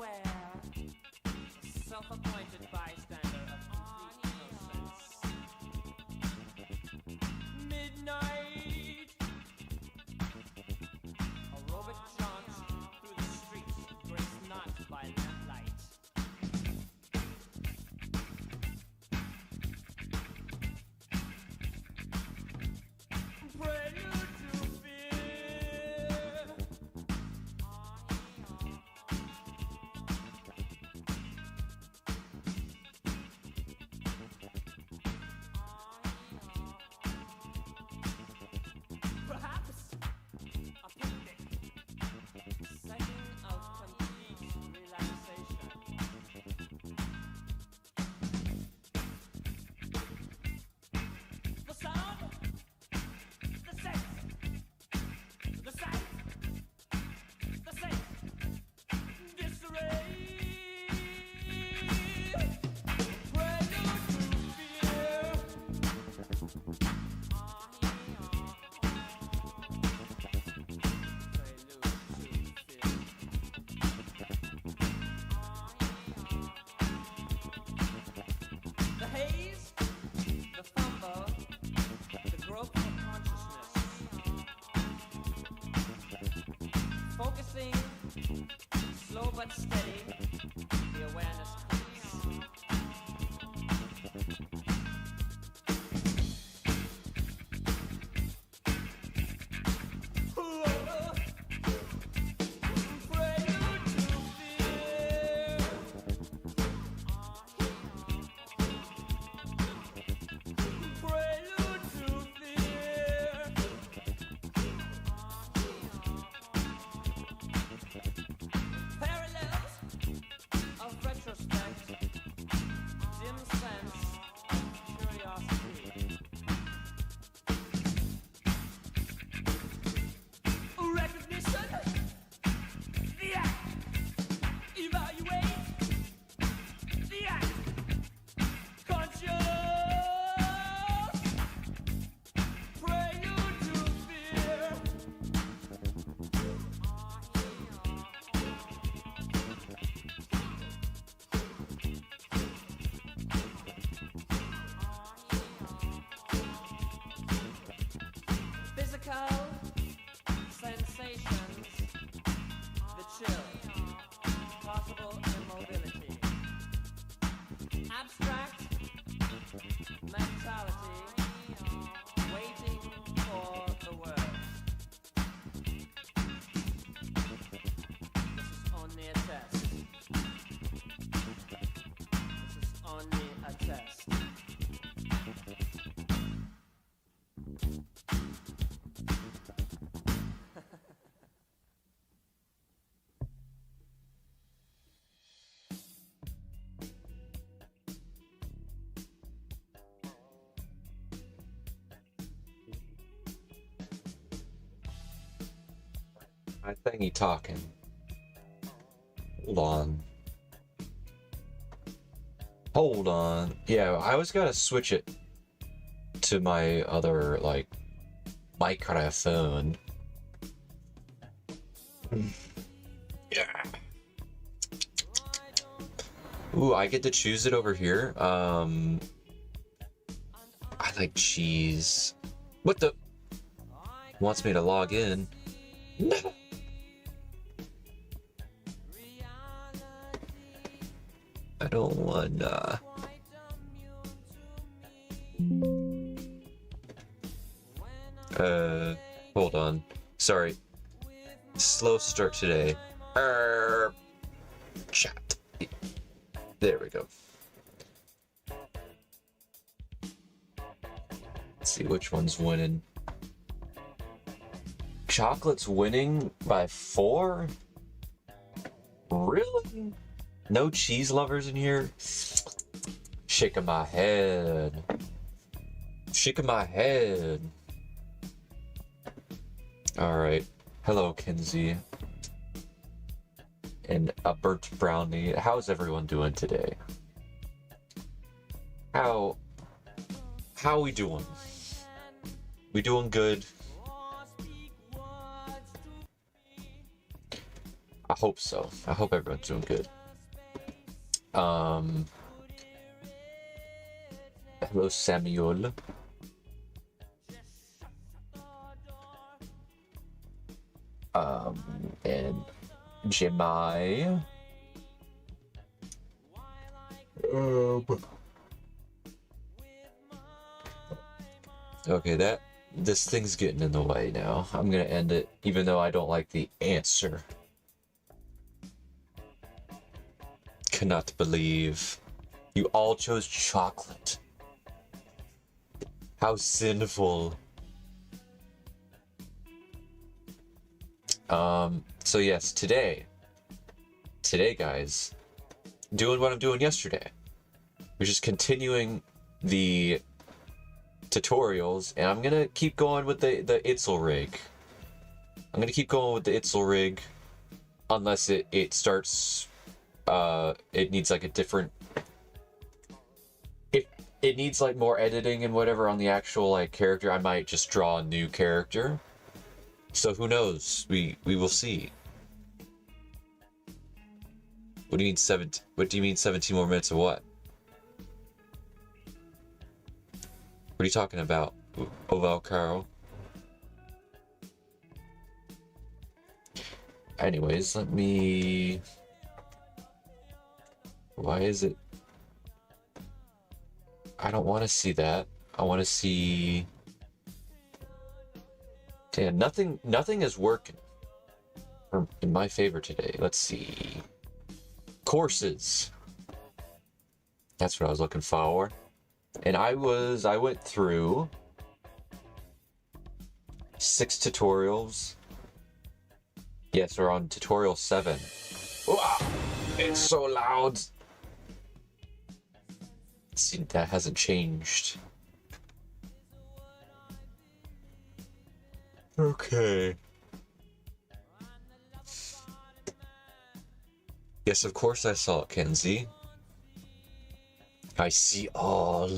unaware, self-appointed bystander of complete innocence. Midnight, aerobic jaunt through the streets, graced not by lamplight. Prelude to fear. Perhaps a picnic, setting of complete relaxation. The sound, the sense, the sight, the sense, disarray. Prelude to fear. The haze, the fumble, the growth of consciousness. Focusing, slow but steady, the awareness comes. Prelude to fear. Prelude to fear. Parallels of retrospect, dim sense of curiosity. Recognition, the act. Evaluate, the act. Conscious. Prelude to fear. Physical sensations, the chill, possible immobility. Abstract mentality, waiting for the words. This is only a test. This is only a test. My thingy talking. Hold on. Hold on. Yeah, I always gotta switch it to my other, like, microphone. Yeah. Ooh, I get to choose it over here. I like cheese. What the? Wants me to log in. No. I don't wanna. Hold on. Sorry. Slow start today. Chat. There we go. Let's see which one's winning. Chocolate's winning by 4? Really? No cheese lovers in here? Shaking my head. Shaking my head. Alright. Hello, Kinsey. And a burnt brownie. How's everyone doing today? How we doing? We doing good? I hope so. I hope everyone's doing good. Hello, Samuel. And Jemai. Okay, this thing's getting in the way now. I'm gonna end it, even though I don't like the answer. Cannot believe you all chose chocolate. How sinful. So yes, today, guys, doing what I'm doing yesterday, which is continuing the tutorials, and I'm gonna keep going with the Itzel rig. I'm gonna keep going with the Itzel rig, unless it starts, it needs like a different, if it needs like more editing and whatever on the actual like character, I might just draw a new character. So who knows? We will see. What do you mean 17? What do you mean 17 more minutes of what? What are you talking about, Oval Carl? Anyways, let me... Why is it... I don't want to see that. I want to see... Damn, nothing is working in my favor today. Let's see. Courses. That's what I was looking for. And I went through 6 tutorials. Yes, we're on tutorial 7. Wow, it's so loud. See, that hasn't changed. Okay. Yes, of course I saw it, Kenzie. I see all.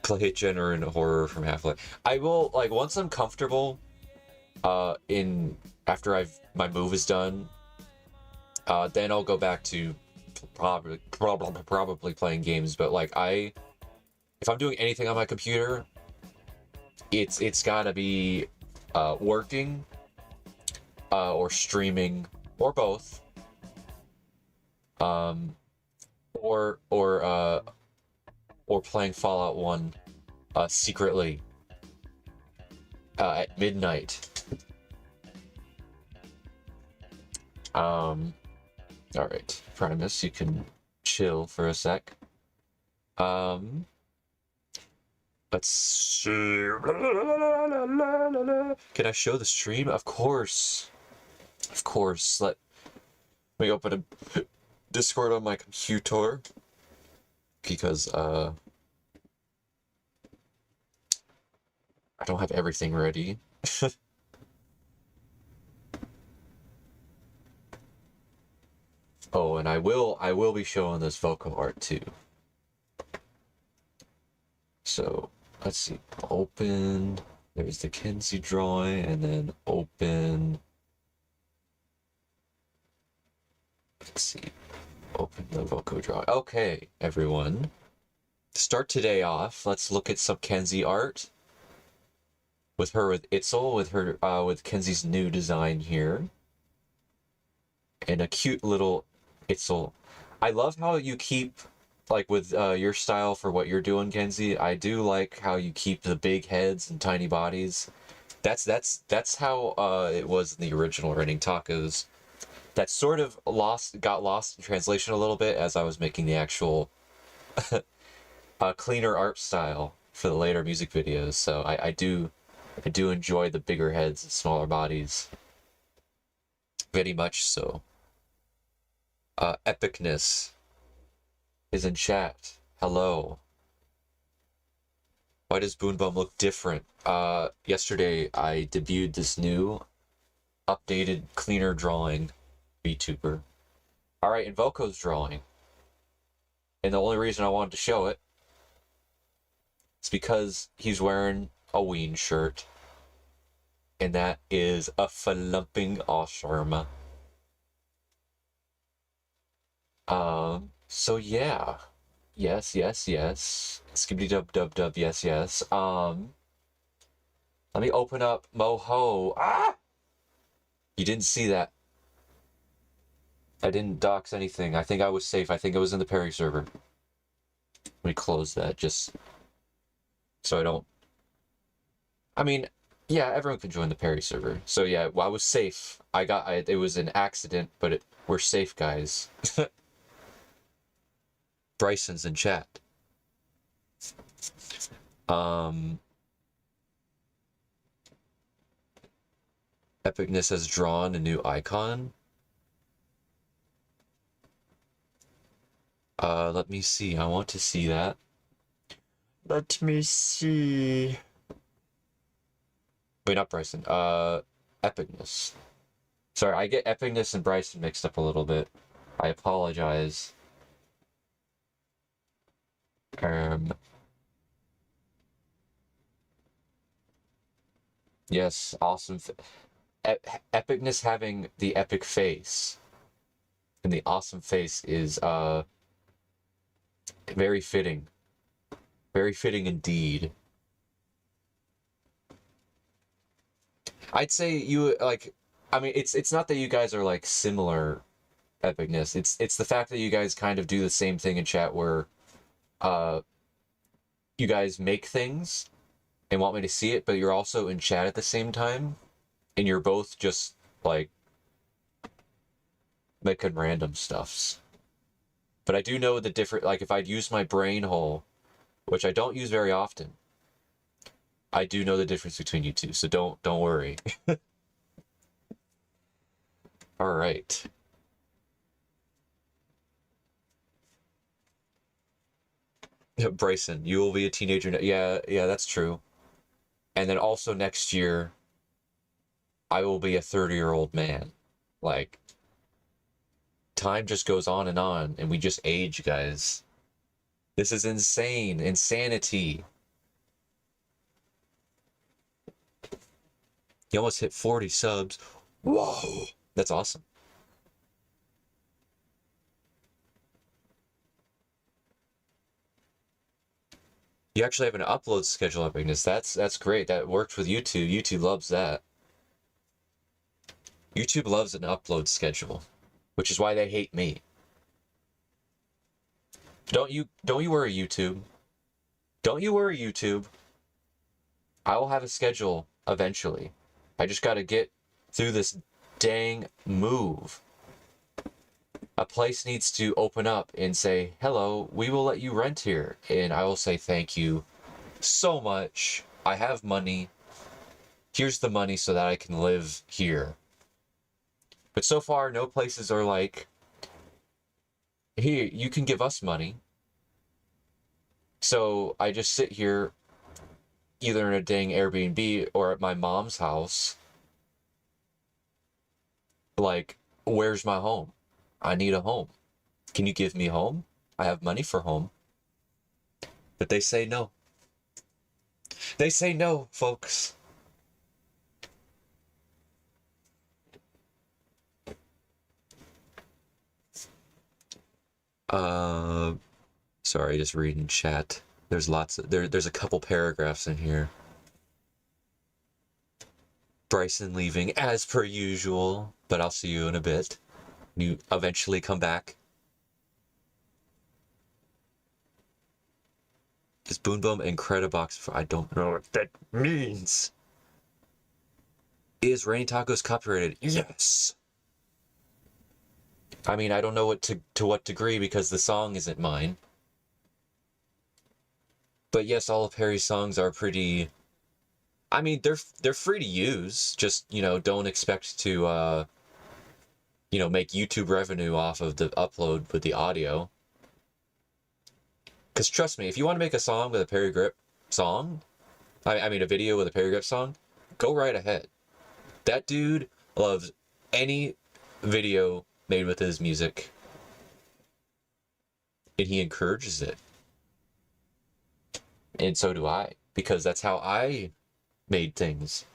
Play genre and horror from Half-Life. I will, like, once I'm comfortable, after my move is done, then I'll go back to probably playing games. But like, if I'm doing anything on my computer, it's gotta be working, or streaming, or both, or playing Fallout 1 secretly at midnight. All right, Primus, you can chill for a sec. Let's see. Can I show the stream? Of course. Of course. Let me open a Discord on my computer, because I don't have everything ready. Oh, and I will be showing this Voco art too. So let's see. Open. There's the Kenzie drawing, and then open. Let's see. Open the Voco drawing. Okay, everyone. To start today off, let's look at some Kenzie art. With Itzel, with Kenzie's new design here. And a cute little Itzel. I love how you keep, like, with your style for what you're doing, Kenzie. I do like how you keep the big heads and tiny bodies. That's how it was in the original Raining Tacos. That sort of got lost in translation a little bit as I was making the actual cleaner art style for the later music videos. So I do enjoy the bigger heads and smaller bodies. Very much so. Epicness is in chat. Hello. Why does BooneBum look different? Yesterday I debuted this new updated cleaner drawing VTuber. Alright, and Voco's drawing. And the only reason I wanted to show it is because he's wearing Halloween shirt. And that is a flumping awesome. So yeah. Yes. Skibbity dub dub dub, yes. Let me open up MOHO. Ah! You didn't see that. I didn't dox anything. I think I was safe. I think it was in the Perry server. Let me close that just so I don't... I mean, yeah, everyone can join the Perry server. So yeah, well, I was safe. It was an accident, but we're safe, guys. Bryson's in chat. Epicness has drawn a new icon. Let me see. I want to see that. Let me see. Wait, not Bryson. Epicness. Sorry, I get Epicness and Bryson mixed up a little bit. I apologize. Yes, awesome. Epicness having the epic face and the awesome face is very fitting. Very fitting indeed. I'd say you like, I mean, it's not that you guys are like similar epicness. It's the fact that you guys kind of do the same thing in chat where you guys make things and want me to see it, but you're also in chat at the same time, and you're both just like making random stuffs. But I do know the different, like if I'd use my brain hole, which I don't use very often, I do know the difference between you two, so don't worry. All right. Bryson, you will be a teenager. Yeah, that's true. And then also next year, I will be a 30-year-old man. Like, time just goes on, and we just age, guys. This is insane. Insanity. You almost hit 40 subs. Whoa! That's awesome. You actually have an upload schedule, Epicness. That's great. That worked with YouTube. YouTube loves that. YouTube loves an upload schedule, which is why they hate me. Don't you worry, YouTube. Don't you worry, YouTube. I will have a schedule eventually. I just gotta get through this dang move. A place needs to open up and say, hello, we will let you rent here. And I will say, thank you so much. I have money. Here's the money so that I can live here. But so far, no places are like, here, you can give us money. So I just sit here, either in a dang Airbnb or at my mom's house. Like, where's my home? I need a home. Can you give me a home? I have money for home. But they say no. They say no, folks. Sorry, just reading chat. There's lots of, there's a couple paragraphs in here. Bryson leaving as per usual, but I'll see you in a bit. You eventually come back. Is BooneBum and Credibox? I don't know what that means. Is Rainy Tacos copyrighted? Yes. I mean, I don't know what to what degree because the song isn't mine. But yes, all of Harry's songs are pretty. I mean, they're free to use. Just, you know, don't expect to you know, make YouTube revenue off of the upload with the audio. Because trust me, if you want to make a song with a Perry Grip song, I mean a video with a Perry Grip song, go right ahead. That dude loves any video made with his music. And he encourages it. And so do I. Because that's how I made things.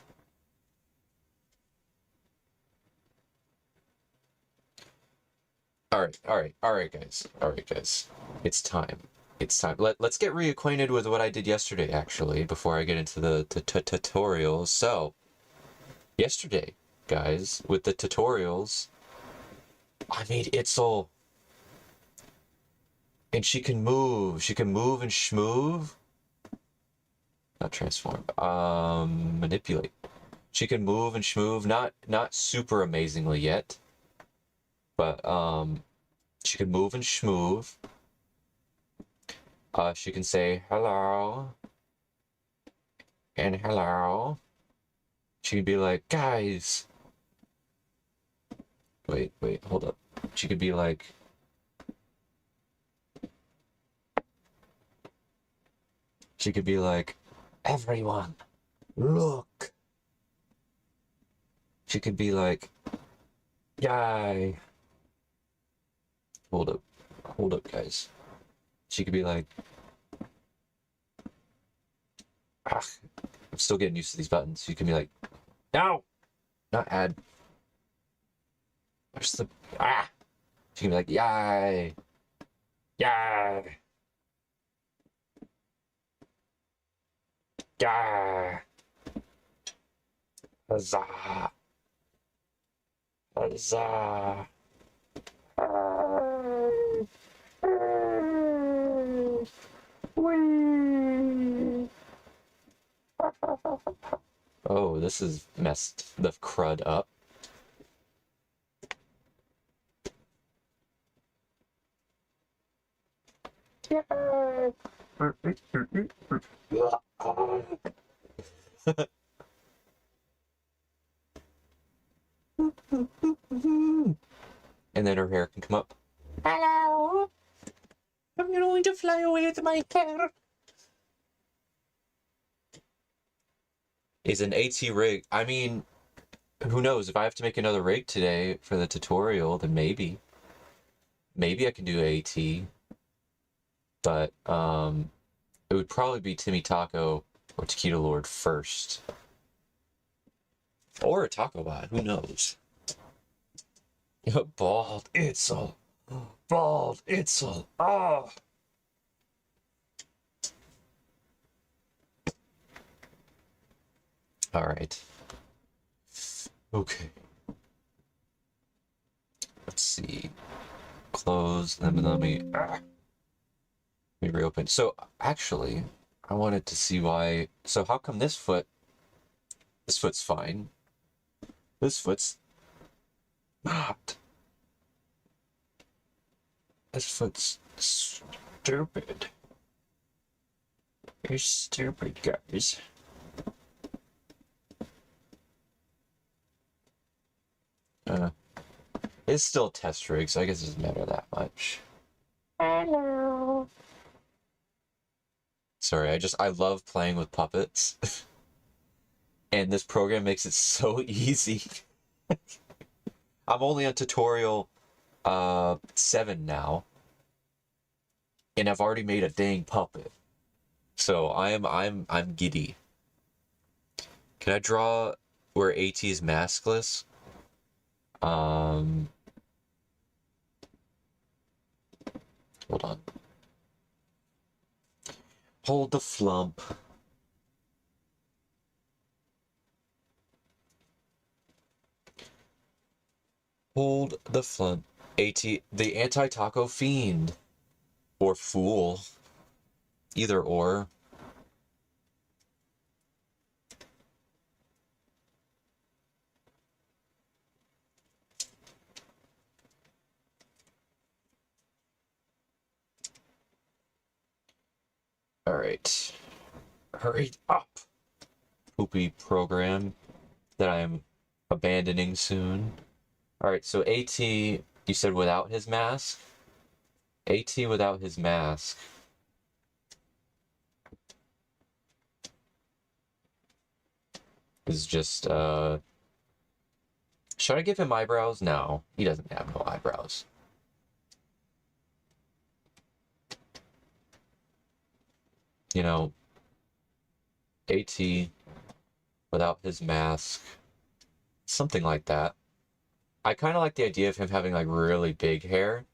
All right, guys. All right, guys. It's time. It's time. Let's get reacquainted with what I did yesterday, actually, before I get into the tutorials. So, yesterday, guys, with the tutorials, I made Itzel. And she can move. She can move and schmoove. Not transform. Manipulate. She can move and schmoove. Not super amazingly yet. But she can move and schmoove. She can say hello. And hello. She can be like, guys. Wait, hold up. She could be like, everyone, look. She could be like, yay. Hold up, guys. She could be like, ah, I'm still getting used to these buttons. You can be like, no, not add. Where's the, She can be like, yay, yay, yay, huzzah, huzzah. Oh, this is messed the crud up. And then her hair can come up. Hello. I'm going to fly away with my hair. Is an AT rig. I mean, who knows? If I have to make another rig today for the tutorial, then maybe. Maybe I can do AT. But it would probably be Timmy Taco or Taquito Lord first. Or a Taco Bot, who knows? Bald Itzel. Bald Itzel. Oh. All right. Okay. Let's see. Close. Let me reopen. So actually, I wanted to see why. So how come this foot's fine? This foot's not. This foot's stupid. You're stupid, guys. It's still a test rig, so I guess it doesn't matter that much. Hello. Sorry, I love playing with puppets. And this program makes it so easy. I'm only on tutorial 7 now. And I've already made a dang puppet. So I'm giddy. Can I draw where AT is maskless? Hold on. Hold the flump. Hold the flump. AT, the anti-taco fiend. Or fool. Either or. Alright. Hurry up! Poopy program that I'm abandoning soon. Alright, so AT, you said without his mask? AT without his mask. Is just, should I give him eyebrows? No, he doesn't have no eyebrows. You know, AT without his mask. Something like that. I kind of like the idea of him having like really big hair.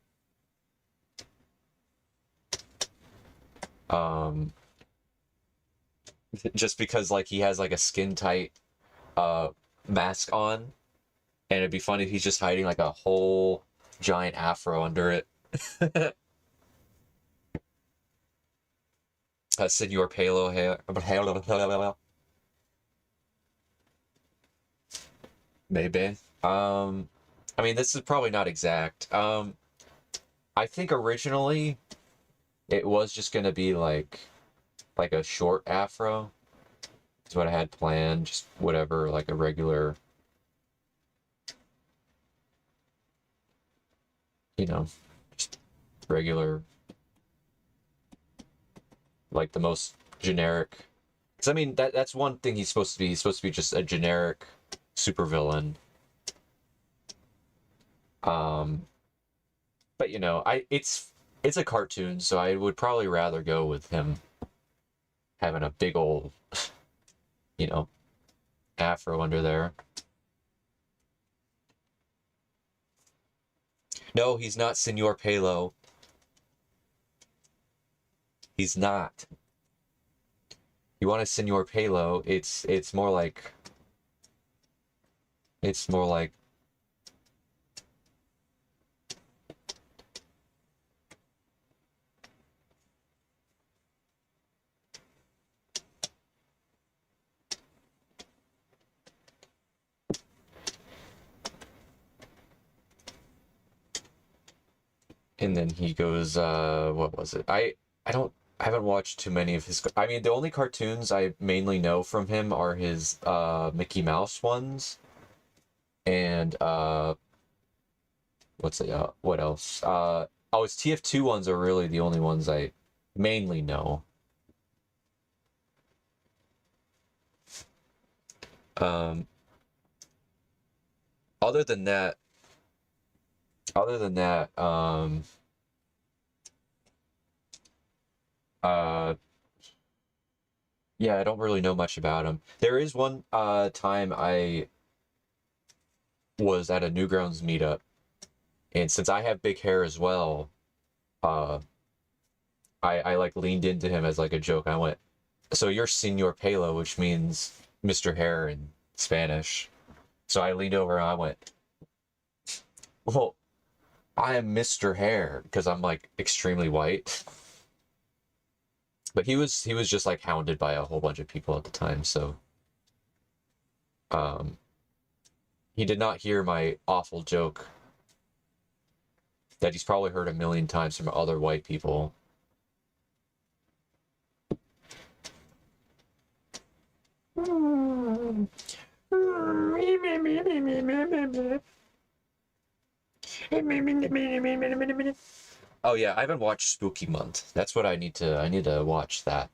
Um, just because like he has like a skin tight mask on, and it'd be funny if he's just hiding like a whole giant afro under it. Senor Palo hair. Maybe. I mean, this is probably not exact. I think originally it was just gonna be like a short afro. Is what I had planned. Just whatever, like a regular, you know, just regular, like the most generic. Because I mean, that's one thing he's supposed to be. He's supposed to be just a generic supervillain. Um, but you know, it's a cartoon, so I would probably rather go with him having a big old, you know, afro under there. No, he's not Senor Palo. He's not. You want a Senor Palo? It's more like it's more like and then he goes what was it? I haven't watched too many of his. I mean, the only cartoons I mainly know from him are his Mickey Mouse ones, and what's it? What else? Oh, his TF2 ones are really the only ones I mainly know. Um, other than that, other than that, uh, yeah, I don't really know much about him. There is one time I was at a Newgrounds meetup, and since I have big hair as well, uh, I like leaned into him as like a joke. I went, "So you're Senor Pelo," which means Mr. Hair in Spanish. So I leaned over and I went, "Well, I am Mr. Hair," because I'm like extremely white. But he was just like hounded by a whole bunch of people at the time, so um he did not hear my awful joke that he's probably heard a million times from other white people. Oh yeah, I haven't watched Spooky Month. That's what I need to watch that.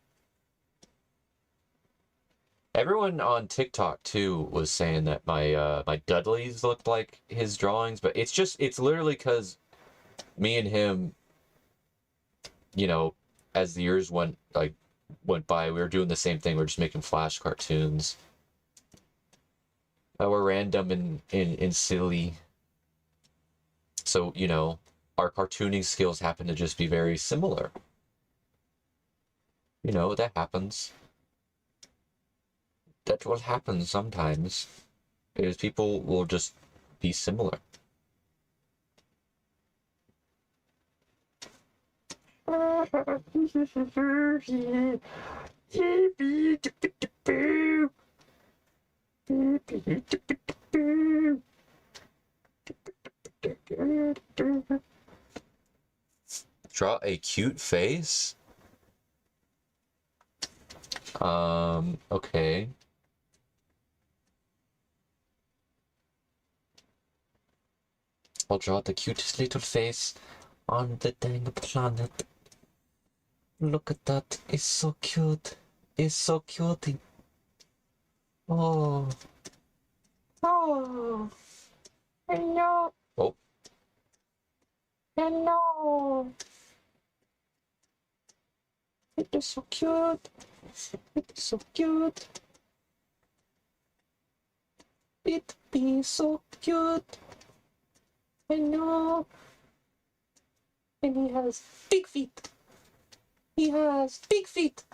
Everyone on TikTok too was saying that my Dudleys looked like his drawings, but it's literally because me and him, you know, as the years went by, we were doing the same thing. We are just making flash cartoons. We're random and silly. So, you know, our cartooning skills happen to just be very similar. You know, that happens. That's what happens sometimes. Is people will just be similar. Draw a cute face? Okay. I'll draw the cutest little face on the dang planet. Look at that. It's so cute. It's so cute. Oh. Oh. Hello. Oh. Hello. It is so cute. It is so cute. It'd be so cute. I know. And he has big feet. He has big feet.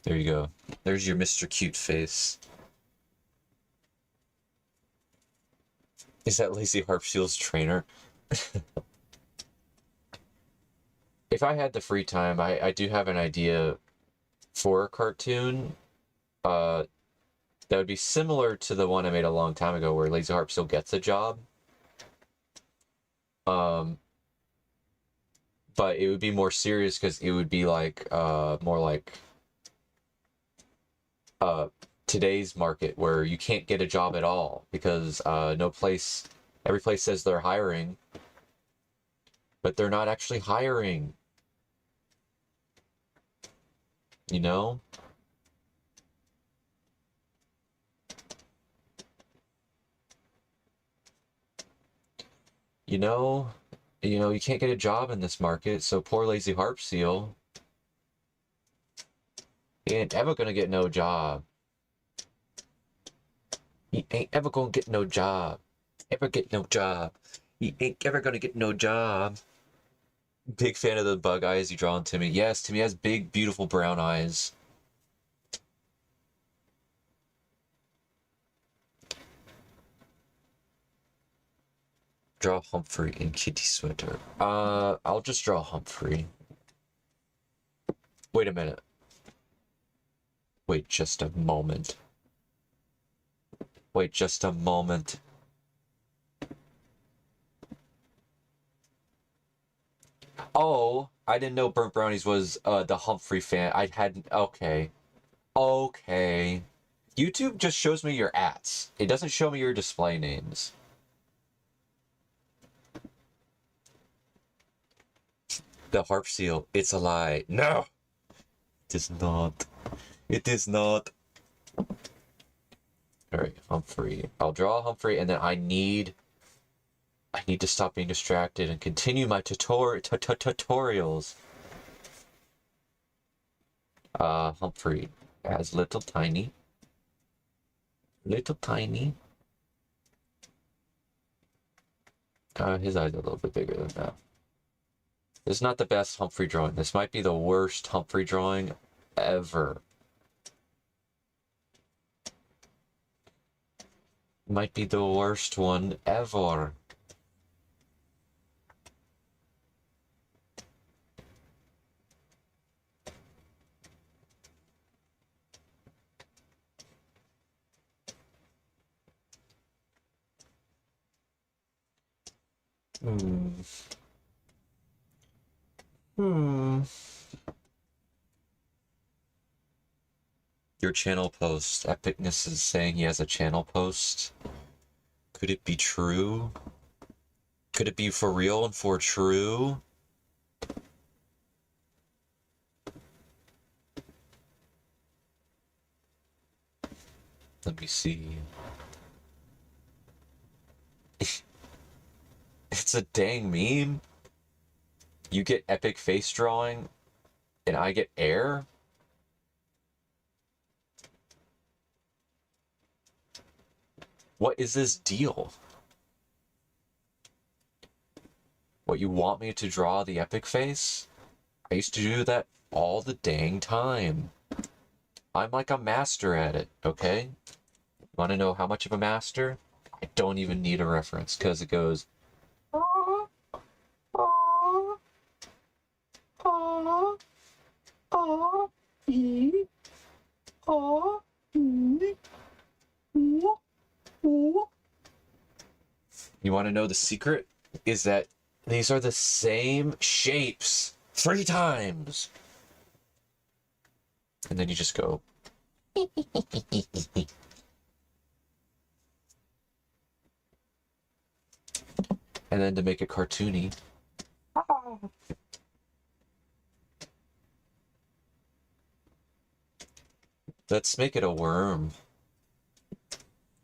There you go. There's your Mr. Cute face. Is that Lacey Harpseal's trainer? If I had the free time, I do have an idea for a cartoon. That would be similar to the one I made a long time ago where Lazy Harpseal gets a job. But it would be more serious because it would be like more like today's market where you can't get a job at all because every place says they're hiring, but they're not actually hiring. You know? You know, you can't get a job in this market, so poor Lazy Harpseal, he ain't ever gonna get no job. He ain't ever gonna get no job. Ever get no job. He ain't ever gonna get no job. Big fan of the bug eyes you draw on Timmy. Yes, Timmy has big, beautiful brown eyes. Draw Humphrey in kitty sweater. I'll just draw Humphrey. Wait a minute. Wait just a moment. Wait just a moment. Oh, I didn't know Burnt Brownies was the Humphrey fan. I hadn't. Okay. Okay. YouTube just shows me your ats. It doesn't show me your display names. The Harpseal. It's a lie. No! It is not. It is not. Alright, Humphrey. I'll draw Humphrey, and then I need to stop being distracted and continue my tutorials. Humphrey as little tiny. Little tiny. His eyes are a little bit bigger than that. This is not the best Humphrey drawing. This might be the worst Humphrey drawing ever. Might be the worst one ever. Your channel post. Epicness is saying he has a channel post. Could it be true? Could it be for real and for true? Let me see. It's a dang meme. You get epic face drawing, and I get air? What is this deal? What, you want me to draw the epic face? I used to do that all the dang time. I'm like a master at it, okay? Want to know how much of a master? I don't even need a reference, because it goes... You want to know the secret? Is that these are the same shapes 3 times. And then you just go. And then to make it cartoony. Let's make it a worm.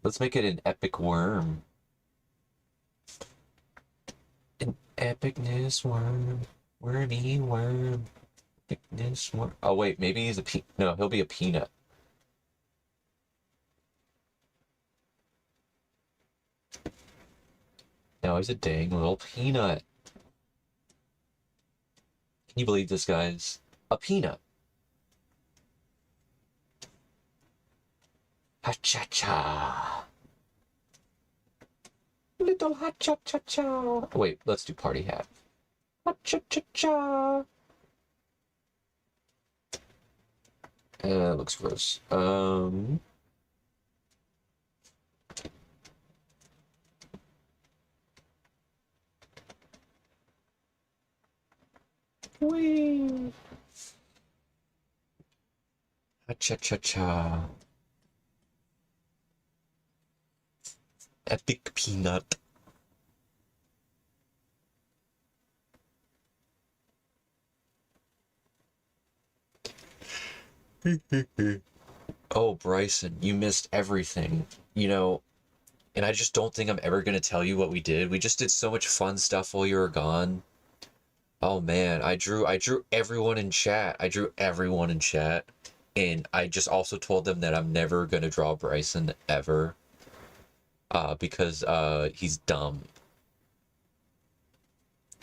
Let's make it an epic worm. An epicness worm. Wormy worm. Epicness worm. Oh wait, maybe he's a no, he'll be a peanut. Now he's a dang little peanut. Can you believe this, guys? A peanut. Ha-cha-cha. Little ha-cha-cha-cha. Wait, let's do party hat. Ha-cha-cha-cha. Looks gross. Whee! Ha-cha-cha-cha. Epic peanut. Oh, Bryson, you missed everything. You know, and I just don't think I'm ever gonna tell you what we did. We just did so much fun stuff while you were gone. Oh man, I drew everyone in chat. I drew everyone in chat. And I just also told them that I'm never gonna draw Bryson ever. Because he's dumb.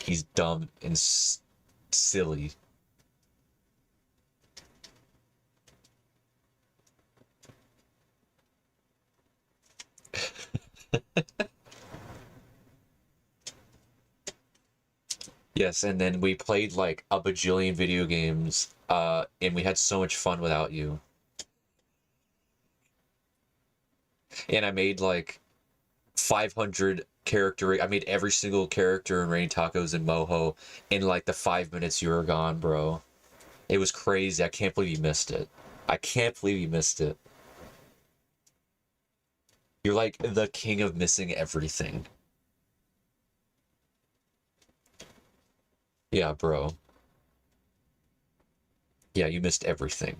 He's dumb and silly. Yes, and then we played like a bajillion video games, and we had so much fun without you. And I made like 500 character. I made every single character in Rain Tacos and MOHO in like the 5 minutes you were gone, bro. It was crazy. I can't believe you missed it. I can't believe you missed it. You're like the king of missing everything. Yeah, bro. Yeah, you missed everything.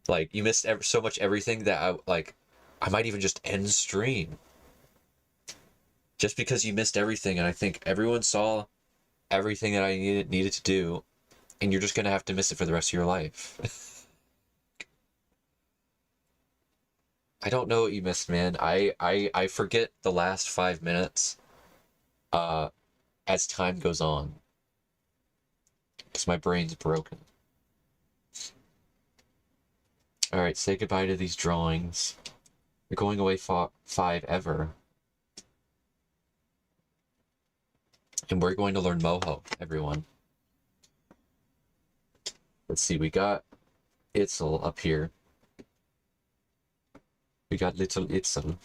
Like you missed so much everything that I might even just end stream just because you missed everything. And I think everyone saw everything that I needed to do, and you're just gonna have to miss it for the rest of your life. I don't know what you missed, man. I forget the last 5 minutes uh as time goes on because my brain's broken. All right, say goodbye to these drawings. You're going away five ever. And we're going to learn MOHO, everyone. Let's see, we got Itzel up here. We got little Itzel.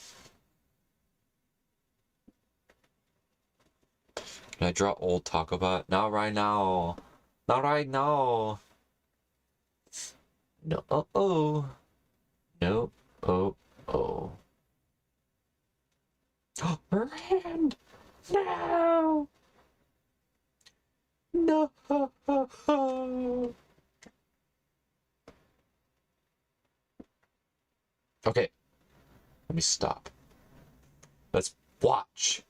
Can I draw old Taco Bot? Not right now. Not right now. No, oh. No, oh. Her hand! No! No! Okay. Let me stop. Let's watch.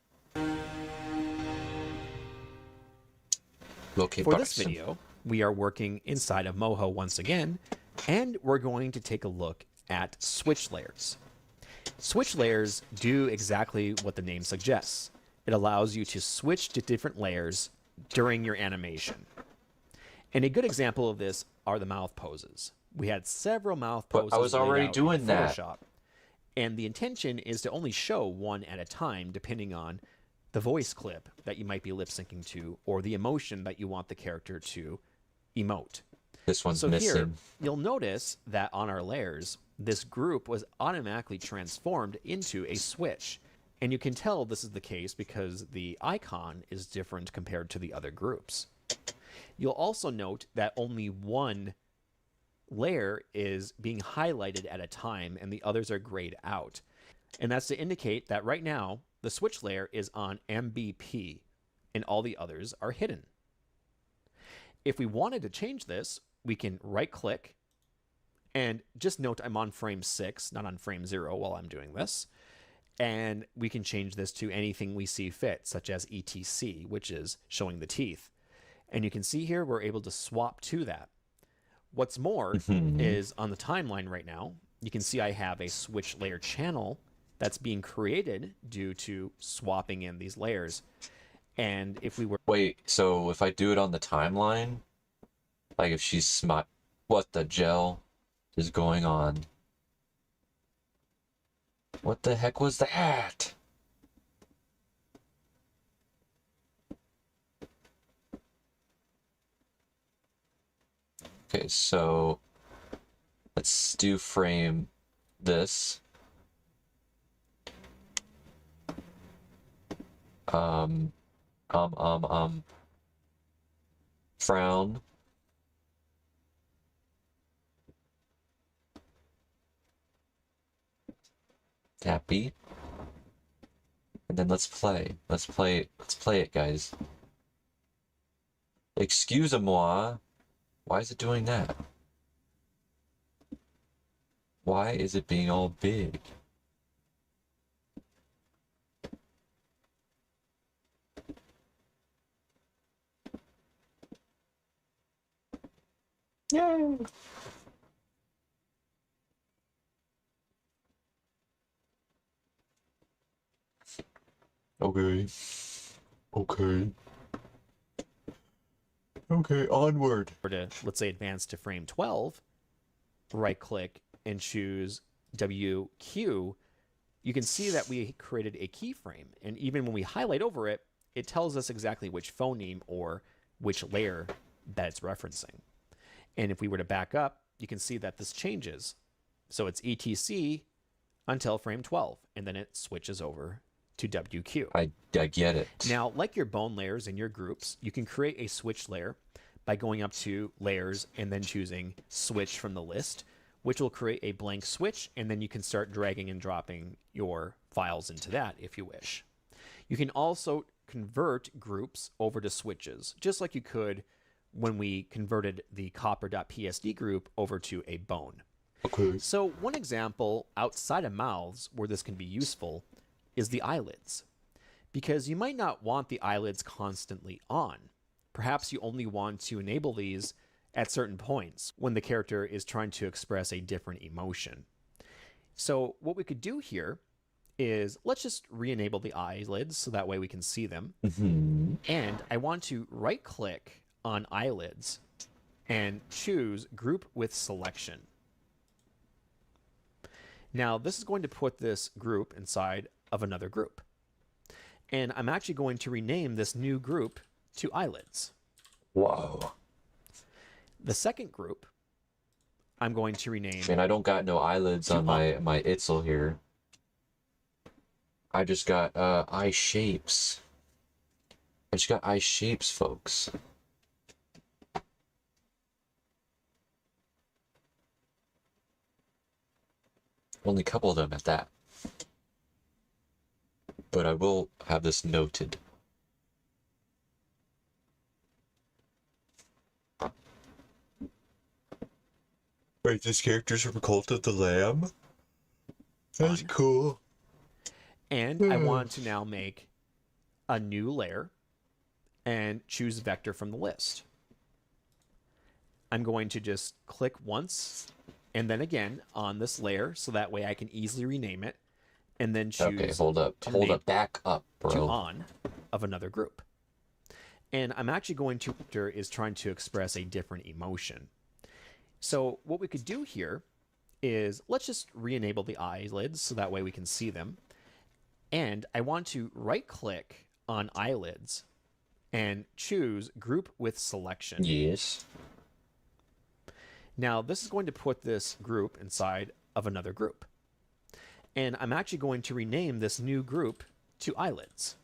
Locate For this Bryson. video, we are working inside of MOHO once again, and we're going to take a look at switch layers. Switch layers do exactly what the name suggests. It allows you to switch to different layers during your animation. And a good example of this are the mouth poses. We had several mouth poses. But I was already doing that. Photoshop, and the intention is to only show one at a time depending on the voice clip that you might be lip syncing to or the emotion that you want the character to emote. This one's So missing. here, you'll notice that on our layers, this group was automatically transformed into a switch. And you can tell this is the case because the icon is different compared to the other groups. You'll also note that only one layer is being highlighted at a time and the others are grayed out. And that's to indicate that right now, the switch layer is on MBP and all the others are hidden. If we wanted to change this, we can right click and just note I'm on frame 6, not on frame 0 while I'm doing this. And we can change this to anything we see fit, such as ETC, which is showing the teeth. And you can see here we're able to swap to that. What's more is on the timeline right now, you can see I have a switch layer channel that's being created due to swapping in these layers. And if we were... Wait, so if I do it on the timeline, like if she's smart, what the gel is going on? What the heck was that? Okay, so let's do frame this. Frown. Happy. And then let's play. Let's play it, guys. Excuse-moi. Why is it doing that? Why is it being all big? Yay! Okay. Okay. Okay, onward. to, let's say, advance to frame 12, right click and choose WQ, you can see that we created a keyframe. And even when we highlight over it, it tells us exactly which phoneme or which layer that it's referencing. And if we were to back up, you can see that this changes. So it's ETC until frame 12, and then it switches over to WQ. I get it. Now, like your bone layers in your groups, you can create a switch layer by going up to layers and then choosing switch from the list, which will create a blank switch, and then you can start dragging and dropping your files into that if you wish. You can also convert groups over to switches, just like you could when we converted the copper.psd group over to a bone. Okay. So one example outside of mouths where this can be useful is the eyelids, because you might not want the eyelids constantly on. Perhaps you only want to enable these at certain points when the character is trying to express a different emotion. So what we could do here is let's just re-enable the eyelids so that way we can see them. Mm-hmm. And I want to right click on eyelids and choose group with selection. Now this is going to put this group inside of another group. And I'm actually going to rename this new group to eyelids. Whoa. The second group, I'm going to rename... Man, I don't got no eyelids on my Itzel here. I just got eye shapes. I just got eye shapes, folks. Only a couple of them at that. But I will have this noted. Wait, this character's from Cult of the Lamb? That's cool. And I want to now make a new layer and choose vector from the list. I'm going to just click once and then again on this layer so that way I can easily rename it, and then choose... Okay, hold up, back up, bro. To on of another group. And I'm actually going to... is trying to express a different emotion. So what we could do here is let's just re-enable the eyelids so that way we can see them. And I want to right click on eyelids and choose group with selection. Yes. Now this is going to put this group inside of another group. And I'm actually going to rename this new group to eyelids.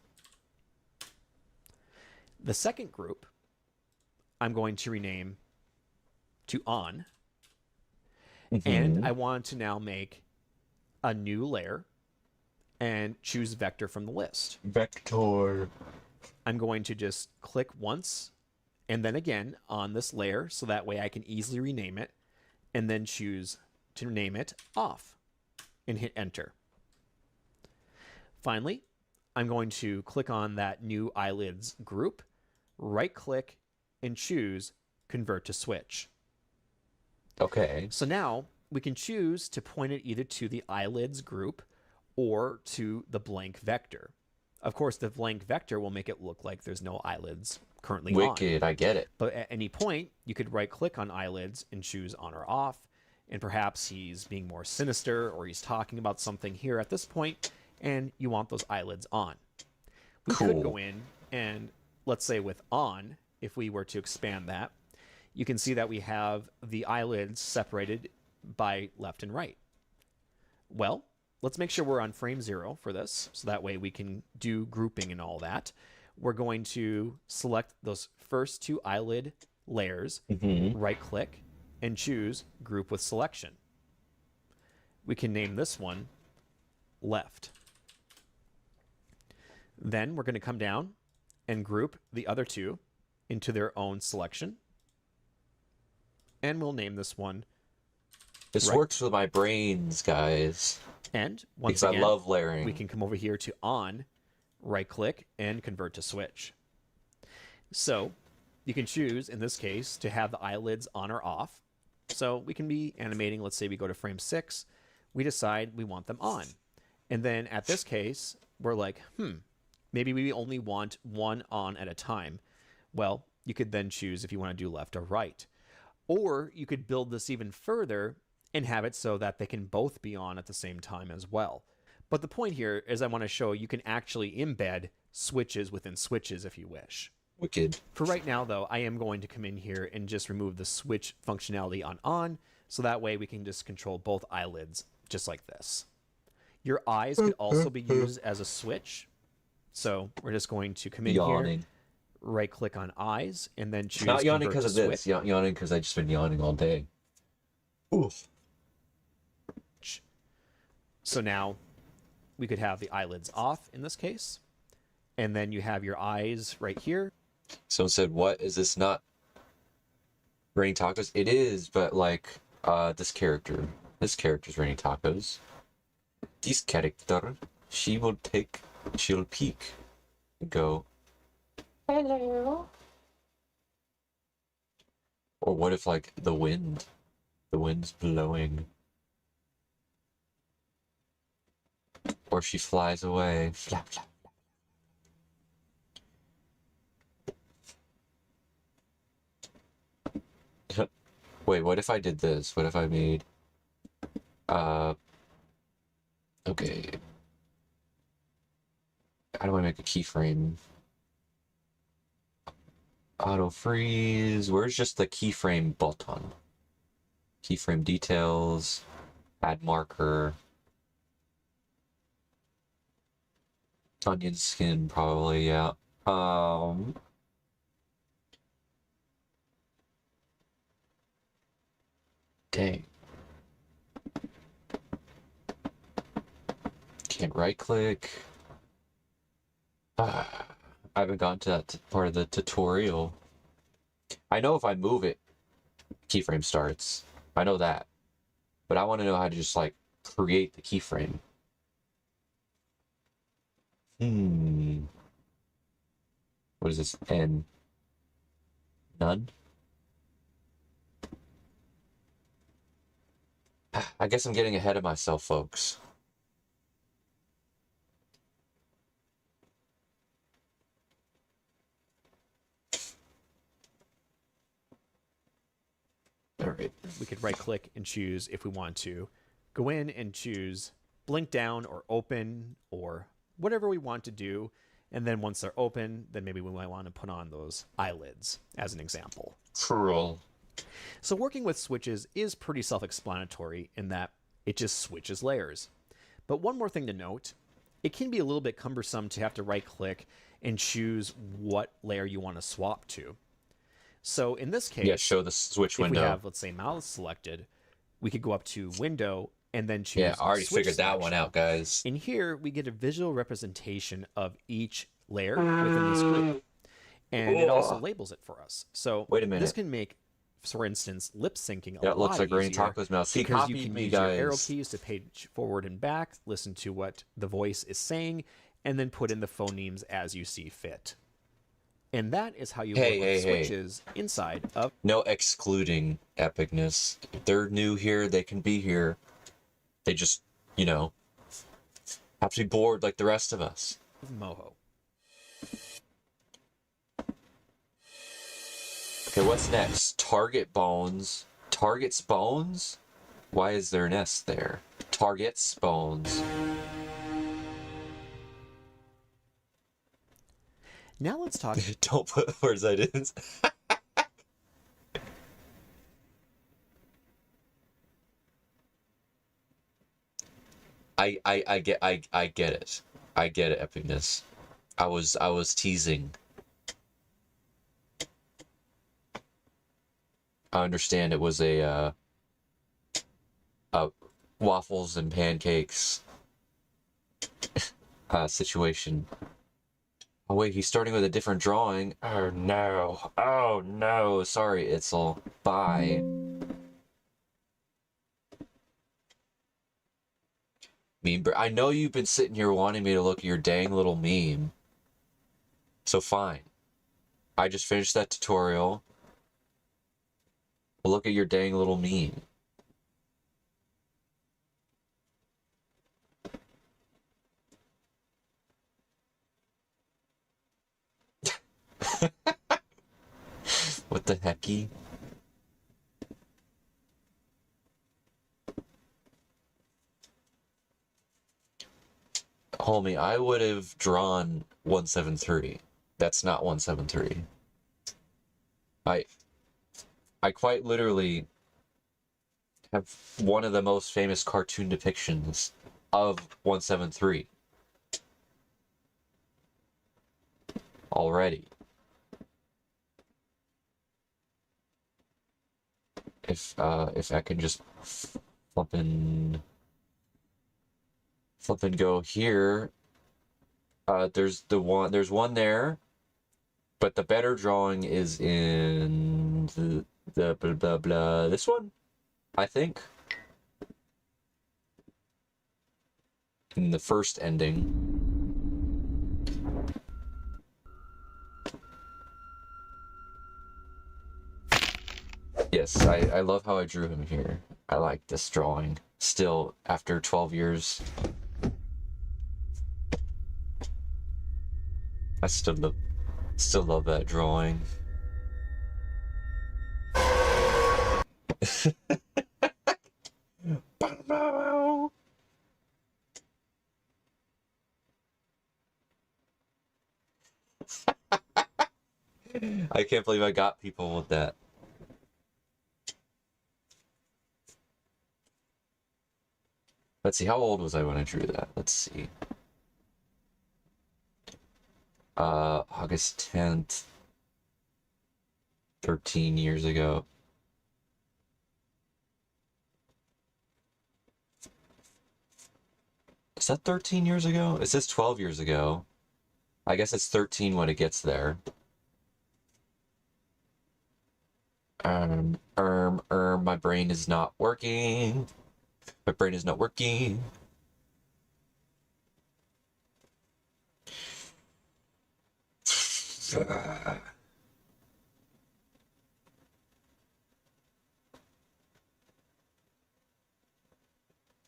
The second group, I'm going to rename to on. Mm-hmm. And I want to now make a new layer and choose vector from the list. Vector. I'm going to just click once and then again on this layer so that way I can easily rename it, and then choose to name it off and hit enter. Finally, I'm going to click on that new eyelids group, right click and choose convert to switch. Okay. So now we can choose to point it either to the eyelids group or to the blank vector. Of course, the blank vector will make it look like there's no eyelids currently on. Wicked, I get it. But at any point, you could right-click on eyelids and choose on or off, and perhaps he's being more sinister or he's talking about something here at this point, and you want those eyelids on. We could go in and, let's say with on, if we were to expand that, you can see that we have the eyelids separated by left and right. Well, let's make sure we're on frame 0 for this, so that way we can do grouping and all that. We're going to select those first 2 eyelid layers, right-click, and choose Group with Selection. We can name this one Left. Then we're going to come down and group the other 2 into their own selection. And we'll name this one This right. works with my brains, guys. And once because again, I love layering. We can come over here to on, right-click, and convert to switch. So you can choose, in this case, to have the eyelids on or off. So we can be animating, let's say we go to frame 6, we decide we want them on. And then at this case, we're like, maybe we only want one on at a time. Well, you could then choose if you want to do left or right. Or you could build this even further and have it so that they can both be on at the same time as well. But the point here is I want to show you can actually embed switches within switches if you wish. Wicked. For right now, though, I am going to come in here and just remove the switch functionality on, so that way we can just control both eyelids just like this. Your eyes could also be used as a switch. So we're just going to come in here, right-click on eyes, and then choose Not yawning Convert because to of this. Switch. Yawning because I've just been yawning all day. Oof. So now we could have the eyelids off in this case. And then you have your eyes right here. Someone said, what? Is this not Raining Tacos? It is, but like, this character's Raining Tacos. This character, she'll peek and go, hello. Or what if, like, the wind's blowing? Or she flies away. Flap, flap. Wait, what if I did this? What if I made... Okay. How do I make a keyframe? Auto freeze. Where's just the keyframe button? Keyframe details. Add marker. Onion skin, probably, yeah. Dang. Can't right click. I haven't gotten to that part of the tutorial. I know if I move it, keyframe starts. I know that. But I want to know how to just, like, create the keyframe. What is this? N? None? I guess I'm getting ahead of myself, folks. All right. We could right click and choose if we want to go in and choose blink down or open or whatever we want to do. And then once they're open, then maybe we might want to put on those eyelids as an example. Cruel. So working with switches is pretty self-explanatory in that it just switches layers. But one more thing to note, it can be a little bit cumbersome to have to right-click and choose what layer you want to swap to. So in this case, yeah, show the switch window. If we have, let's say, mouse selected, we could go up to Window and then choose Yeah, I already Switch figured that Selection. one out, guys. In here, we get a visual representation of each layer within this group. And it also labels it for us. So wait a minute. This can make, for instance, lip syncing a That lot looks like Raining easier Tacos mouse. See, because you copy can me, use your arrow guys. keys to page forward and back, listen to what the voice is saying, and then put in the phonemes as you see fit. And that is how you work with switches inside of... No excluding epicness. If they're new here, they can be here. They just, you know, Have to be bored like the rest of us. MOHO. Okay, what's next? Target bones. Target's bones? Why is there an S there? Target's bones. Now let's talk. Don't put words I didn't. I get it. I get it, epicness. I was teasing. I understand it was a waffles and pancakes situation. Oh wait, he's starting with a different drawing. Oh no. Oh no. Sorry, Itzel. Bye. Meme, I know you've been sitting here wanting me to look at your dang little meme. So fine. I just finished that tutorial. Look at your dang little meme. What the hecky? Homie, I would have drawn 173. That's not 173. I quite literally have one of the most famous cartoon depictions of 173 already. If I can just flip and go here, there's one there, but the better drawing is in the blah blah blah, this one, I think, in the first ending. Yes, I love how I drew him here. I like this drawing still after 12 years. I still love that drawing. I can't believe I got people with that. Let's see, how old was I when I drew that? Let's see. August 10th, 13 years ago. Is that 13 years ago? It says 12 years ago. I guess it's 13 when it gets there. My brain is not working. My brain is not working.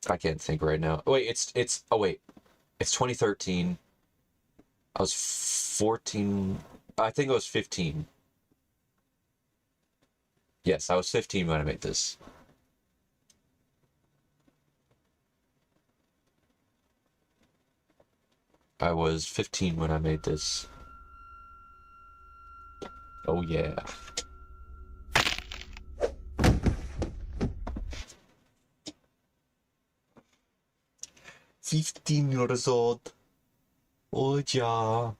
I can't think right now. Wait, oh wait. It's 2013. I was 14. I think I was 15. Yes, I was 15 when I made this. I was 15 when I made this. Oh yeah. $15 old. Oh yeah.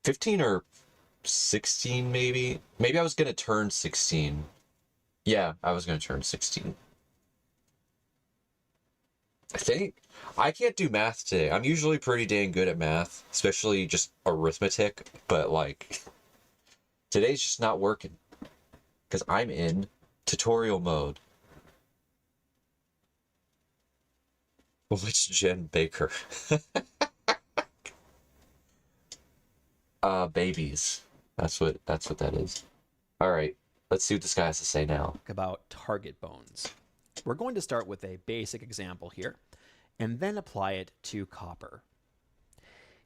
15 or 16 maybe? Maybe I was gonna turn 16. Yeah, I was gonna turn 16. I think. I can't do math today. I'm usually pretty dang good at math, especially just arithmetic, but like today's just not working because I'm in tutorial mode. Which Jen Baker? Babies. That's what that is. All right, let's see what this guy has to say now. About target bones. We're going to start with a basic example here. and then apply it to copper.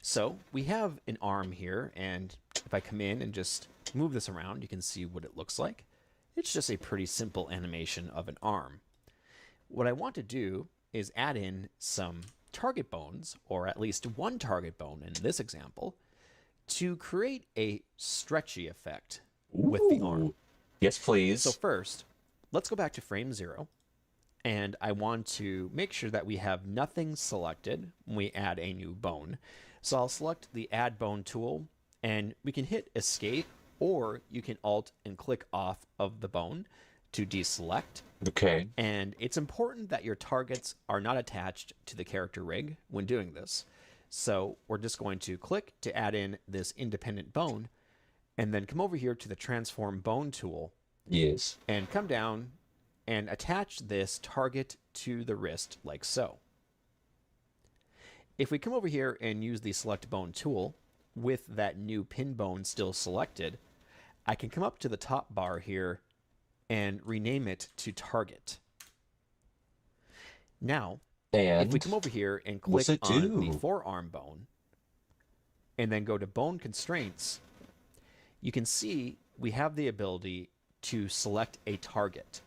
So we have an arm here, and if I come in and just move this around, you can see what it looks like. It's just a pretty simple animation of an arm. What I want to do is add in some target bones, or at least one target bone in this example, to create a stretchy effect with the arm. Yes, please. So first, let's go back to frame 0, and I want to make sure that we have nothing selected when we add a new bone. So I'll select the Add Bone tool, and we can hit Escape, or you can Alt and click off of the bone to deselect. Okay. And it's important that your targets are not attached to the character rig when doing this. So we're just going to click to add in this independent bone, and then come over here to the Transform Bone tool. Yes. And come down and attach this target to the wrist like so. If we come over here and use the Select Bone tool with that new pin bone still selected, I can come up to the top bar here and rename it to Target. Now, if we come over here and click on the forearm bone and then go to Bone Constraints, you can see we have the ability to select a target.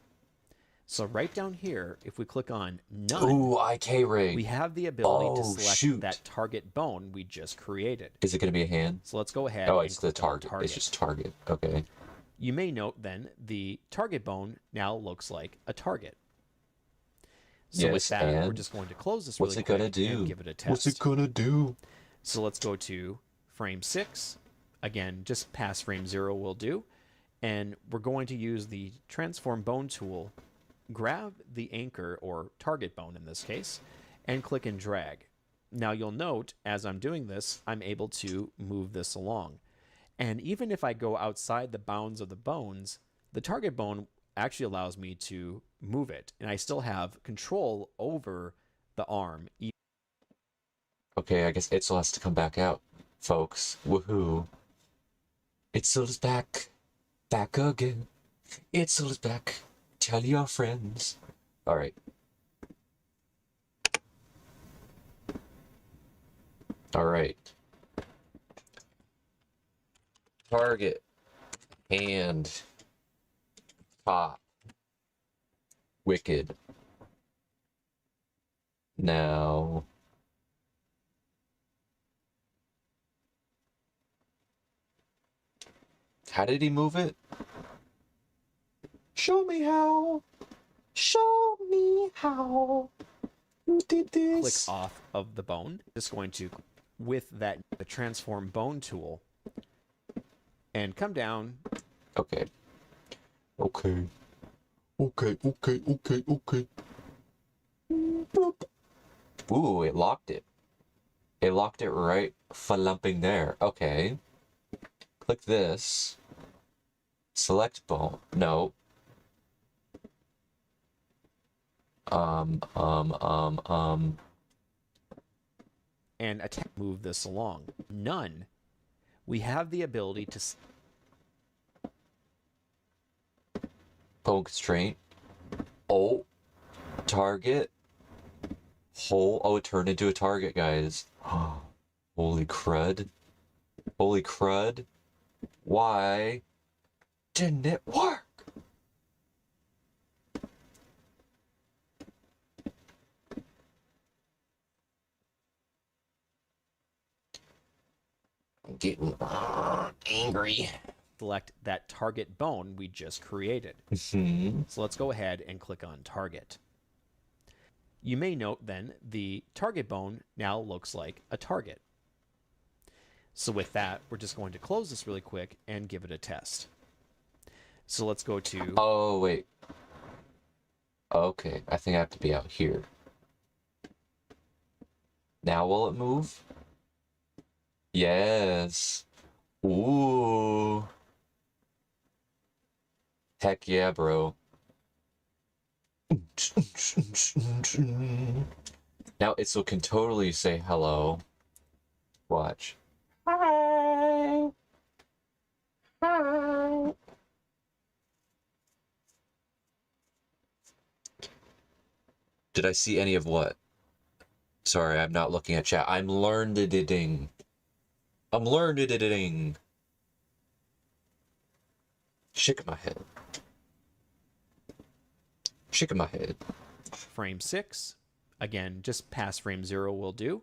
So right down here, if we click on None, ooh, IK rig, we have the ability to select that target bone we just created. Is it going to be a hand? So let's go ahead. Oh, it's the target. It's just target. Okay. You may note then the target bone now looks like a target. So with that, we're just going to close this really quick and give it a test. What's it gonna do? So let's go to frame 6. Again, just past frame 0 will do. And we're going to use the Transform Bone tool, grab the anchor, or target bone in this case, and click and drag. Now you'll note, as I'm doing this, I'm able to move this along. And even if I go outside the bounds of the bones, the target bone actually allows me to move it, and I still have control over the arm. Okay, I guess Itzel has to come back out, folks. Woohoo. Itzel's back. Back again. Itzel's back. Tell your friends. Alright. Alright. Target. Hand. Top. Wicked. Now. How did he move it? Show me how. Show me how. Who did this? Click off of the bone. Just going to, with that, the Transform Bone tool, and come down. Okay. Okay. Okay, okay, okay, okay. Boop. Ooh, it locked it. It locked it right flumping there. Okay. Click this. Select bone. No. And move this along. None. We have the ability to bone constraint. Oh. Target. Hole. Oh, it turned into a target, guys. Holy crud. Holy crud. Why didn't it work? I'm getting angry. select that target bone we just created. So let's go ahead and click on Target. You may note then the target bone now looks like a target. So with that, we're just going to close this really quick and give it a test. So let's go to... Oh, wait. Okay, I think I have to be out here. Now will it move? Yes. Ooh. Heck yeah, bro. Now Itzel can totally say hello. Watch. Hi. Hi. Did I see any of what? Sorry, I'm not looking at chat. I'm learned-ing. I'm learned-ing. Shaking my head. Shaking my head. Frame 6, again, just past frame 0 will do.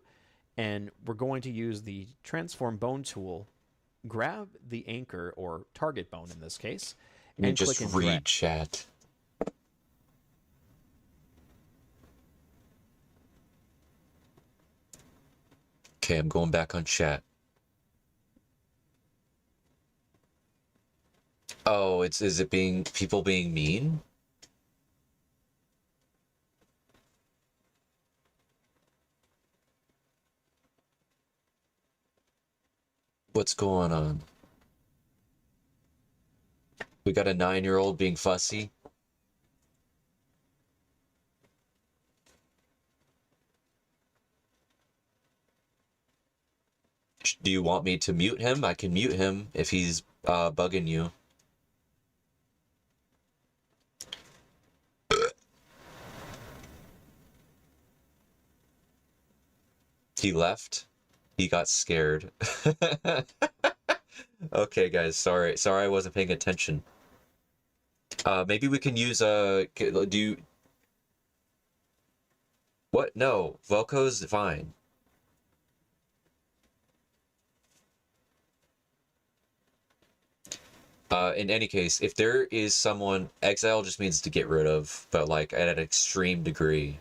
And we're going to use the transform bone tool, grab the anchor or target bone in this case, Let me and just click and drag. read chat. Okay, I'm going back on chat. Oh, is it being people being mean? What's going on? We got a 9-year-old being fussy. Do you want me to mute him? I can mute him if he's bugging you. He left. He got scared. Okay, guys, sorry I wasn't paying attention. Maybe we can use do you... What? No, Velco's fine. In any case, if there is someone, exile just means to get rid of, but like at an extreme degree.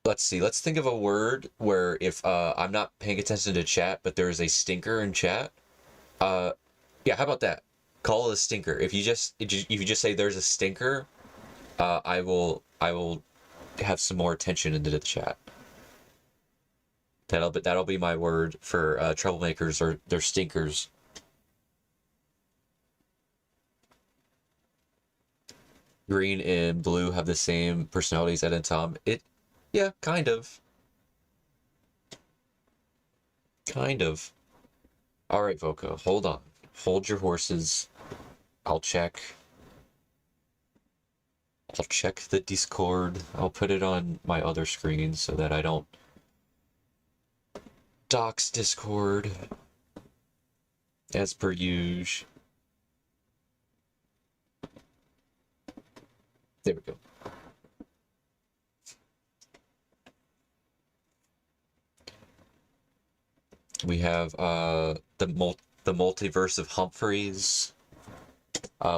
Let's see. Let's think of a word where if I'm not paying attention to chat, but there's a stinker in chat. Yeah, how about that? Call it a stinker. If you just say there's a stinker, I will have some more attention into the chat. That'll be my word for troublemakers or they're stinkers. Green and blue have the same personalities, Ed and Tom. Yeah, kind of. Kind of. All right, Voco, hold on. Hold your horses. I'll check the Discord. I'll put it on my other screen so that I don't dox Discord. As per usual. There we go. We have the multiverse of Humphreys.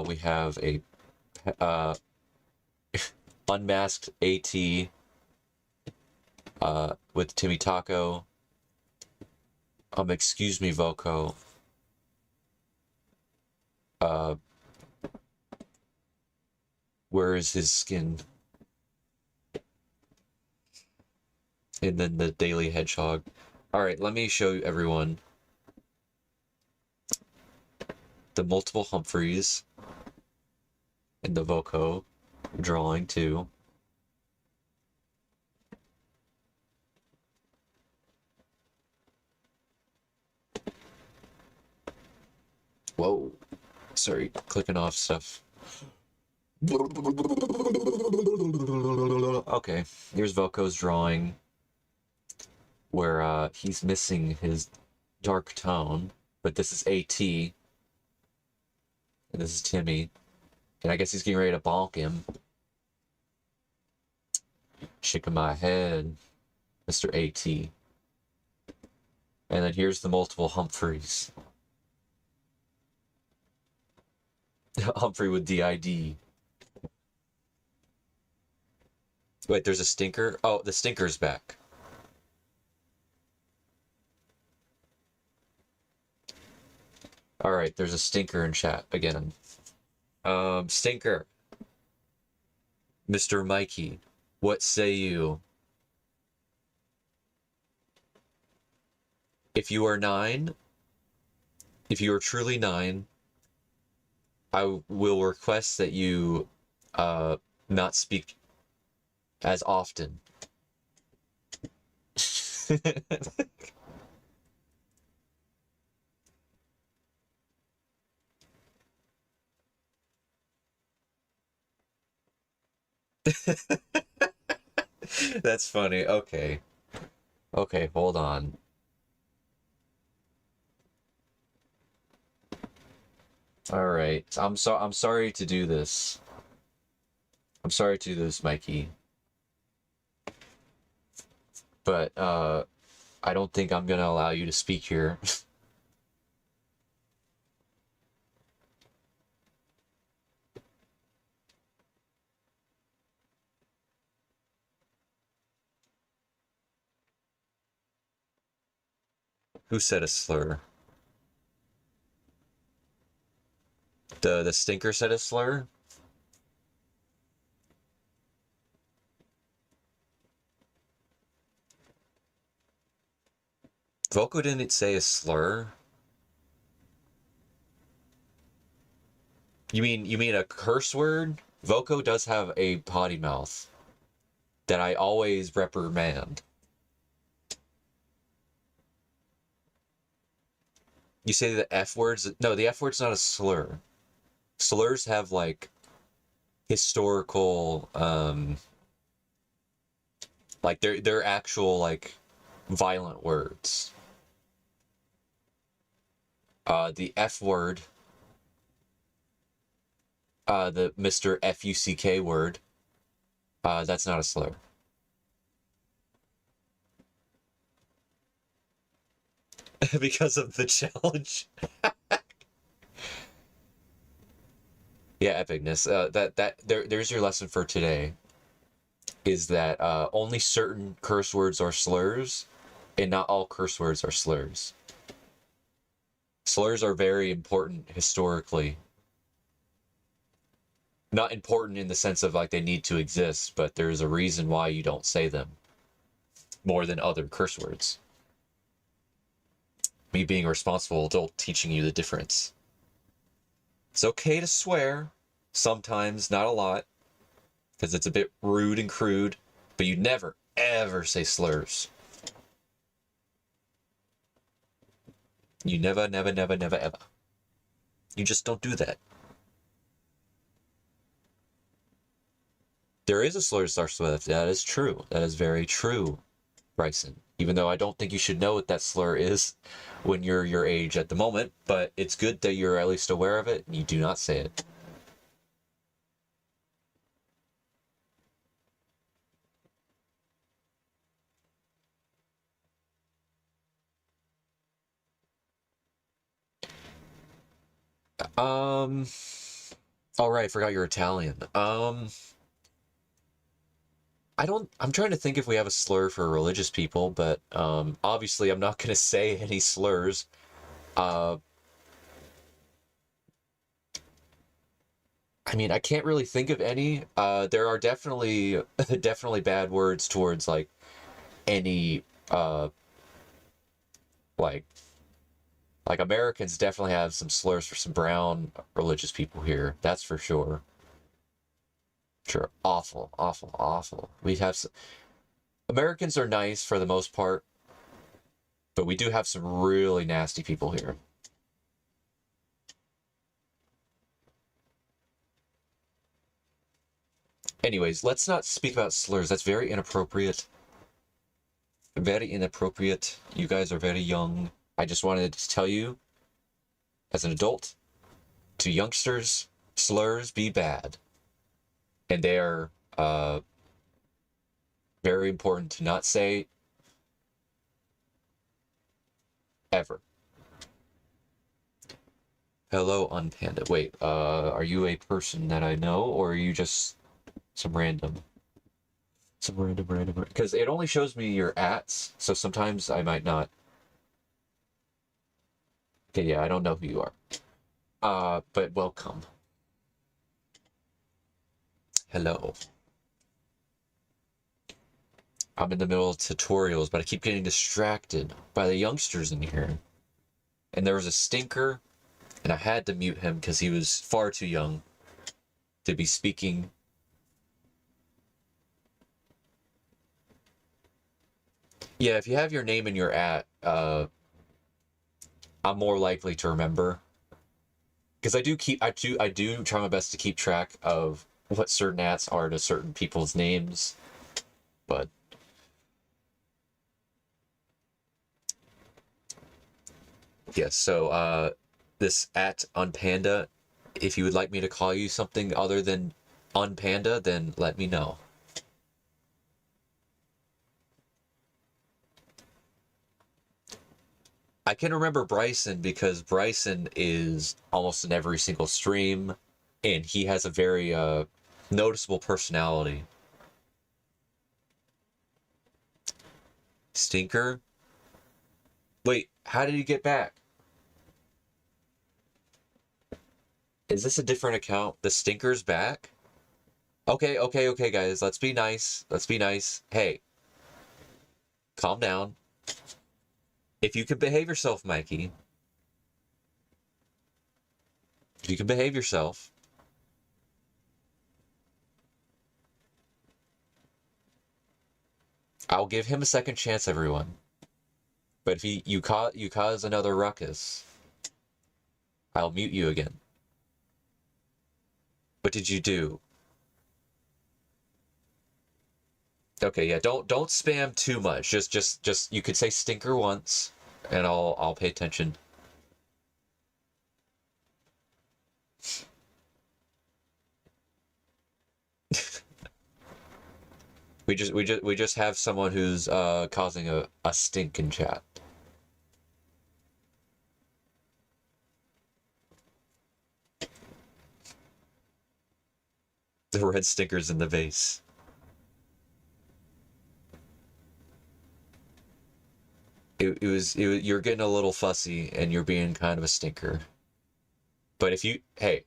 We have a unmasked AT with Timmy Taco. Excuse me, Voco. Where is his skin? And then the Daily Hedgehog. Alright, let me show everyone the multiple Humphreys and the Voco drawing too. Whoa. Sorry, clicking off stuff. Okay, here's Voco's drawing where he's missing his dark tone, but this is AT, and this is Timmy, and I guess he's getting ready to bonk him. Shaking my head, Mr. AT. And then here's the multiple Humphreys. Humphrey with DID. Wait, there's a stinker? Oh, the stinker's back. Alright, there's a stinker in chat again. Stinker. Mr. Mikey, what say you? If you are 9, if you are truly 9, I will request that you not speak as often. That's funny. Okay. Okay, hold on. All right. I'm sorry to do this. I'm sorry to do this, Mikey. But I don't think I'm gonna allow you to speak here. Who said a slur? The stinker said a slur? Voco didn't say a slur? You mean a curse word? Voco does have a potty mouth that I always reprimand. You say the F words? No, the F word's not a slur. Slurs have like historical like they're actual like violent words. The F word, the Mr. Fuck word, that's not a slur. Because of the challenge. Yeah, epicness. There's your lesson for today. Is that only certain curse words are slurs, and not all curse words are slurs. Slurs are very important historically. Not important in the sense of like they need to exist, but there's a reason why you don't say them more than other curse words. Me being a responsible adult teaching you the difference. It's okay to swear, sometimes, not a lot, because it's a bit rude and crude, but you never, ever say slurs. You never, never, never, never, ever. You just don't do that. There is a slur to start with. That is true. That is very true, Bryson. Even though I don't think you should know what that slur is when you're your age at the moment, but it's good that you're at least aware of it and you do not say it. All right, I forgot you're Italian. I'm trying to think if we have a slur for religious people, but obviously I'm not going to say any slurs. I mean, I can't really think of any. There are definitely definitely bad words towards like any like Americans definitely have some slurs for some brown religious people here. That's for sure. Sure, awful, awful, awful. We have some... Americans are nice for the most part, but we do have some really nasty people here. Anyways, let's not speak about slurs. That's very inappropriate. Very inappropriate. You guys are very young. I just wanted to tell you, as an adult, to youngsters, slurs be bad. And they are very important to not say ever. Hello, Unpanda. Wait, are you a person that I know, or are you just some random? Some random. Because it only shows me your ats, so sometimes I might not. Okay, yeah, I don't know who you are. But welcome. Hello. I'm in the middle of tutorials, but I keep getting distracted by the youngsters in here. And there was a stinker, and I had to mute him because he was far too young to be speaking. Yeah, if you have your name in your I'm more likely to remember. Because I do try my best to keep track of what certain ats are to certain people's names, but yes. So this at Unpanda, if you would like me to call you something other than Unpanda, then let me know. I can remember Bryson because Bryson is almost in every single stream, and he has a very noticeable personality. Stinker? Wait, how did he get back? Is this a different account? The Stinker's back? Okay, guys. Let's be nice. Let's be nice. Hey, calm down. If you could behave yourself, Mikey. If you can behave yourself. I'll give him a second chance, everyone. But if you cause another ruckus, I'll mute you again. What did you do? Okay, yeah, don't spam too much. Just you could say stinker once, and I'll pay attention. We just have someone who's causing a stink in chat. The red stickers in the vase. You're getting a little fussy and you're being kind of a stinker. But if you, hey,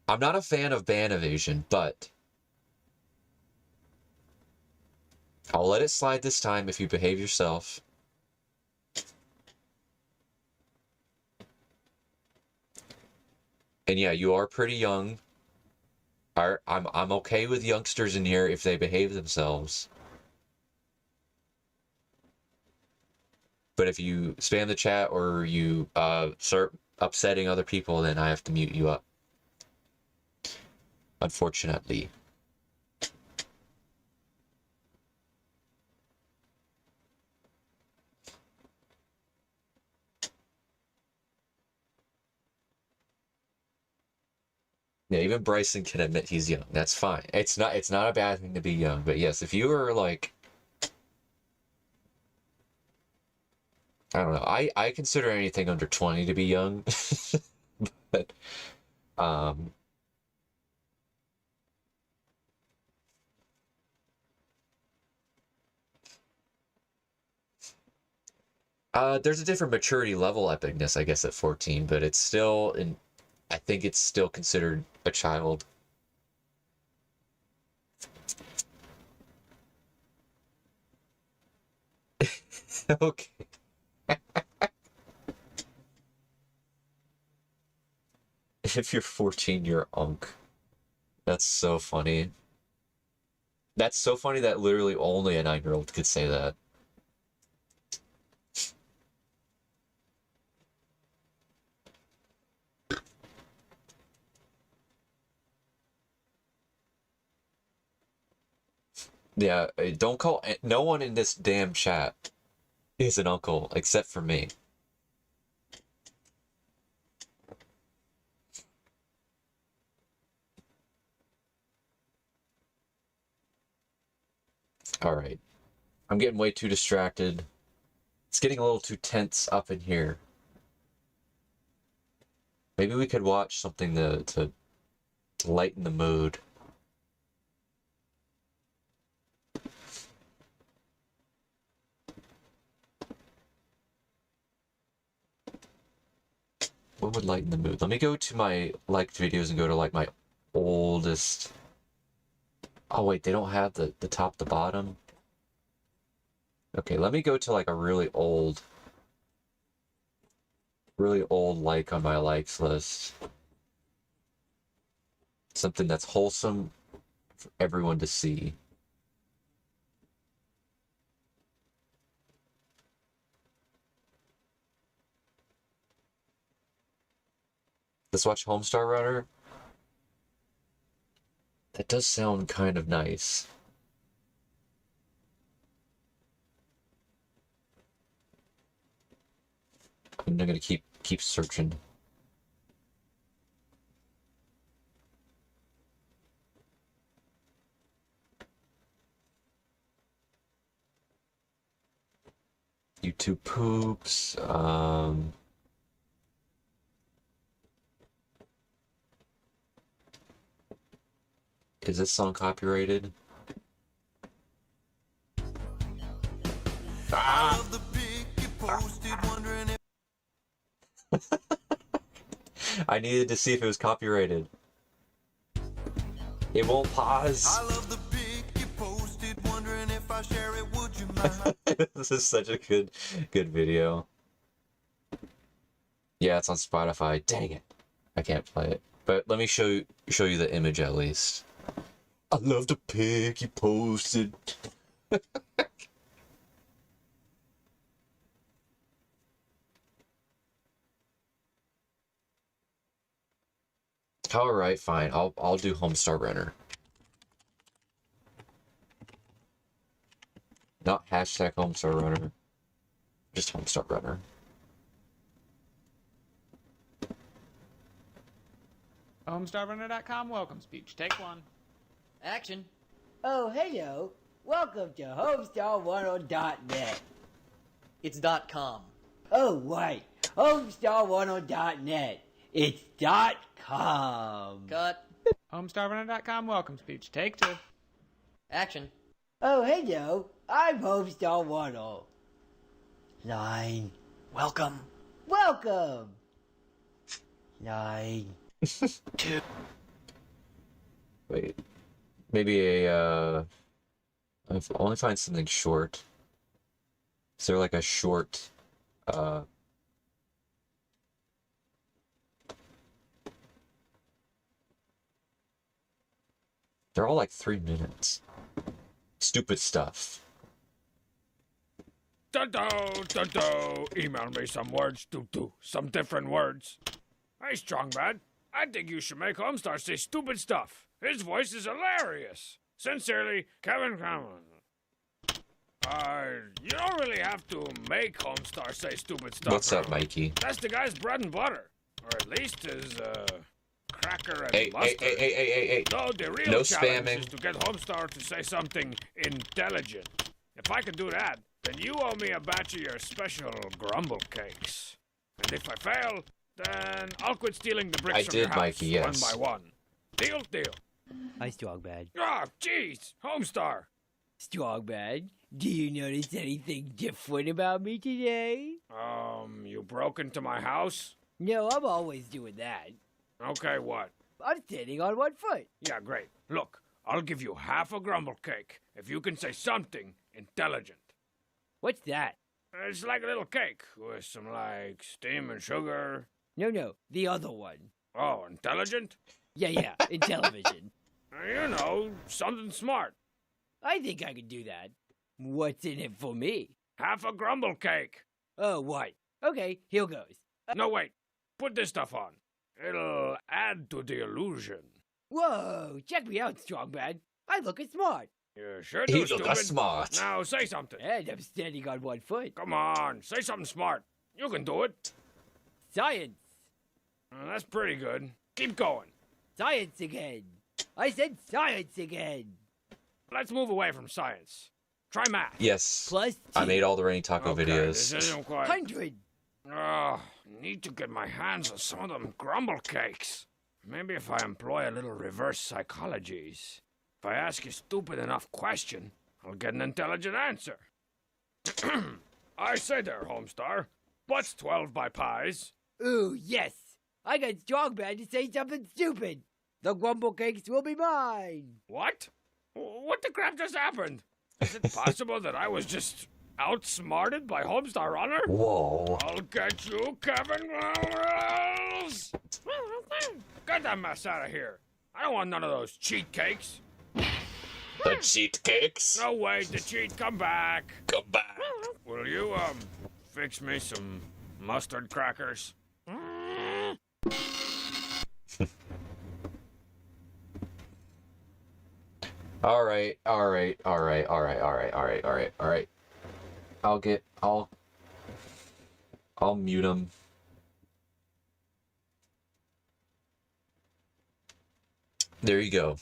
I'm not a fan of ban evasion, but I'll let it slide this time if you behave yourself. And yeah, you are pretty young. I'm okay with youngsters in here if they behave themselves. But if you spam the chat or you start upsetting other people, then I have to mute you up. Unfortunately. Yeah, even Bryson can admit he's young. That's fine. It's not a bad thing to be young, but yes, if you are like, I don't know, I consider anything under 20 to be young. But there's a different maturity level epicness, I guess, at 14, but it's still I think it's still considered a child. Okay. If you're 14, you're unk. That's so funny. That's so funny that literally only a 9-year-old could say that. Yeah, don't call no one in this damn chat is an uncle except for me. All right. I'm getting way too distracted. It's getting a little too tense up in here. Maybe we could watch something to lighten the mood. What would lighten the mood? Let me go to my liked videos and go to like my oldest. Oh wait, they don't have the top to bottom. Okay, let me go to like a really old like on my likes list. Something that's wholesome for everyone to see. Let's watch Homestar Runner. That does sound kind of nice. I'm gonna keep searching. YouTube poops. Is this song copyrighted? Ah! I needed to see if it was copyrighted. It won't pause. I love the pic you posted, wondering if I share it, would you mind? This is such a good video. Yeah, it's on Spotify. Dang it. I can't play it. But let me show you the image at least. I love the pic you posted. Alright, fine. I'll do Homestar Runner. Not hashtag Homestar Runner. Just Homestar Runner. HomestarRunner.com welcome speech. Take one. Action. Oh, hello. Welcome to Homestar10.net. It's .com. Oh, right. Homestar10.net. It's .com. Cut. HomestarRunner.com welcome speech. Take two. Action. Oh, hello. I'm Homestar10. Line. Welcome. Welcome. Line. 2. Wait. Maybe I want to find something short. Is there like a short, they're all like 3 minutes. Stupid stuff. Dun-do, email me some words, some different words. Hey, Strongman, I think you should make Homestar say stupid stuff. His voice is hilarious. Sincerely, Kevin Cameron. You don't really have to make Homestar say stupid stuff. What's up, Mikey? That's the guy's bread and butter. Or at least his, cracker and Hey, mustard. hey. No, the real No challenge spamming. is to get Homestar to say something intelligent. If I can do that, then you owe me a batch of your special grumble cakes. And if I fail, then I'll quit stealing the bricks I from your did, house Mikey, yes. one by one. Deal? Hi, Strongbad. Ah, jeez, Homestar. Strongbad, do you notice anything different about me today? You broke into my house? No, I'm always doing that. Okay, what? I'm standing on one foot. Yeah, great. Look, I'll give you half a grumble cake if you can say something intelligent. What's that? It's like a little cake with some, like, steam and sugar. No, the other one. Oh, intelligent? Yeah, in television. You know, something smart. I think I can do that. What's in it for me? Half a grumble cake. Oh, what? Okay, here goes. No, wait. Put this stuff on. It'll add to the illusion. Whoa, check me out, Strongbad. I look smart. You sure do, You look stupid. smart. Now, say something. And I'm standing on one foot. Come on, say something smart. You can do it. Science. That's pretty good. Keep going. Science again. I said science again. Let's move away from science. Try math. Yes. Plus I 2. made all the Rainy Taco Okay, videos. this isn't quite... 100. Need to get my hands on some of them grumble cakes. Maybe if I employ a little reverse psychologies. If I ask a stupid enough question, I'll get an intelligent answer. I say there, Homestar. What's 12 by pies? Ooh, yes. I got Strongbad to say something stupid. The grumble cakes will be mine. What? What the crap just happened? Is it possible that I was just outsmarted by Homestar Runner? Whoa. I'll get you, Kevin Wells! Get that mess out of here. I don't want none of those cheat cakes. The cheat cakes? No, wait, the cheat, come back. Come back. Will you, fix me some mustard crackers? All right, all right, all right, all right, all right, all right, all right, all right. I'll mute him. There you go.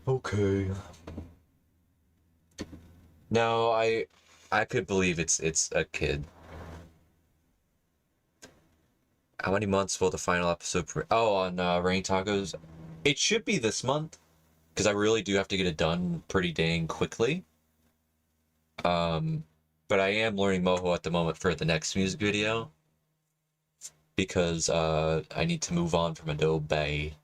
Okay. No, I could believe it's a kid. How many months will the final episode oh, on Rain Tacos? It should be this month, because I really do have to get it done pretty dang quickly. But I am learning MOHO at the moment for the next music video, because I need to move on from Adobe.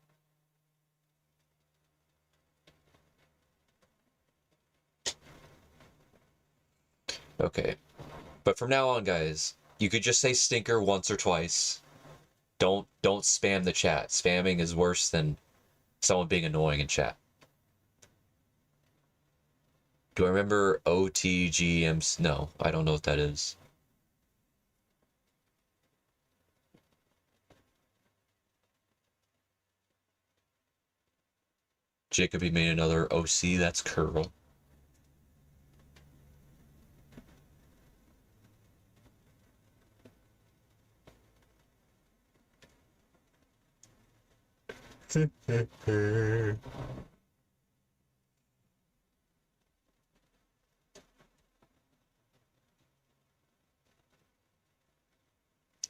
Okay. But from now on, guys, you could just say stinker once or twice. Don't spam the chat. Spamming is worse than someone being annoying in chat. Do I remember OTGMs? No, I don't know what that is. Jacob, he made another OC. That's curl.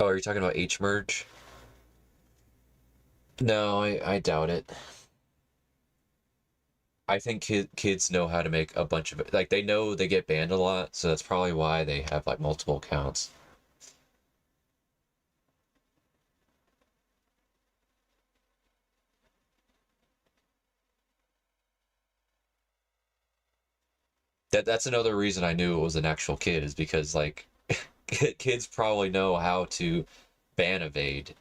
Oh, are you talking about H merge? No, I doubt it. I think kids know how to make a bunch of it. Like, they know they get banned a lot, so that's probably why they have, like, multiple accounts. That's another reason I knew it was an actual kid, is because, like, kids probably know how to ban evade.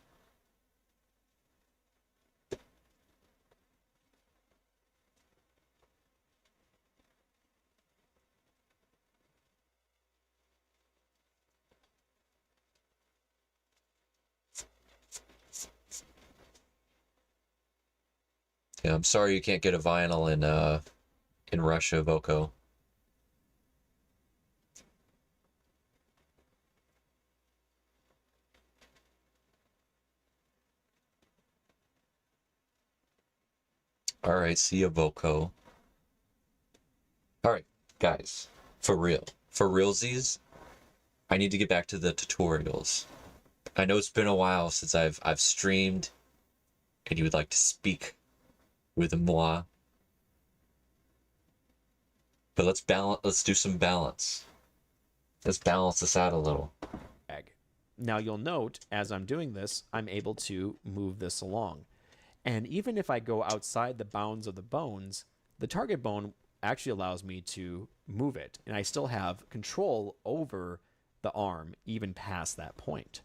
Yeah, I'm sorry you can't get a vinyl in Russia, Voko. Alright, see ya, Voko. Alright, guys. For real. For realsies, I need to get back to the tutorials. I know it's been a while since I've streamed, and you would like to speak with moi. But let's do some balance. Let's balance this out a little. Now you'll note, as I'm doing this, I'm able to move this along. And even if I go outside the bounds of the bones, the target bone actually allows me to move it. And I still have control over the arm, even past that point.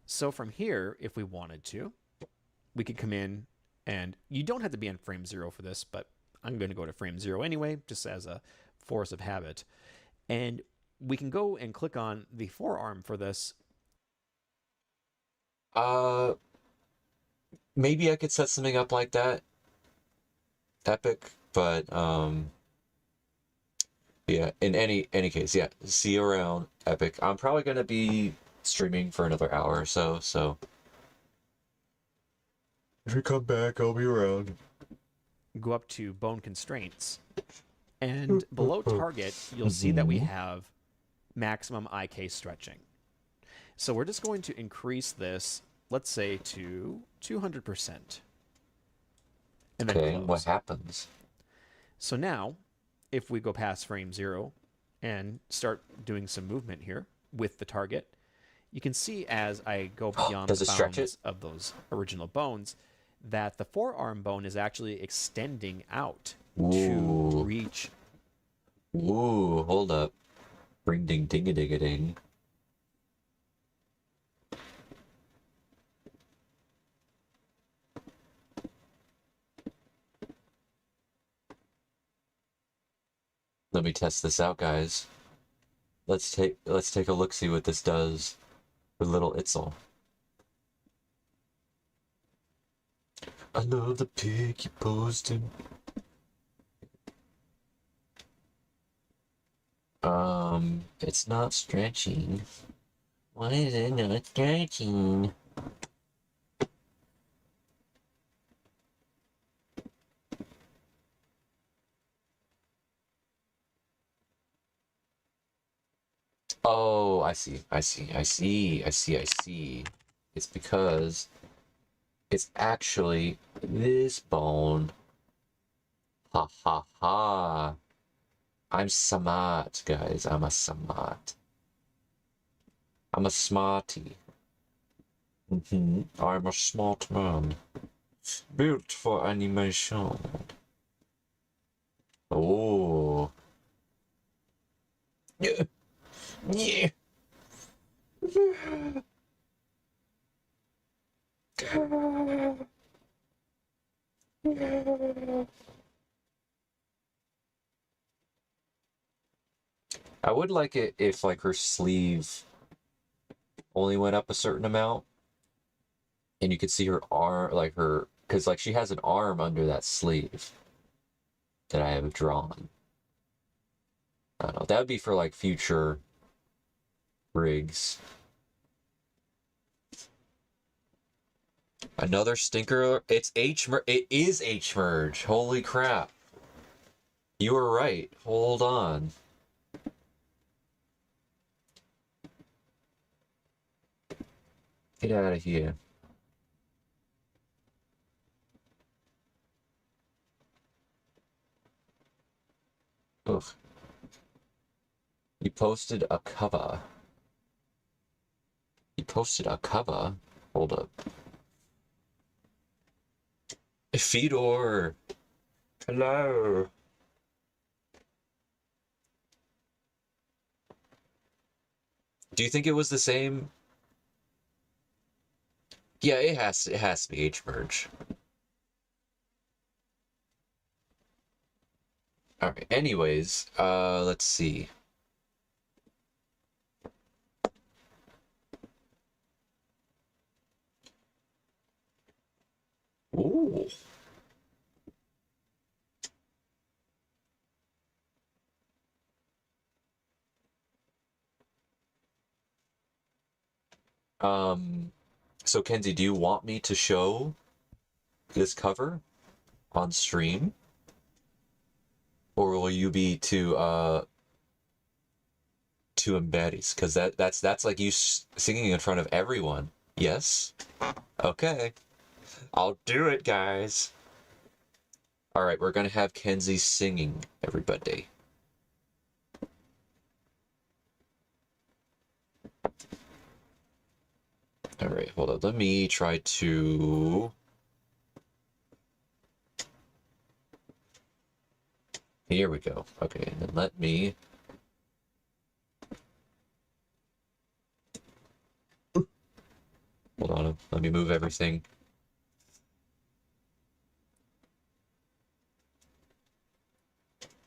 So from here, if we wanted to, we could come in, and you don't have to be on frame 0 for this, but I'm going to go to frame 0 anyway, just as a force of habit. And we can go and click on the forearm for this. Maybe I could set something up like that. Epic, but yeah, in any case, yeah. See you around, Epic. I'm probably gonna be streaming for another hour or so, so if you come back, I'll be around. Go up to bone constraints, and below target, you'll see that we have maximum IK stretching. So we're just going to increase this, let's say, to 200%. And then okay, close. what happens? So now, if we go past frame 0 and start doing some movement here with the target, you can see as I go beyond Does the it stretch bounds it? of those original bones, that the forearm bone is actually extending out to reach. Ooh, hold up. Ring ding ding a ding a ding. Let me test this out, guys. Let's take a look, see what this does. with little Itzel. I love the pic you posted. It's not stretching. Why is it not stretching? Oh, I see. It's because it's actually this bone. Ha ha ha. I'm smart, guys. I'm a smart. I'm a smarty. I'm a smart man. Built for animation. Oh. Yeah. Yeah. I would like it if like her sleeve only went up a certain amount and you could see her arm, like her, because like she has an arm under that sleeve that I have drawn. I don't know. That would be for like future rigs. Another stinker. It's H. It is H merge. Holy crap! You were right. Hold on. Get out of here. Ugh. You posted a cover. You posted a cover? Hold up. Fedor! Hello! Do you think it was the same? Yeah, it has to be H merge. Alright, anyways, let's see. Ooh. So Kenzie, do you want me to show this cover on stream? Or will you be too embarrassed? Because that's like you singing in front of everyone. Yes? Okay. I'll do it, guys. Alright, we're gonna have Kenzie singing, everybody. Alright, hold on. Let me try to... Here we go. Okay, and then let me... Hold on, let me move everything.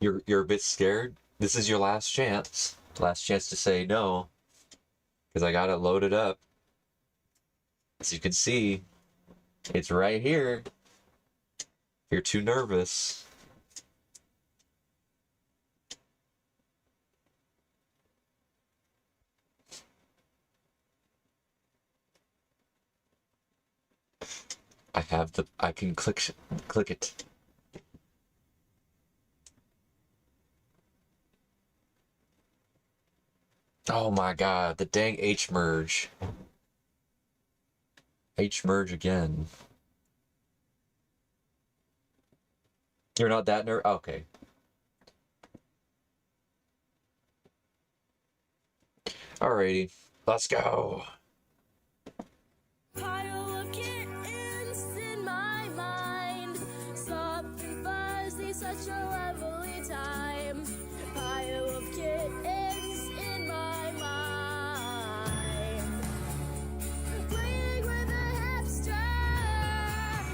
You're a bit scared? This is your last chance. Last chance to say no. Because I got it loaded up. As you can see, it's right here. If you're too nervous. I can click it. Oh my god, the dang H merge. H merge again. You're not that nervous? Okay. Alrighty, let's go. Pile of kittens in my mind. Soft and fuzzy, such a lovely time. Pile of kittens in my mind. Playing with a hamster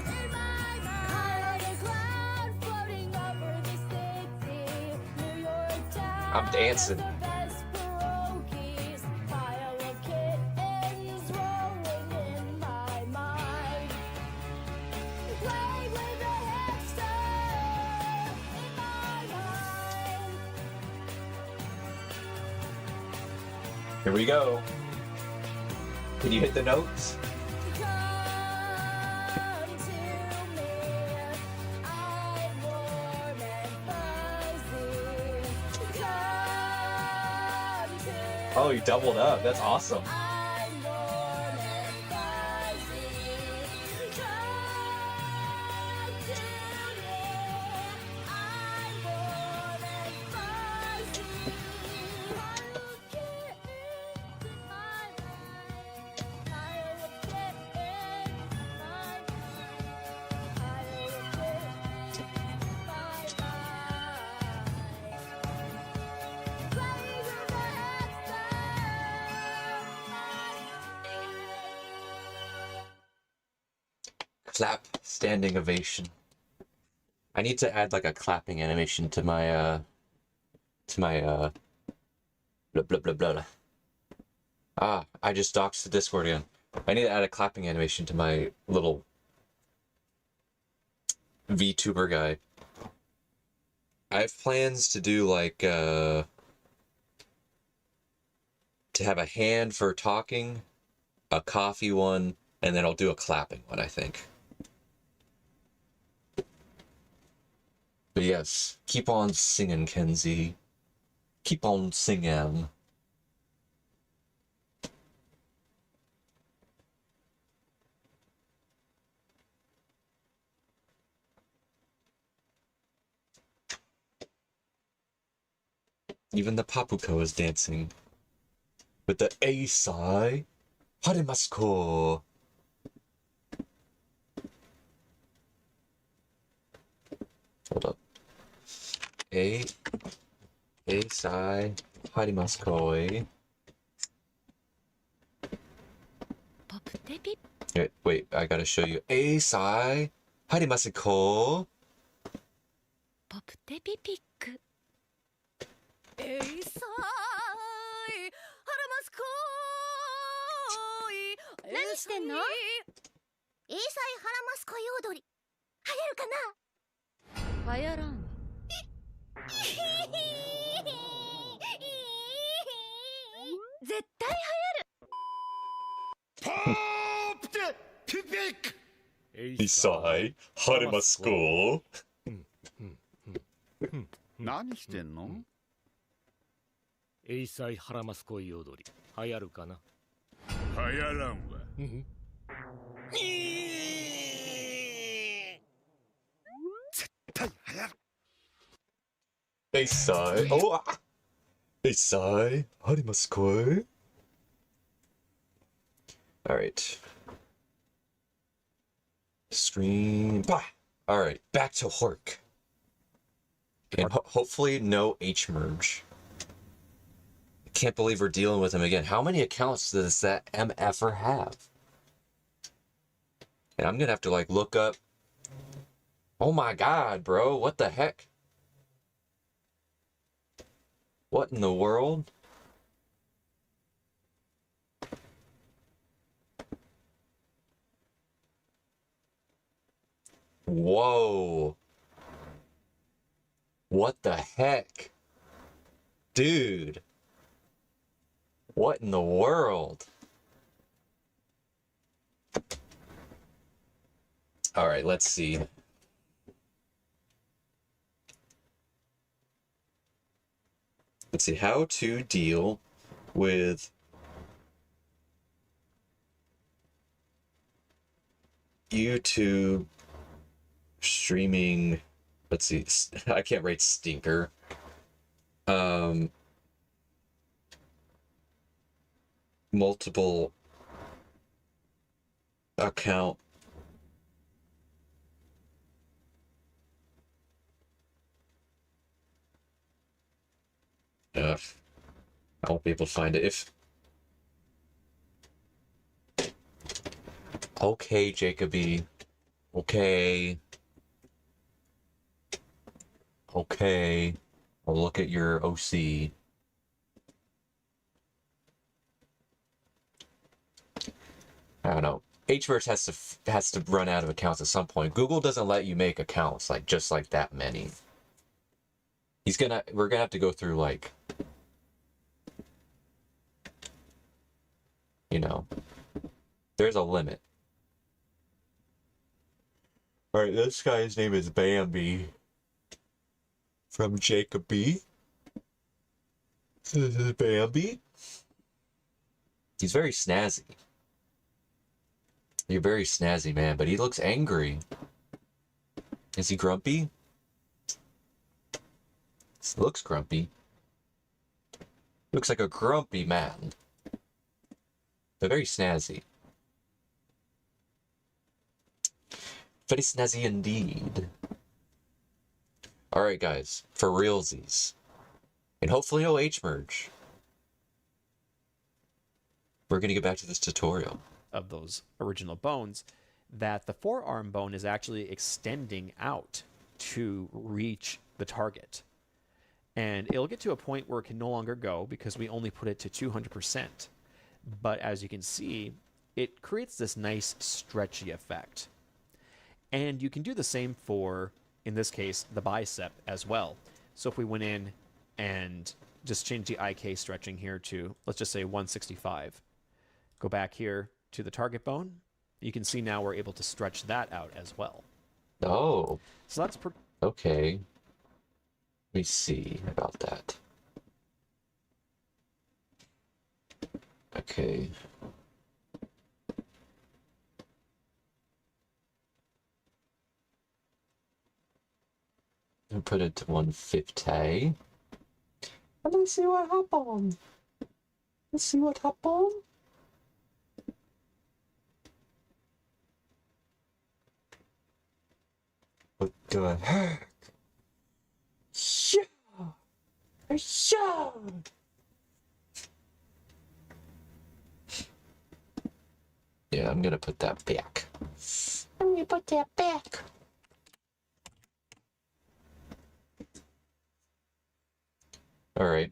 in my mind. Pile of cloud floating over the city. New York town. I'm dancing. The best pierogies. Pile of kittens Here we go. Can you hit the notes? Come to me, I'm warm and fuzzy. Come to Oh, you doubled up. That's awesome. I'm warm and fuzzy. Come to me, I'm warm and fuzzy. I'll get into my mind. I'll get into my mind. I'll get into my mind. Raise your hands Clap, standing ovation. I need to add like a clapping animation to my blah blah blah blah. Ah, I just doxed the Discord again. I need to add a clapping animation to my little VTuber guy. I have plans to do like to have a hand for talking, a coffee one, and then I'll do a clapping one, I think. But yes, keep on singing, Kenzie. Keep on singing. Even the Papuko is dancing. With the Eisai Harimasu. Hold up. Eisai Harimasu. Wait, I gotta show you. Eisai Harimasu. ポプテピピックエイサーイハラマスコーイ何してんのエイサイハラマスコイ踊り流行るかな流行らん絶対流行るポプテピピック Eisai Harimasu. 何してんの？エイサイハラマスコイ踊り流行るかな？流行らんわ。絶対流行る。Eisai. Oh! Eisai Harimasu. Alright. Stream. Bah! Alright, back to work. And hopefully no H merge. I can't believe we're dealing with him again. How many accounts does that MFer have? And I'm gonna have to like look up. Oh my god, bro, what the heck? What in the world? Whoa. What the heck? Dude. What in the world? All right, let's see. Let's see how to deal with YouTube streaming. Let's see. I can't write stinker. Multiple account. I won't be able to find it if. Okay, Jacoby. Okay. Okay. I'll look at your OC. I don't know. HVerse has to run out of accounts at some point. Google doesn't let you make accounts like just like that many. We're gonna have to go through like you know, there's a limit. Alright, this guy's name is Bambi. From Jacoby. This is Bambi. He's very snazzy. You're very snazzy, man, but he looks angry. Is he grumpy? He looks grumpy. Looks like a grumpy man. But very snazzy. Very snazzy indeed. Alright guys, for realsies. And hopefully no H-merge. We're gonna get back to this tutorial. Of those original bones, that the forearm bone is actually extending out to reach the target. And it'll get to a point where it can no longer go because we only put it to 200%. But as you can see, it creates this nice stretchy effect. And you can do the same for, in this case, the bicep as well. So if we went in and just change the IK stretching here to, let's just say 165. Go back here to the target bone. You can see now we're able to stretch that out as well. Oh. So that's okay. Let me see about that. Okay. I'll put it to 150. And let's see what happens. Let's see what happens. What the heck? Yeah! Yeah! Yeah, I'm gonna put that back. I'm gonna put that back. Alright.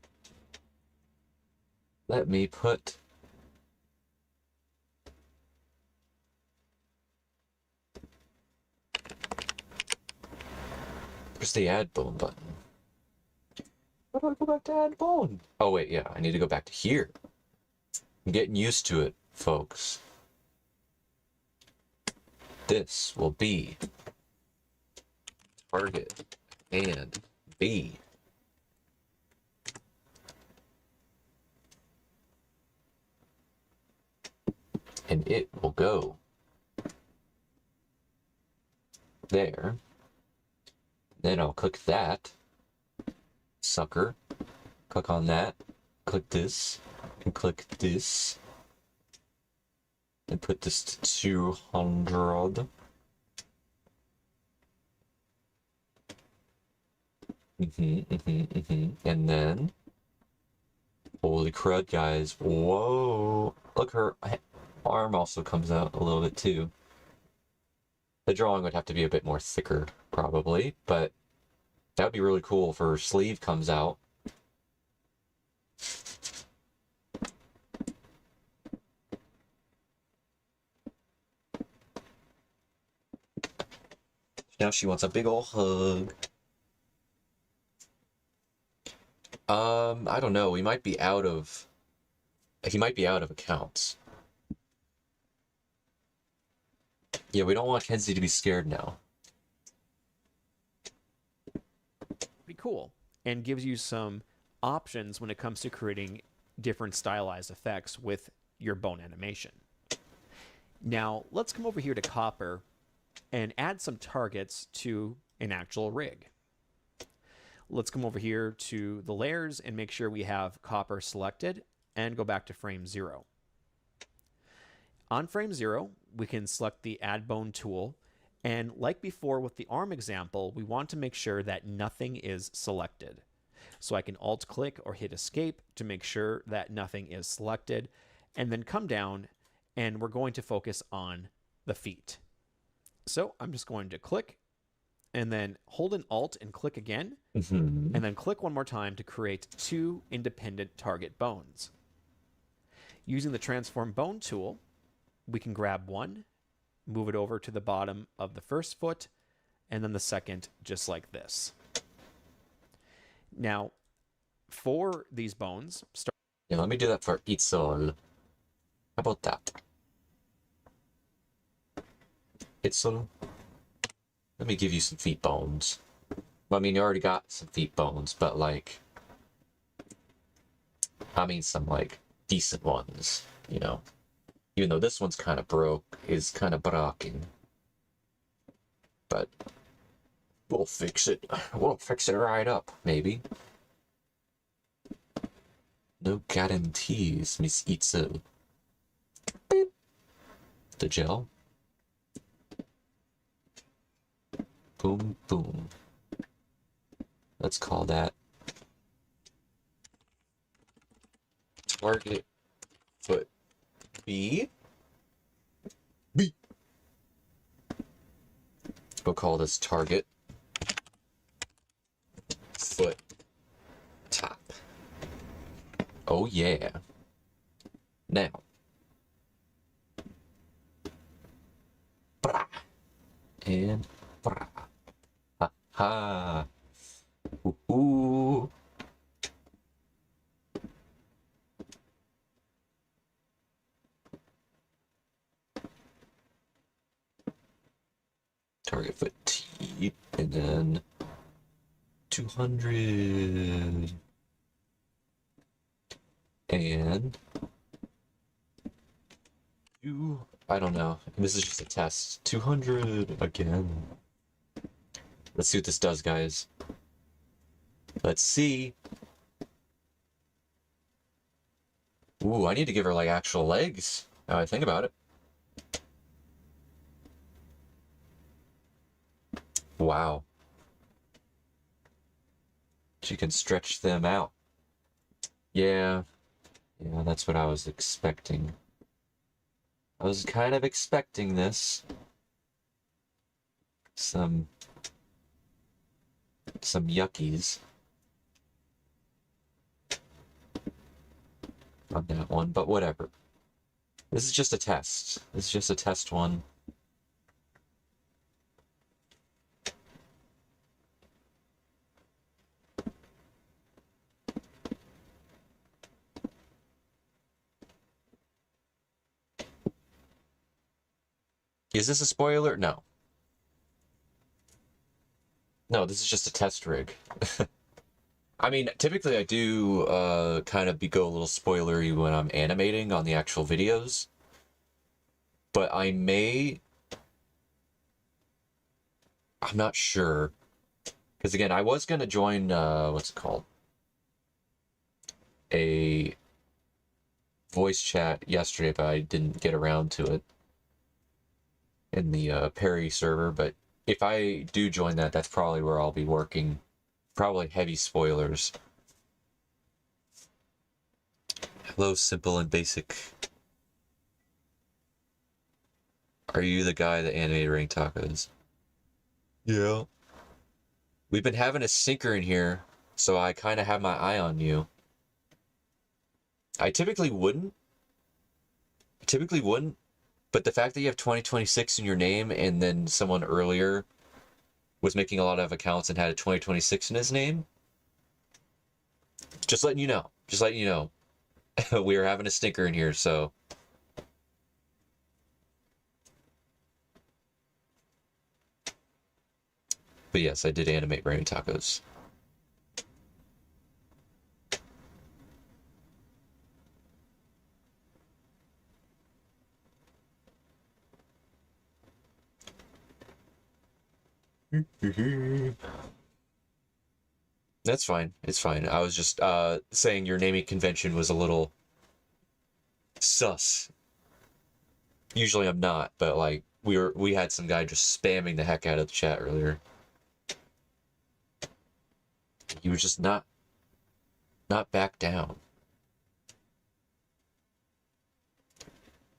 Let me put... Where's the add bone button? How do I go back to add bone? Oh wait, yeah, I need to go back to here. I'm getting used to it, folks. This will be target and B. And it will go there. Then I'll click that sucker, click on that, click this, and click this, and put this to 200. And then, holy crud, guys! Whoa! Look, her arm also comes out a little bit too. The drawing would have to be a bit more thicker, probably, but that would be really cool if her sleeve comes out. Now she wants a big ol' hug. I don't know. He might be out of accounts. Yeah, we don't want Kenzie to be scared now. Pretty cool, and gives you some options when it comes to creating different stylized effects with your bone animation. Now, let's come over here to Copper and add some targets to an actual rig. Let's come over here to the layers and make sure we have Copper selected and go back to frame 0. On frame 0, we can select the Add Bone tool, and like before with the arm example, we want to make sure that nothing is selected. So I can Alt-click or hit Escape to make sure that nothing is selected, and then come down, and we're going to focus on the feet. So I'm just going to click, and then hold an Alt and click again, and then click one more time to create 2 independent target bones. Using the Transform Bone tool, we can grab one, move it over to the bottom of the first foot, and then the second, just like this. Now, for these bones, Yeah, let me do that for Itzol. about that? Itzel, let me give you some feet bones. Well, I mean, you already got some feet bones, but like, I mean some like decent ones, you know. Even though this one's kind of broken. But we'll fix it. We'll fix it right up, maybe. No guarantees, Miss Itzel. Beep. The gel. Boom, boom. Let's call that target foot B. B. We'll call this target foot top. Oh yeah. Now. Brah. And brah. Ha ha. Ooh, ooh. Target foot T, and then 200, and I don't know. This is just a test. 200 again. Let's see what this does, guys. Let's see. Ooh, I need to give her like actual legs. Now I think about it. Wow. She can stretch them out. Yeah. Yeah, that's what I was expecting. I was kind of expecting this. Some yuckies on that one, but whatever. This is just a test. This is just a test one. Is this a spoiler? No. No, this is just a test rig. I mean, typically I do kind of go a little spoilery when I'm animating on the actual videos. But I may... I'm not sure. Because again, I was going to join, what's it called? A voice chat yesterday, but I didn't get around to it. In the Perry server, but if I do join that, that's probably where I'll be working. Probably heavy spoilers. Hello, simple and basic. Are you the guy that animated Rain Tacos? Yeah. We've been having a sinker in here, so I kind of have my eye on you. I typically wouldn't. But the fact that you have 2026 in your name, and then someone earlier was making a lot of accounts and had a 2026 in his name, just letting you know. Just letting you know. We are having a stinker in here, so. But yes, I did animate Rain Tacos. That's fine. It's fine. I was just saying your naming convention was a little sus. Usually I'm not, but like we had some guy just spamming the heck out of the chat earlier. He was just not back down.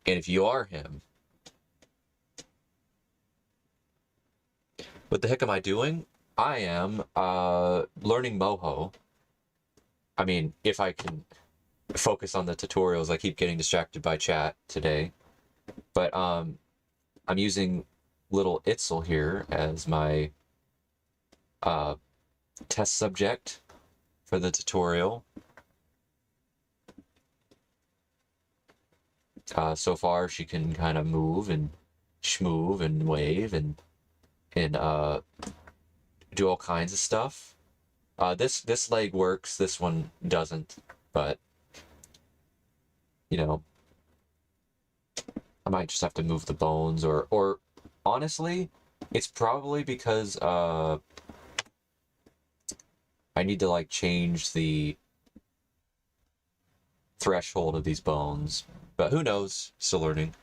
And if you are him, what the heck am I doing? I am learning MOHO. I mean, if I can focus on the tutorials, I keep getting distracted by chat today. But I'm using little Itzel here as my test subject for the tutorial. So far, she can kind of move and schmoove and wave and do all kinds of stuff. This leg works. This one doesn't. But you know, I might just have to move the bones, or honestly, it's probably because I need to like change the threshold of these bones. But who knows? Still learning.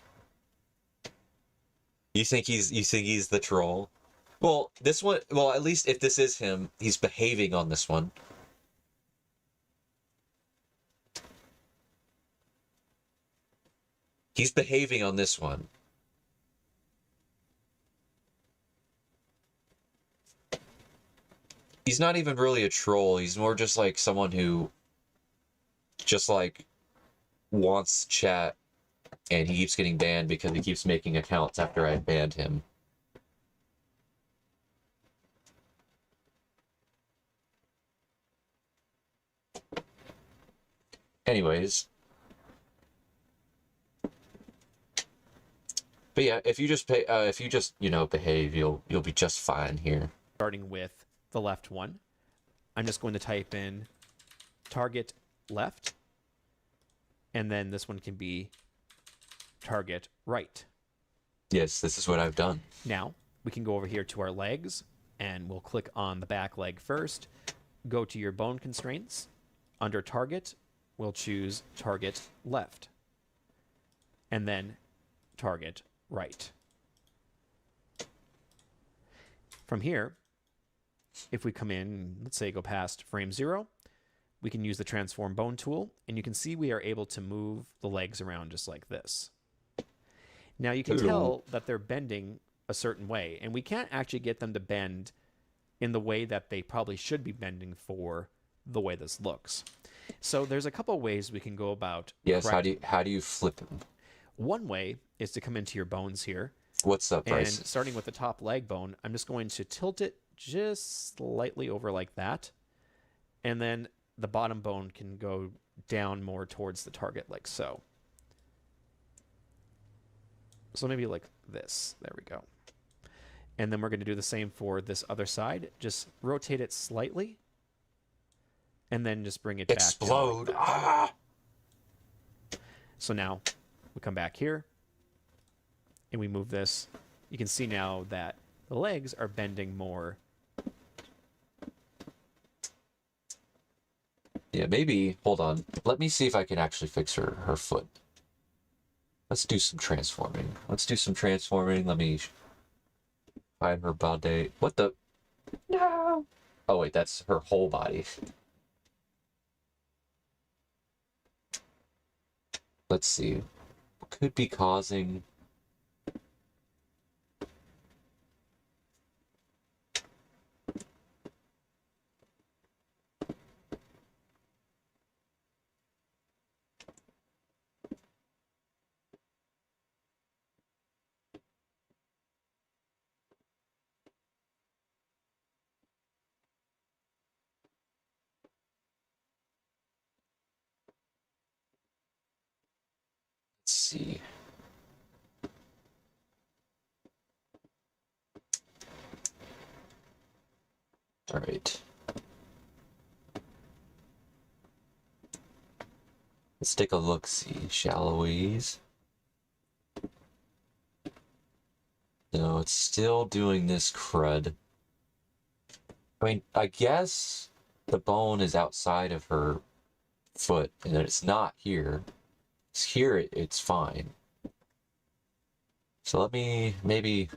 You think he's the troll? Well, this one, well, at least if this is him, he's behaving on this one. He's behaving on this one. He's not even really a troll. He's more just like someone who just like wants chat, and he keeps getting banned because he keeps making accounts after I banned him. Anyways. But yeah, if you just you know, behave, you'll be just fine here. Starting with the left one, I'm just going to type in target left, and then this one can be target right. Yes, this is what I've done. Now, we can go over here to our legs, and we'll click on the back leg first. Go to your bone constraints. Under target, we'll choose target left, and then target right. From here, if we come in, let's say go past frame 0, we can use the transform bone tool, and you can see we are able to move the legs around just like this. Now you can tell that they're bending a certain way, and we can't actually get them to bend in the way that they probably should be bending for the way this looks. So there's a couple ways we can go about. Yes, how do you flip them? One way is to come into your bones here. What's up, Bryce? And starting with the top leg bone, I'm just going to tilt it just slightly over like that. And then the bottom bone can go down more towards the target like so. So maybe like this. There we go. And then we're going to do the same for this other side. Just rotate it slightly. And then just bring it back. Explode. Like Ah! So now we come back here. And we move this. You can see now that the legs are bending more. Yeah, maybe. Hold on. Let me see if I can actually fix her foot. Let's do some transforming. Let me find her body. What the? No. Oh, wait, that's her whole body. Let's see. What could be causing... see. All right. Let's take a look, see, shall we? No, it's still doing this crud. I mean, I guess the bone is outside of her foot, and it's not here. It's here, it's fine. So let me maybe...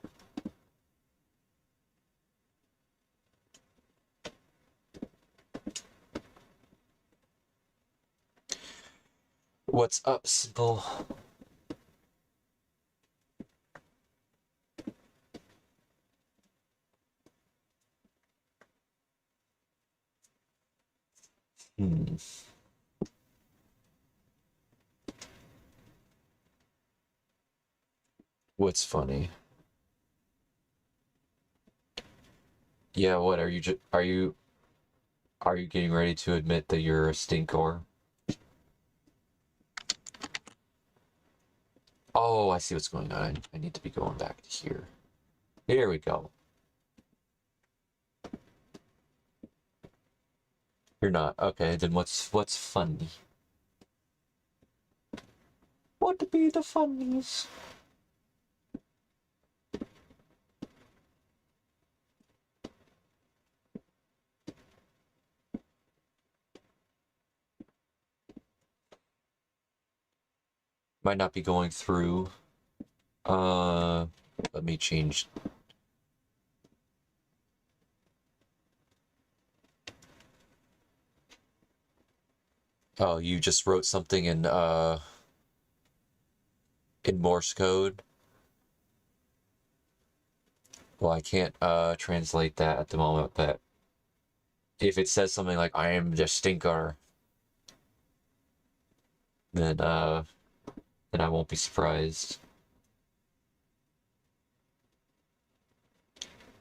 What's up, Simple? What's funny? Yeah, what are you getting ready to admit that you're a stinkor? Oh, I see what's going on. I need to be going back to here. Here we go. You're not. Okay, then what's funny? What be the funnies? Might not be going through. Let me change. Oh, you just wrote something in Morse code? Well, I can't translate that at the moment, but if it says something like "I am the stinker," then I won't be surprised.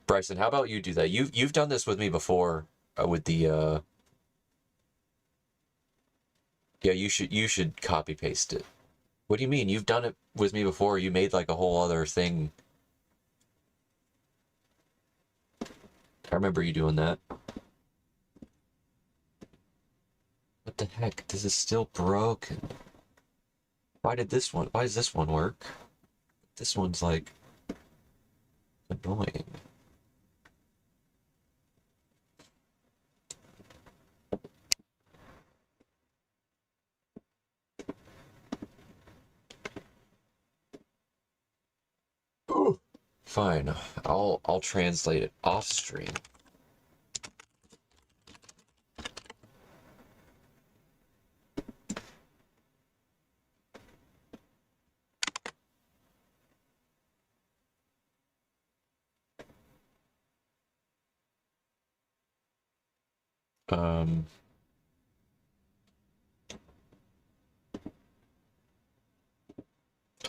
Bryson, how about you do that? You've done this with me before with the yeah, you should copy paste it. What do you mean? You've done it with me before. You made like a whole other thing. I remember you doing that. What the heck? This is still broken. Why does this one work? This one's like annoying. Fine. I'll translate it off stream.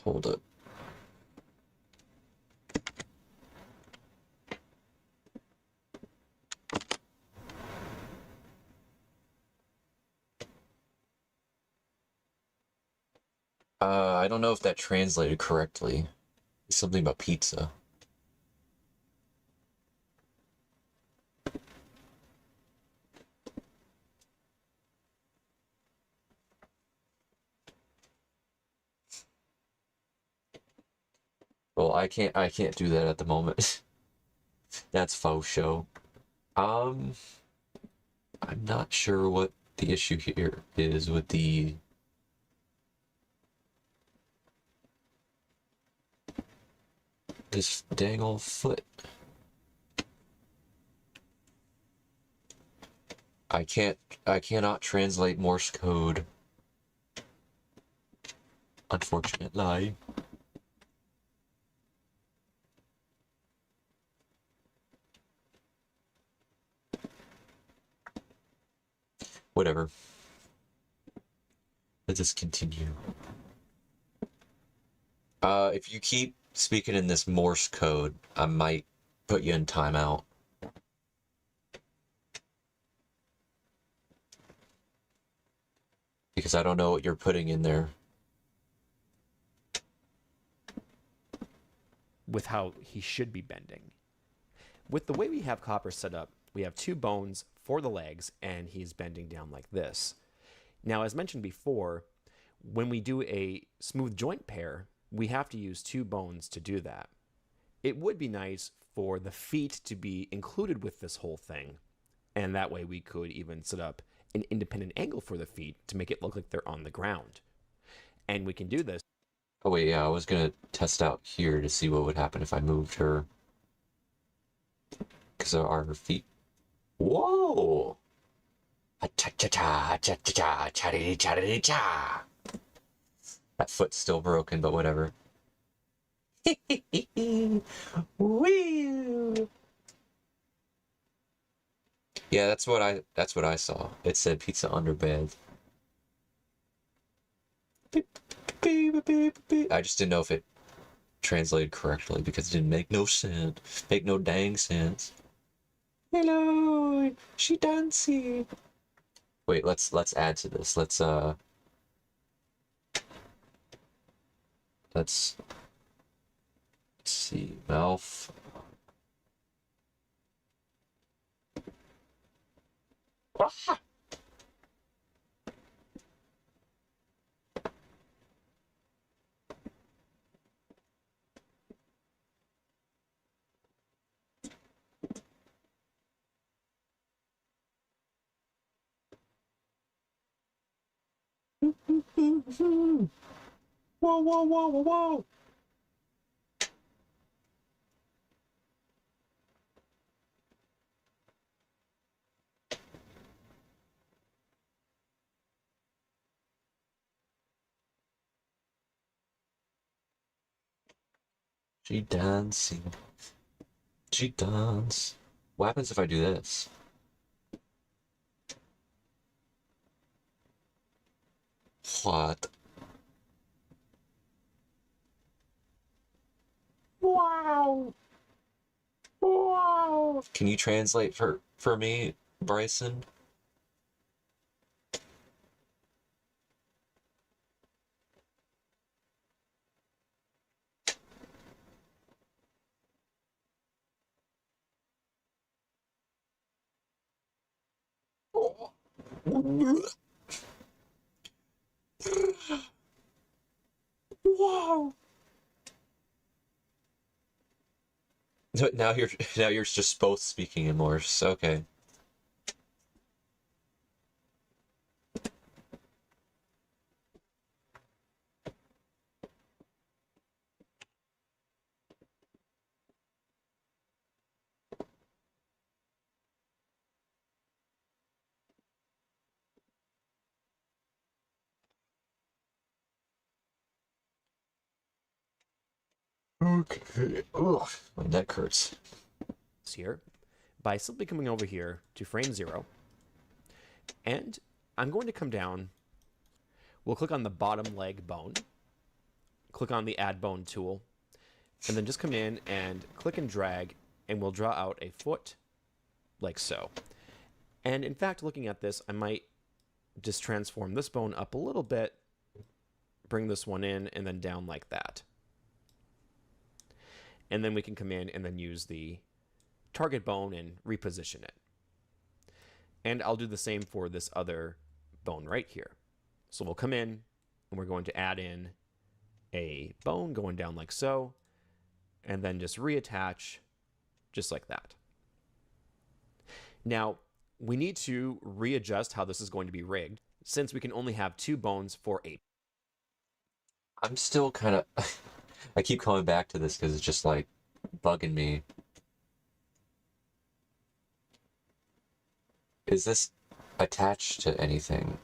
Hold it. I don't know if that translated correctly. It's something about pizza. Well, I can't do that at the moment. That's faux show. I'm not sure what the issue here is with this dang old foot. I cannot translate Morse code. Unfortunate lie. Whatever. Let's just continue. If you keep speaking in this Morse code, I might put you in timeout. Because I don't know what you're putting in there. With how he should be bending. With the way we have Copper set up, we have 2 bones for the legs, and he's bending down like this. Now, as mentioned before, when we do a smooth joint pair, we have to use 2 bones to do that. It would be nice for the feet to be included with this whole thing, and that way we could even set up an independent angle for the feet to make it look like they're on the ground. And we can do this. Oh wait, yeah, I was gonna test out here to see what would happen if I moved her. Because are her feet... Whoa! That foot's still broken, but whatever. Woo! Yeah, that's what I saw. It said pizza under bed. I just didn't know if it translated correctly because it didn't make no sense. Make no dang sense. Hello, she dancing. Wait, let's add to this. Let's Let's see. Mouth. Ah! Whoa, whoa, whoa, whoa, whoa! She dancing. She dance. What happens if I do this? What? Wow. Wow. Can you translate for me, Bryson? Wow. Now you're just both speaking in Morse. Okay. Okay. Ugh, my neck hurts. Here by simply coming over here to frame 0, and I'm going to come down. We'll click on the bottom leg bone, click on the add bone tool, and then just come in and click and drag, and we'll draw out a foot like so. And in fact, looking at this, I might just transform this bone up a little bit, bring this one in, and then down like that. And then we can come in and then use the target bone and reposition it. And I'll do the same for this other bone right here. So we'll come in and we're going to add in a bone going down like so, and then just reattach just like that. Now, we need to readjust how this is going to be rigged, since we can only have 2 bones for 8. I'm still kind of... I keep coming back to this because it's just like bugging me. Is this attached to anything?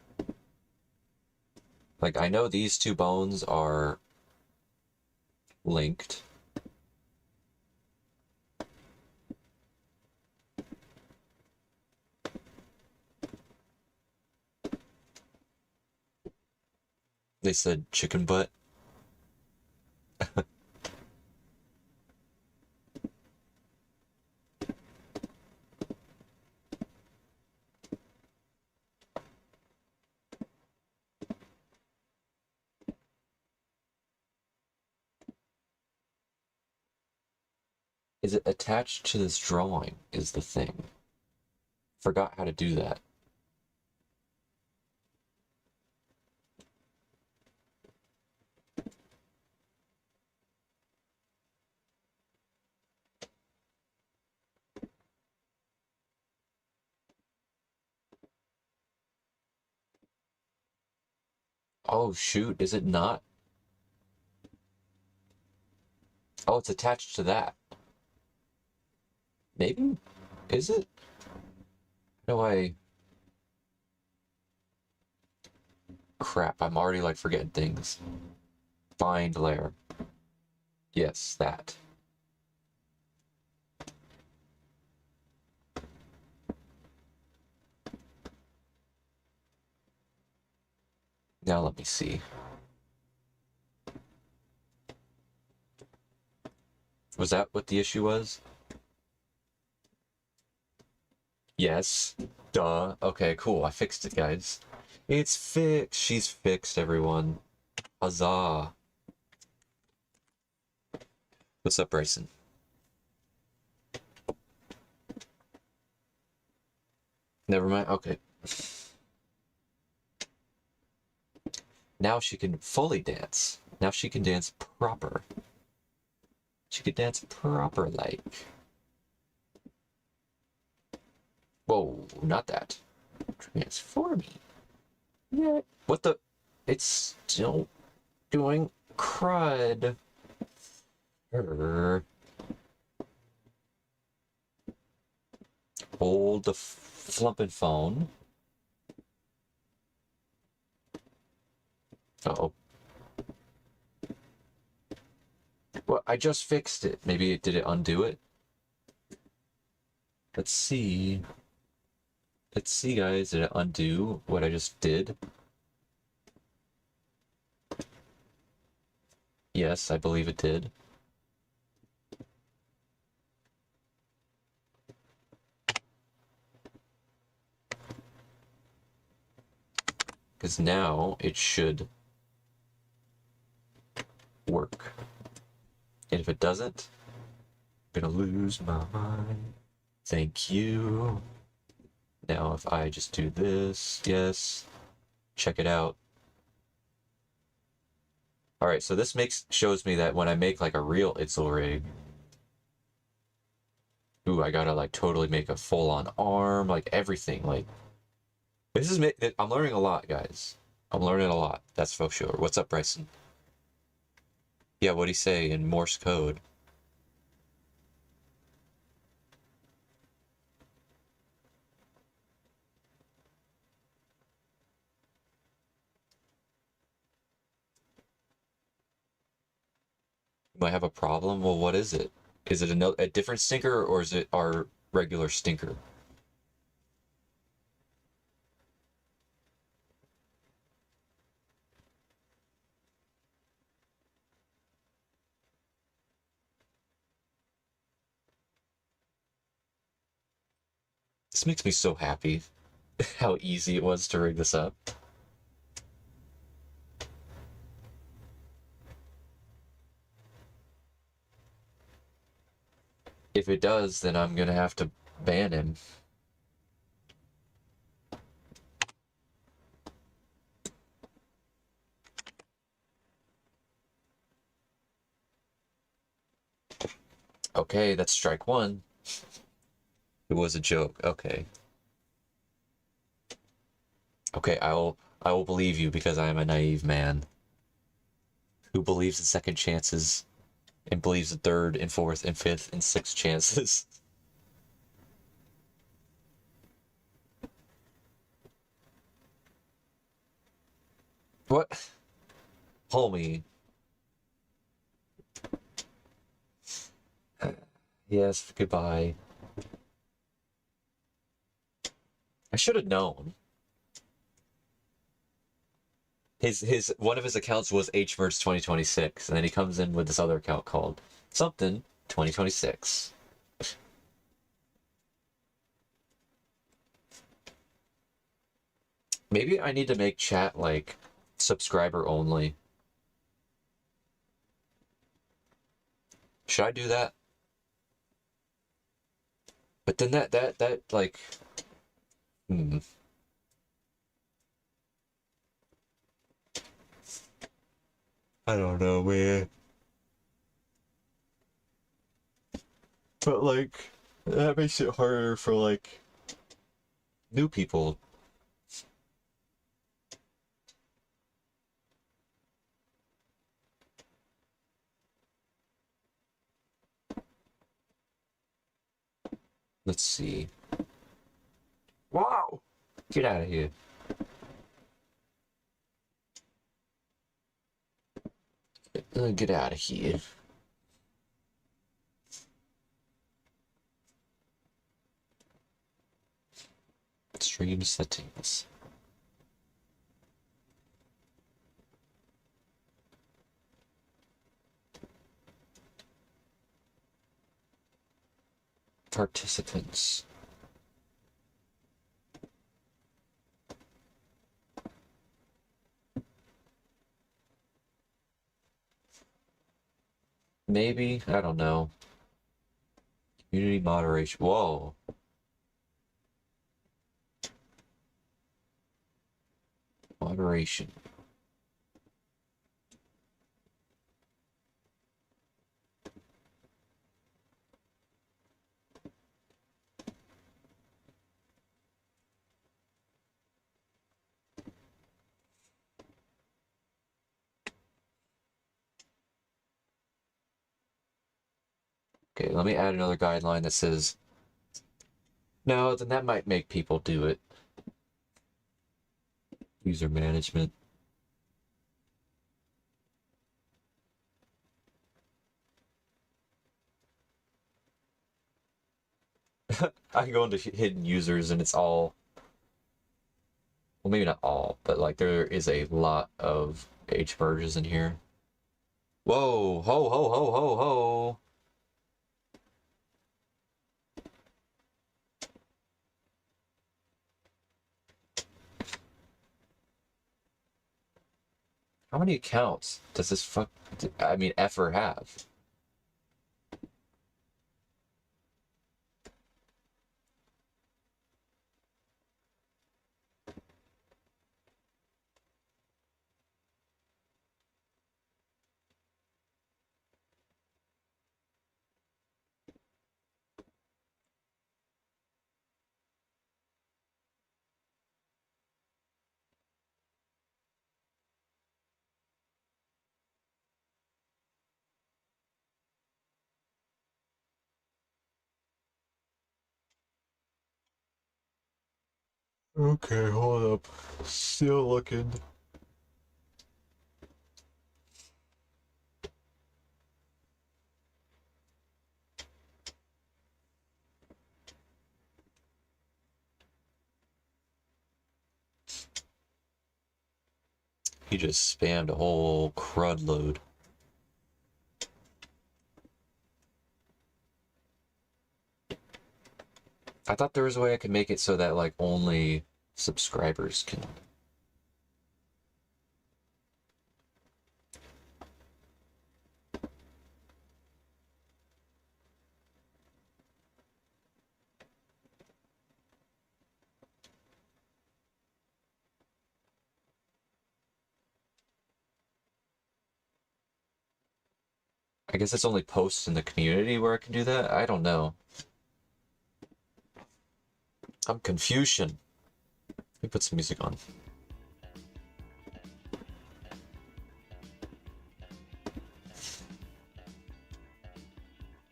Like, I know these 2 bones are linked. They said chicken butt. Is it attached to this drawing is the thing. Forgot how to do that. Oh shoot, is it not? Oh, it's attached to that. Maybe? Is it? How do I... Crap, I'm already like forgetting things. Find layer. Yes, that. Now let me see. Was that what the issue was? Yes. Duh. Okay, cool. I fixed it, guys. It's fixed. She's fixed, everyone. Huzzah. What's up, Bryson? Never mind. Okay. Now she can fully dance. Now she can dance proper. She could dance proper like. Whoa, not that. Transforming. Yeah. What the? It's still doing crud. Hold the flippin' phone. Uh-oh. Well, I just fixed it. Maybe did it undo it? Let's see. Let's see, guys. Did it undo what I just did? Yes, I believe it did. Because now it should work. And if it doesn't, I'm gonna lose my mind. Thank you. Now if I just do this, yes, check it out. Alright, so this shows me that when I make like a real Itzel rig, ooh, I gotta like totally make a full-on arm, like everything, like this is I'm learning a lot, guys. I'm learning a lot, that's for sure. What's up, Bryson? Yeah, what'd he say in Morse code? You might have a problem? Well, what is it? Is it a different stinker, or is it our regular stinker? This makes me so happy. How easy it was to rig this up. If it does, then I'm gonna have to ban him. Okay, that's strike one. It was a joke. Okay. Okay, I will believe you because I am a naive man who believes in second chances and believes in third and fourth and fifth and sixth chances. What? Homie. Yes, goodbye. I should have known. His one of his accounts was HMerge 2026, and then he comes in with this other account called something 2026. Maybe I need to make chat like subscriber only. Should I do that? But then that like I don't know, man. But like that makes it harder for like new people. Let's see. Wow! Get out of here. Get out of here. Stream settings. Participants. Maybe? I don't know. Community moderation. Whoa. Moderation. Okay, let me add another guideline that says, no, then that might make people do it. User management. I can go into hidden users and it's all, well, maybe not all, but like there is a lot of H merges in here. Whoa, ho, ho, ho, ho, ho. How many accounts does this effer have? Okay, hold up. Still looking. He just spammed a whole crud load. I thought there was a way I could make it so that like only subscribers can. I guess it's only posts in the community where I can do that? I don't know. I'm Confucian. Let me put some music on.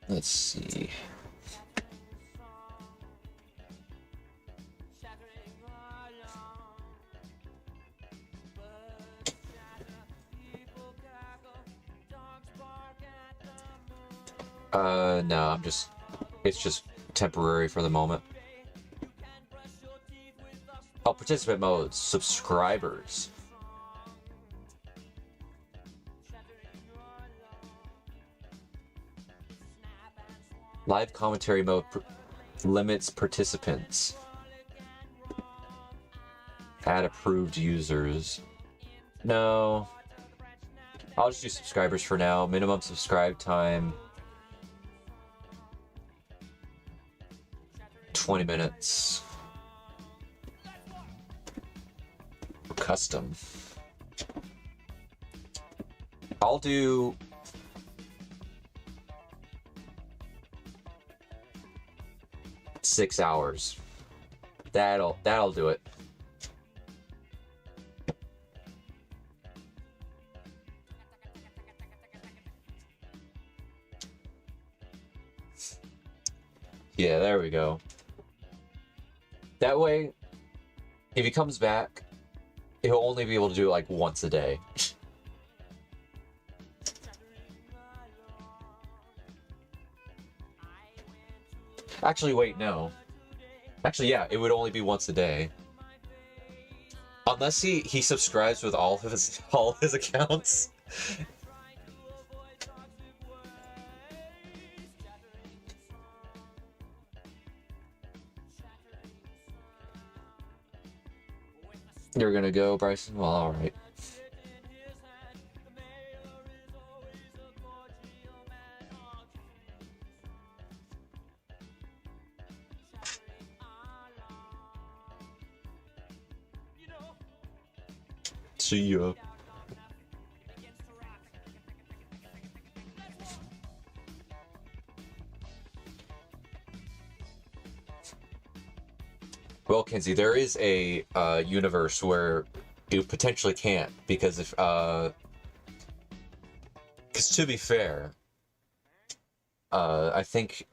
Let's see. No, it's just temporary for the moment. Oh, participant modes, subscribers. Live commentary mode limits participants. Add approved users. No. I'll just do subscribers for now. Minimum subscribe time. 20 minutes. Custom. I'll do 6 hours. That'll do it. Yeah, there we go. That way, if he comes back, he'll only be able to do it like once a day. Actually, wait, no. Actually, yeah, it would only be once a day. Unless he subscribes with all his accounts. You're gonna go, Bryson? Well, alright. See ya. Well, Kenzie, there is a universe where you potentially can't, because if because to be fair, I think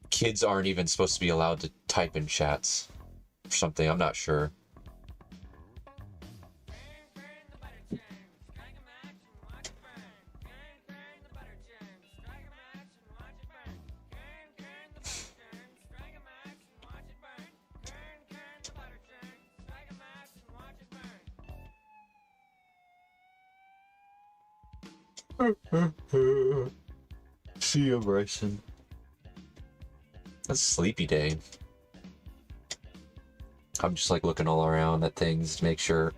kids aren't even supposed to be allowed to type in chats or something. I'm not sure. See you, Bryson. That's a sleepy day. I'm just like looking all around at things to make sure.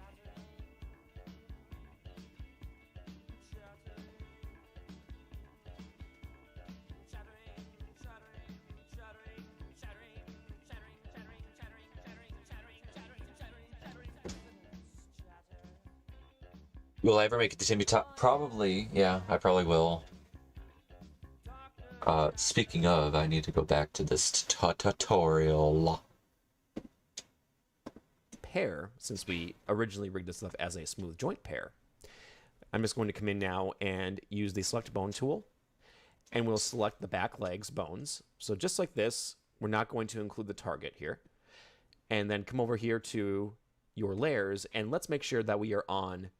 Will I ever make it to Timmy Top? Probably, yeah, I probably will. Speaking of, I need to go back to this tutorial. Pair, since we originally rigged this stuff as a smooth joint pair, I'm just going to come in now and use the select bone tool, and we'll select the back legs bones. So just like this, we're not going to include the target here. And then come over here to your layers, and let's make sure that we are on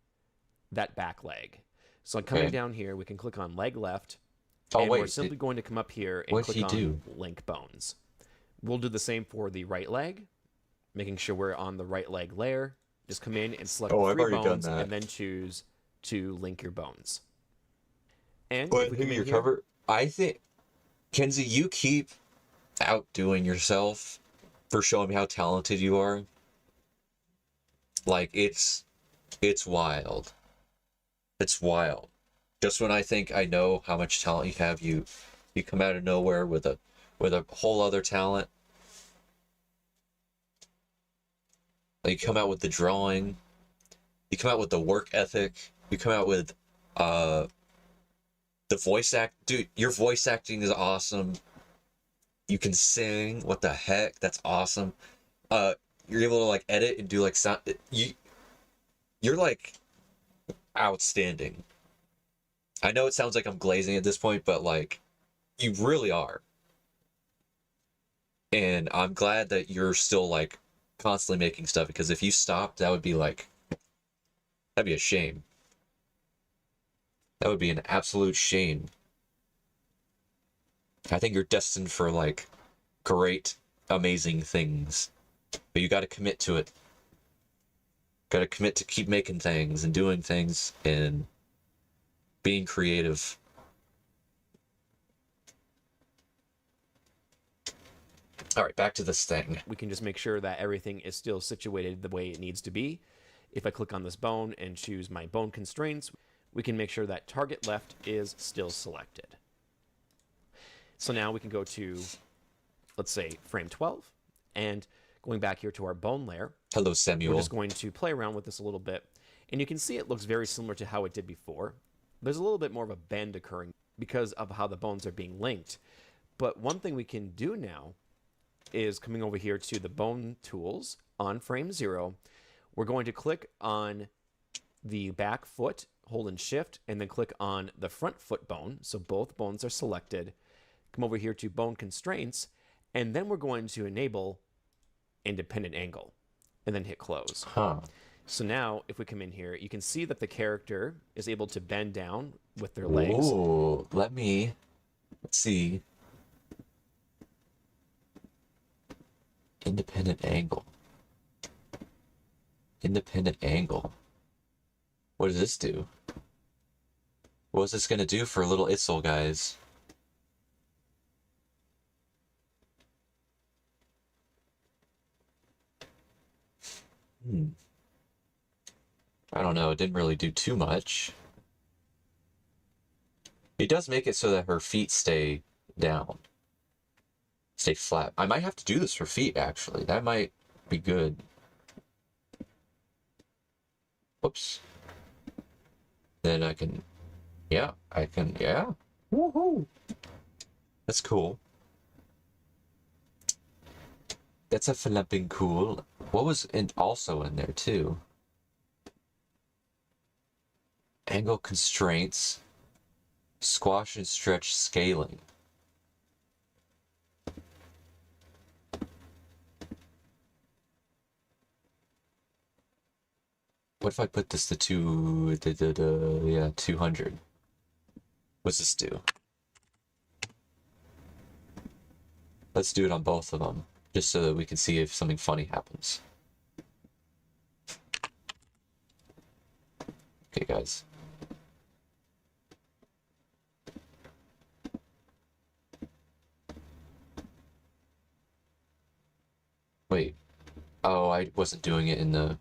that back leg. So coming down here, we can click on leg left, and we're simply going to come up here and click on link bones. We'll do the same for the right leg, making sure we're on the right leg layer. Just come in and select three bones, and then choose to link your bones. And if we come in here, I think, Kenzie, you keep outdoing yourself for showing me how talented you are. Like, it's wild. It's wild. Just when I think I know how much talent you have, you come out of nowhere with a whole other talent. Like, you come out with the drawing, you come out with the work ethic, you come out with the voice act. Dude, your voice acting is awesome. You can sing. What the heck? That's awesome. You're able to like edit and do like sound. You're like outstanding. I know it sounds like I'm glazing at this point, but like, you really are. And I'm glad that you're still like constantly making stuff, because if you stopped, that would be like, that'd be a shame. That would be an absolute shame. I think you're destined for like great, amazing things, but you got to commit to it. Got to commit to keep making things and doing things and being creative. All right, back to this thing. We can just make sure that everything is still situated the way it needs to be. If I click on this bone and choose my bone constraints, we can make sure that target left is still selected. So now we can go to, let's say, frame 12, and going back here to our bone layer. Hello, Samuel. We're just going to play around with this a little bit, and you can see it looks very similar to how it did before. There's a little bit more of a bend occurring because of how the bones are being linked. But one thing we can do now is coming over here to the bone tools on frame 0. We're going to click on the back foot, hold and shift, and then click on the front foot bone. So both bones are selected. Come over here to bone constraints, and then we're going to enable independent angle and then hit close. So now if we come in here, you can see that the character is able to bend down with their legs. Ooh, let's see. Independent angle. Independent angle. What does this do? What's this gonna do for little Itzel, guys? I don't know, it didn't really do too much. It does make it so that her feet stay down. Stay flat. I might have to do this for feet, actually. That might be good. Whoops. Then I can, yeah. Woohoo! That's cool. That's a flipping cool. What was also in there too? Angle constraints, squash and stretch scaling. What if I put this to 200? What's this do? Let's do it on both of them, just so that we can see if something funny happens. Okay, guys. Wait. Oh, I wasn't doing it in the...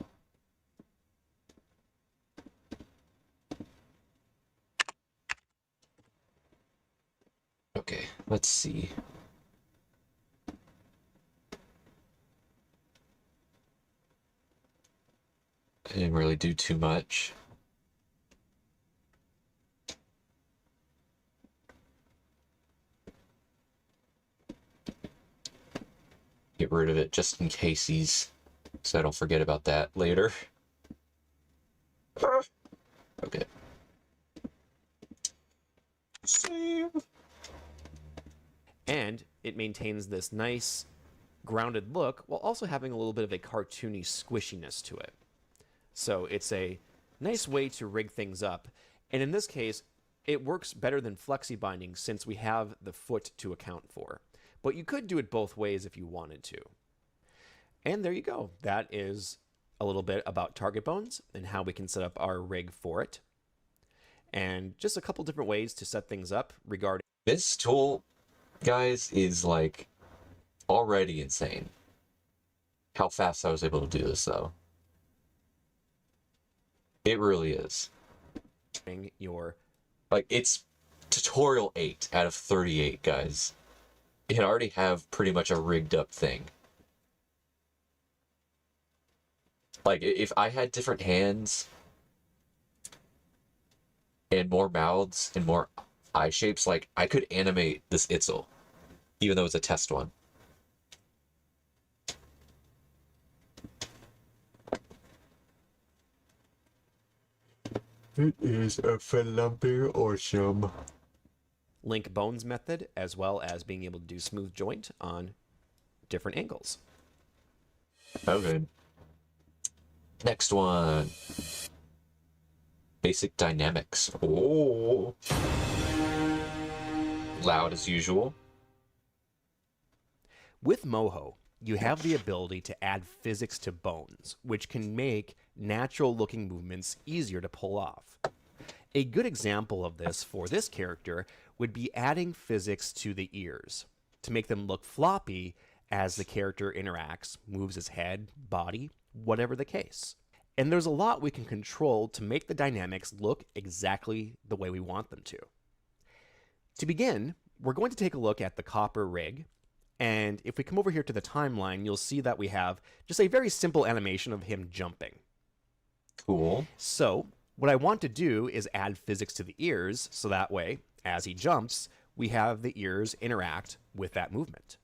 Okay, let's see. I didn't really do too much. Get rid of it just in case so I don't forget about that later. Okay. Save. And it maintains this nice grounded look while also having a little bit of a cartoony squishiness to it. So it's a nice way to rig things up. And in this case, it works better than flexi binding since we have the foot to account for. But you could do it both ways if you wanted to. And there you go. That is a little bit about target bones and how we can set up our rig for it. And just a couple different ways to set things up regarding... This tool, guys, is like already insane. How fast I was able to do this, though. It really is. Your... Like, it's tutorial 8 out of 38, guys. You already have pretty much a rigged up thing. Like, if I had different hands and more mouths and more eye shapes, like, I could animate this Itzel, even though it's a test one. It is a flumping awesome. Link bones method, as well as being able to do smooth joint on different angles. Okay. Next one. Basic dynamics. Oh. Loud as usual. With MOHO, you have the ability to add physics to bones, which can make natural-looking movements easier to pull off. A good example of this for this character would be adding physics to the ears to make them look floppy as the character interacts, moves his head, body, whatever the case. And there's a lot we can control to make the dynamics look exactly the way we want them to. To begin, we're going to take a look at the copper rig, and if we come over here to the timeline, you'll see that we have just a very simple animation of him jumping. Cool. So, what I want to do is add physics to the ears, so that way, as he jumps, we have the ears interact with that movement.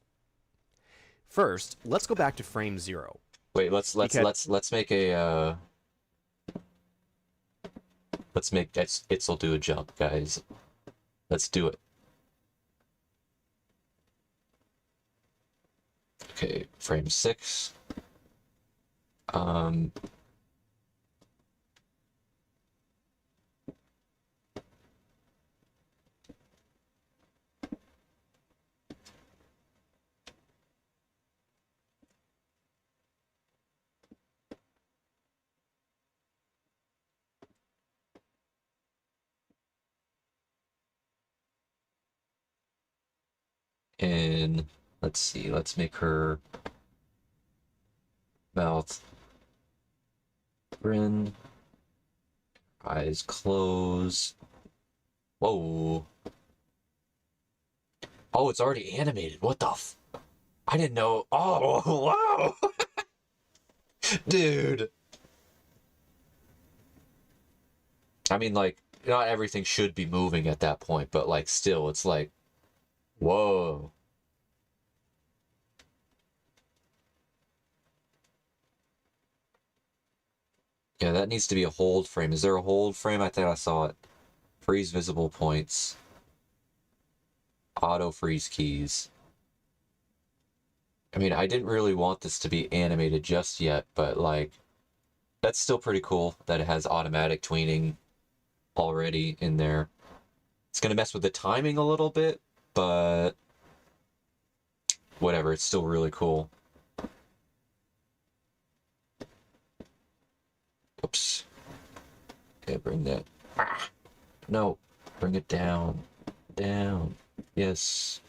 First, let's go back to frame 0. Wait, let's make a let's make Itzel do a jump, guys. Let's do it. Okay, frame 6. And let's see, let's make her mouth grin, eyes close. Whoa. Oh, it's already animated. What the f... I didn't know. Oh, wow. Dude. I mean, like, not everything should be moving at that point, but, like, still, it's like, whoa. Yeah, that needs to be a hold frame. Is there a hold frame? I think I saw it. Freeze visible points. Auto freeze keys. I mean, I didn't really want this to be animated just yet, but, like, that's still pretty cool that it has automatic tweening already in there. It's going to mess with the timing a little bit, but whatever, it's still really cool. Oops. Okay, bring that. Ah, no, bring it down. Down. Yes.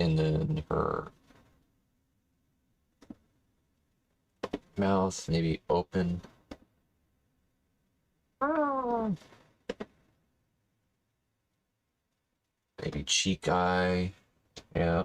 And then her mouth maybe open. Maybe cheek eye. Yeah.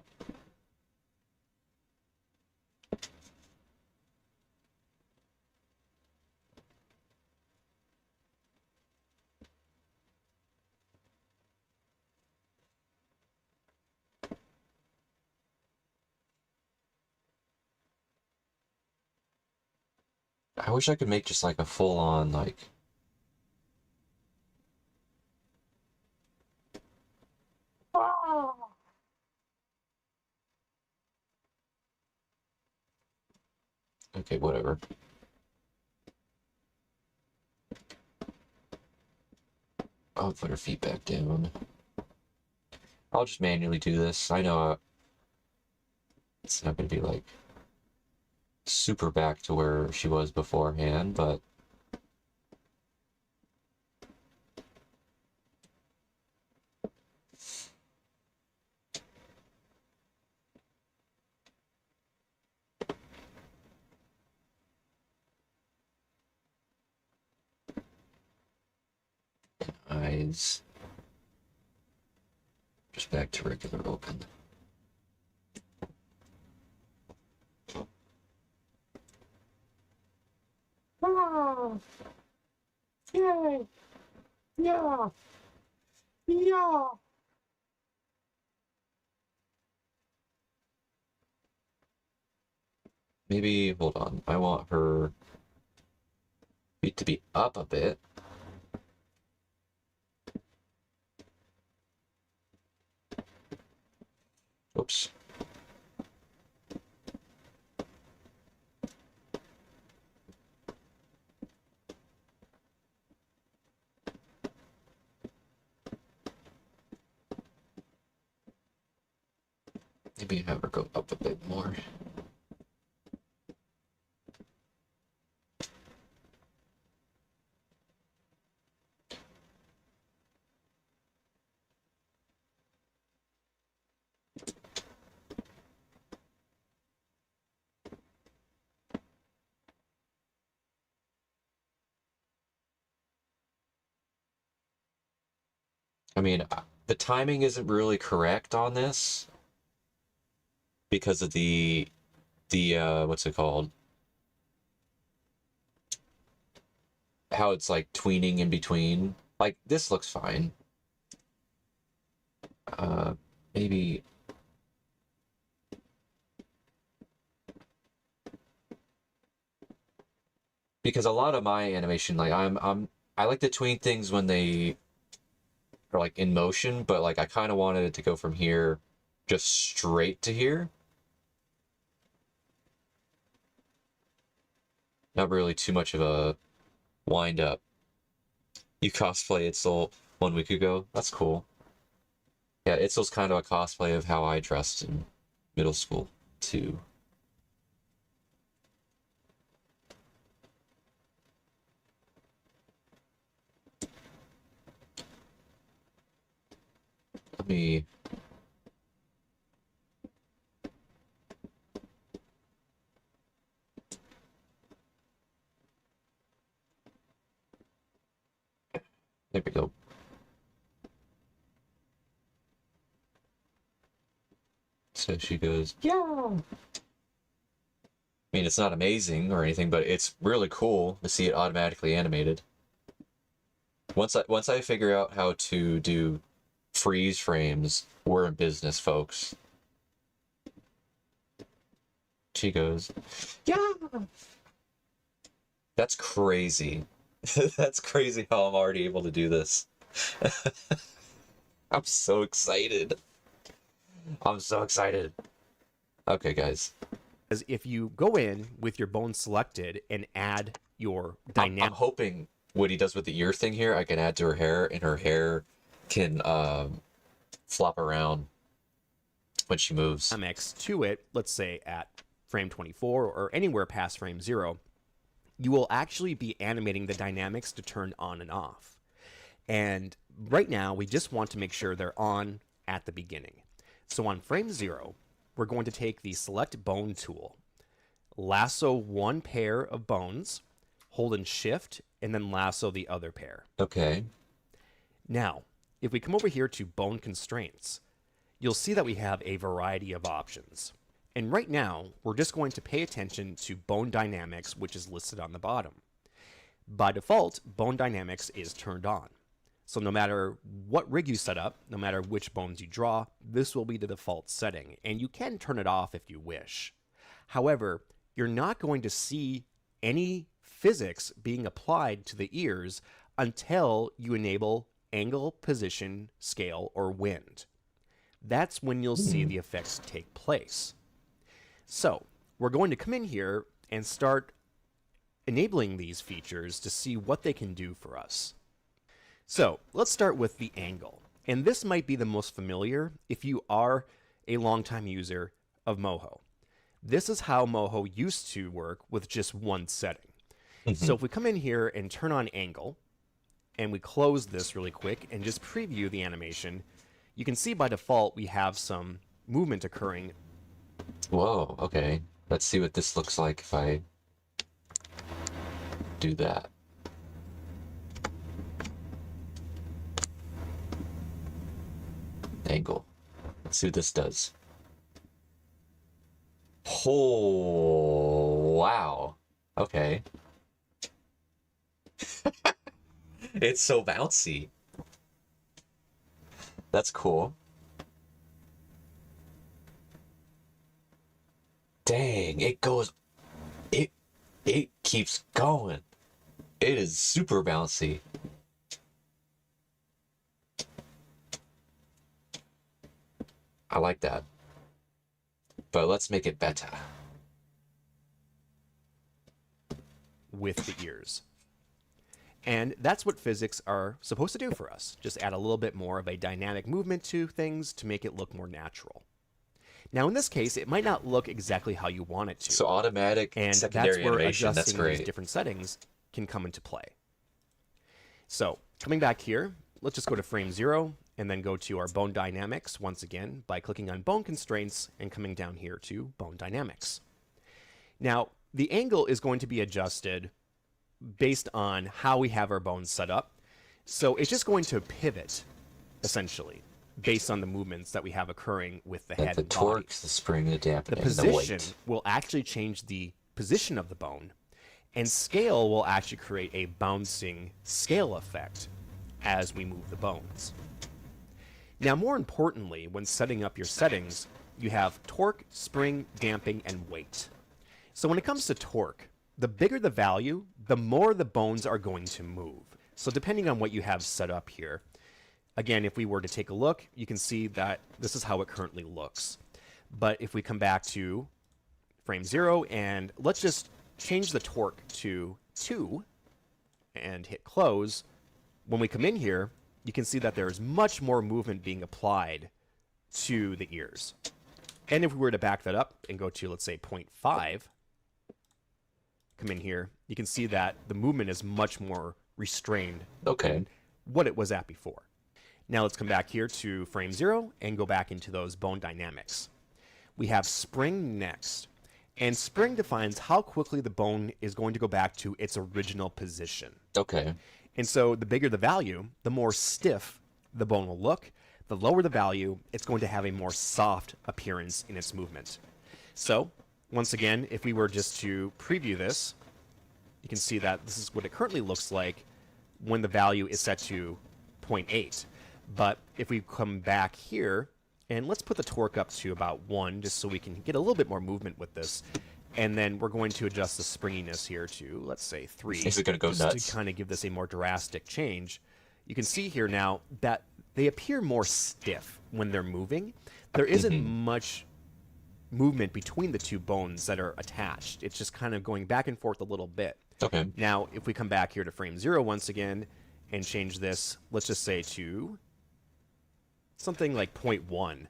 I wish I could make just like a full-on, like... Okay, whatever. I'll put her feet back down. I'll just manually do this. I know it's not going to be, like, super back to where she was beforehand, but... Eyes. Just back to regular open. Ah! Yay! Yeah! Yeah! Maybe, hold on, I want her feet to be up a bit. Oops. Maybe have her go up a bit more. I mean, the timing isn't really correct on this because of the what's it called? How it's like tweening in between. Like, this looks fine. Maybe... Because a lot of my animation, like, I like to tween things when they are, like, in motion, but, like, I kind of wanted it to go from here just straight to here. Not really too much of a wind up. You cosplay Itzel 1 week ago? That's cool. Yeah, Itzel's kind of a cosplay of how I dressed in middle school, too. Let me... There we go. So she goes, yeah! I mean, it's not amazing or anything, but it's really cool to see it automatically animated. Once I figure out how to do freeze frames, we're in business, folks. She goes, yeah! That's crazy. That's crazy how I'm already able to do this. I'm so excited. I'm so excited. Okay, guys. As if you go in with your bone selected and add your dynamic... I'm hoping what he does with the ear thing here, I can add to her hair, and her hair can flop around when she moves. Dynamics to it, let's say at frame 24 or anywhere past frame 0, you will actually be animating the dynamics to turn on and off. And right now, we just want to make sure they're on at the beginning. So on frame 0, we're going to take the Select Bone tool, lasso one pair of bones, hold and shift, and then lasso the other pair. Okay. Now, if we come over here to Bone Constraints, you'll see that we have a variety of options. And right now, we're just going to pay attention to Bone Dynamics, which is listed on the bottom. By default, Bone Dynamics is turned on. So no matter what rig you set up, no matter which bones you draw, this will be the default setting, and you can turn it off if you wish. However, you're not going to see any physics being applied to the ears until you enable Angle, Position, Scale, or Wind. That's when you'll see the effects take place. So, we're going to come in here and start enabling these features to see what they can do for us. So, let's start with the angle. And this might be the most familiar if you are a longtime user of MOHO. This is how MOHO used to work with just one setting. So if we come in here and turn on angle, and we close this really quick and just preview the animation, you can see by default we have some movement occurring. Whoa, okay. Let's see what this looks like if I do that. Angle. Let's see what this does. Oh, wow. Okay. It's so bouncy. That's cool. Dang, it goes... It keeps going. It is super bouncy. I like that. But let's make it better. With the ears. And that's what physics are supposed to do for us. Just add a little bit more of a dynamic movement to things to make it look more natural. Now, in this case, it might not look exactly how you want it to. So automatic and secondary that's where animation, that's adjusting great. these different settings can come into play. So, coming back here, let's just go to frame 0 and then go to our Bone Dynamics once again by clicking on Bone Constraints and coming down here to Bone Dynamics. Now, the angle is going to be adjusted based on how we have our bones set up. So it's just going to pivot, essentially, based on the movements that we have occurring with the head The and body. torque, the spring, the dampening, The position the weight. will actually change the position of the bone, and scale will actually create a bouncing scale effect as we move the bones. Now, more importantly, when setting up your settings, you have torque, spring, damping, and weight. So when it comes to torque, the bigger the value, the more the bones are going to move. So depending on what you have set up here, again, if we were to take a look, you can see that this is how it currently looks. But if we come back to frame 0 and let's just change the torque to 2 and hit close, when we come in here, you can see that there's much more movement being applied to the ears. And if we were to back that up and go to, let's say, 0.5, come in here, you can see that the movement is much more restrained than what it was at before. Now let's come back here to frame 0 and go back into those bone dynamics. We have spring next. And spring defines how quickly the bone is going to go back to its original position. Okay. And so the bigger the value, the more stiff the bone will look. The lower the value, it's going to have a more soft appearance in its movement. So, once again, if we were just to preview this, you can see that this is what it currently looks like when the value is set to 0.8. But if we come back here, and let's put the torque up to about 1, just so we can get a little bit more movement with this. And then we're going to adjust the springiness here to, let's say, 3. Is it going to go just nuts? to kind of give this a more drastic change. You can see here now that they appear more stiff when they're moving. There isn't much movement between the two bones that are attached. It's just kind of going back and forth a little bit. Okay. Now, if we come back here to frame 0 once again and change this, let's just say to something like 0.1,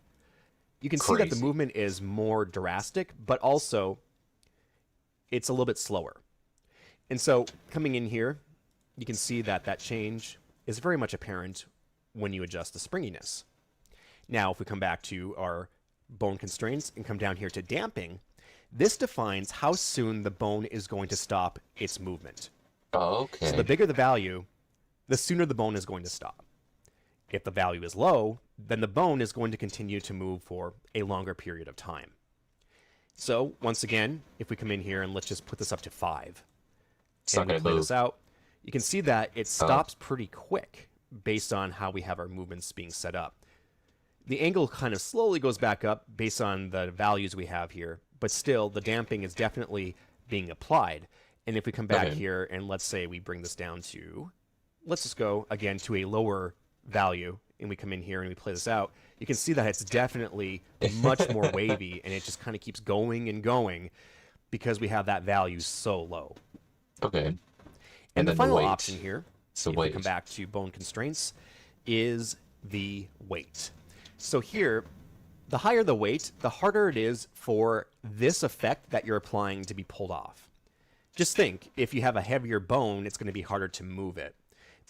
you can see that the movement is more drastic, but also it's a little bit slower. And so coming in here, you can see that that change is very much apparent when you adjust the springiness. Now, if we come back to our bone constraints and come down here to damping, this defines how soon the bone is going to stop its movement. Oh, okay. So the bigger the value, the sooner the bone is going to stop. If the value is low, then the bone is going to continue to move for a longer period of time. So, once again, if we come in here and let's just put this up to 5, It's and not we going play to this move. out, you can see that it stops pretty quick based on how we have our movements being set up. The angle kind of slowly goes back up based on the values we have here, but still the damping is definitely being applied. And if we come back here and let's say we bring this down to, let's just go again to a lower value, and we come in here and we play this out, you can see that it's definitely much more wavy, and it just kind of keeps going and going because we have that value so low. Okay. And the then final weight. option here, So if we come back to bone constraints, is the weight. So here, the higher the weight, the harder it is for this effect that you're applying to be pulled off. Just think, if you have a heavier bone, it's going to be harder to move it.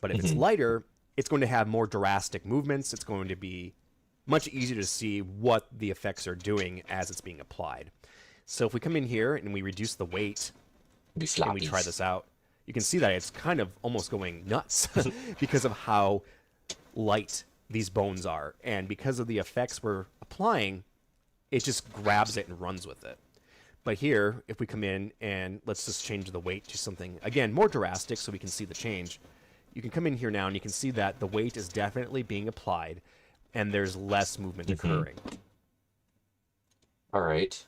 But if it's lighter, it's going to have more drastic movements. It's going to be much easier to see what the effects are doing as it's being applied. So if we come in here and we reduce the weight, and we try this out, you can see that it's kind of almost going nuts because of how light these bones are. And because of the effects we're applying, it just grabs it and runs with it. But here, if we come in and let's just change the weight to something, again, more drastic so we can see the change, you can come in here now and you can see that the weight is definitely being applied and there's less movement occurring. All right.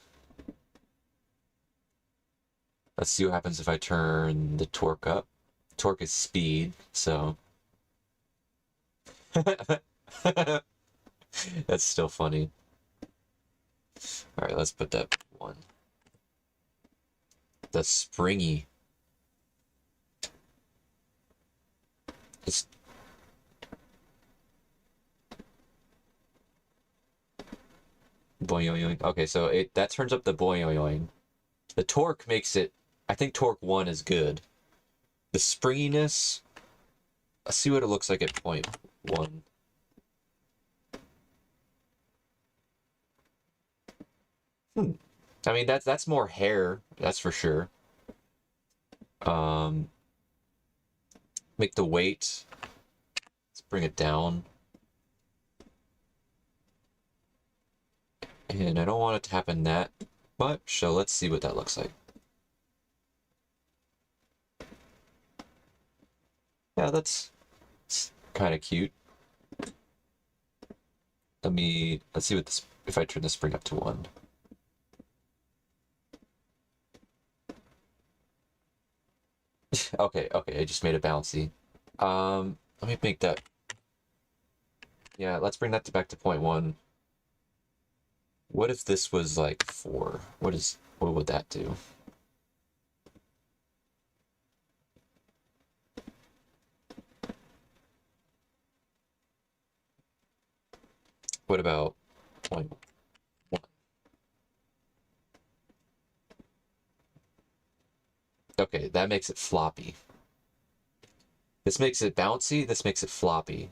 Let's see what happens if I turn the torque up. Torque is speed, so... That's still funny. All right, let's put that 1. The springy. It's... Boing. Okay, so that turns up the boing. The torque makes it... I think torque 1 is good. The springiness... Let's see what it looks like at 0.1. I mean, that's more hair, that's for sure. Make the weight. Let's bring it down. And I don't want it to happen that much, so let's see what that looks like. Yeah, that's kind of cute. Let's see what this, if I turn the spring up to 1. Okay, I just made it bouncy. Let me make that. Yeah, let's bring that back to 0.1. What if this was like 4? What would that do? What about 0.1? Okay, that makes it floppy. This makes it bouncy, this makes it floppy.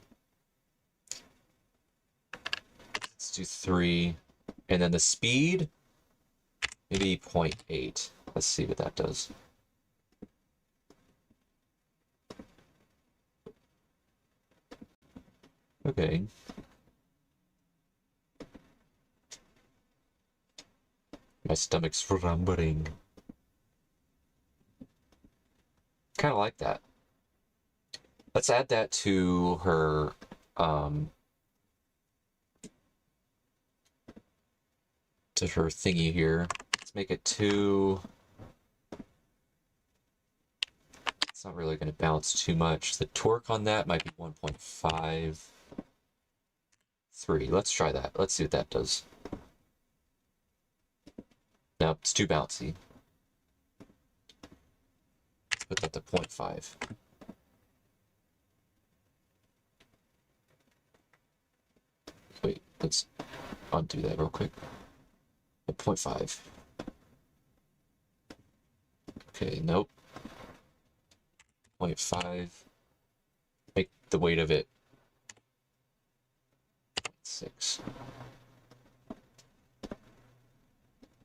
Let's do 3. And then the speed, maybe 0.8. Let's see what that does. Okay. My stomach's rumbling. Kind of like that. Let's add that to her, thingy here. Let's make it 2. It's not really going to bounce too much. The torque on that might be 1.5. 3. Let's try that. Let's see what that does. Nope, it's too bouncy. Let's put that to 0.5. Wait, let's undo that real quick. At 0.5. Okay, nope. 0.5. Make the weight of it 6.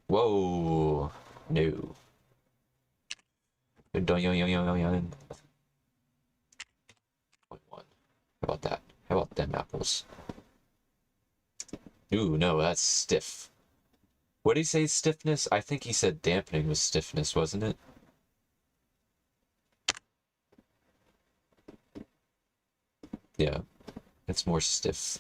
Whoa, no. 0.1. How about that? How about them apples? Ooh, no, that's stiff. What did he say, stiffness? I think he said dampening was stiffness, wasn't it? Yeah, it's more stiff.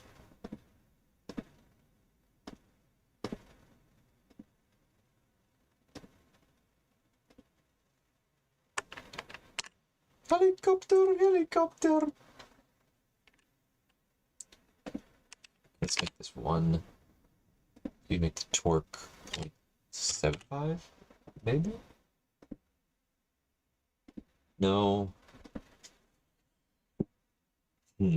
Helicopter, helicopter. Let's make this 1. You make the torque 0.75, maybe? No. What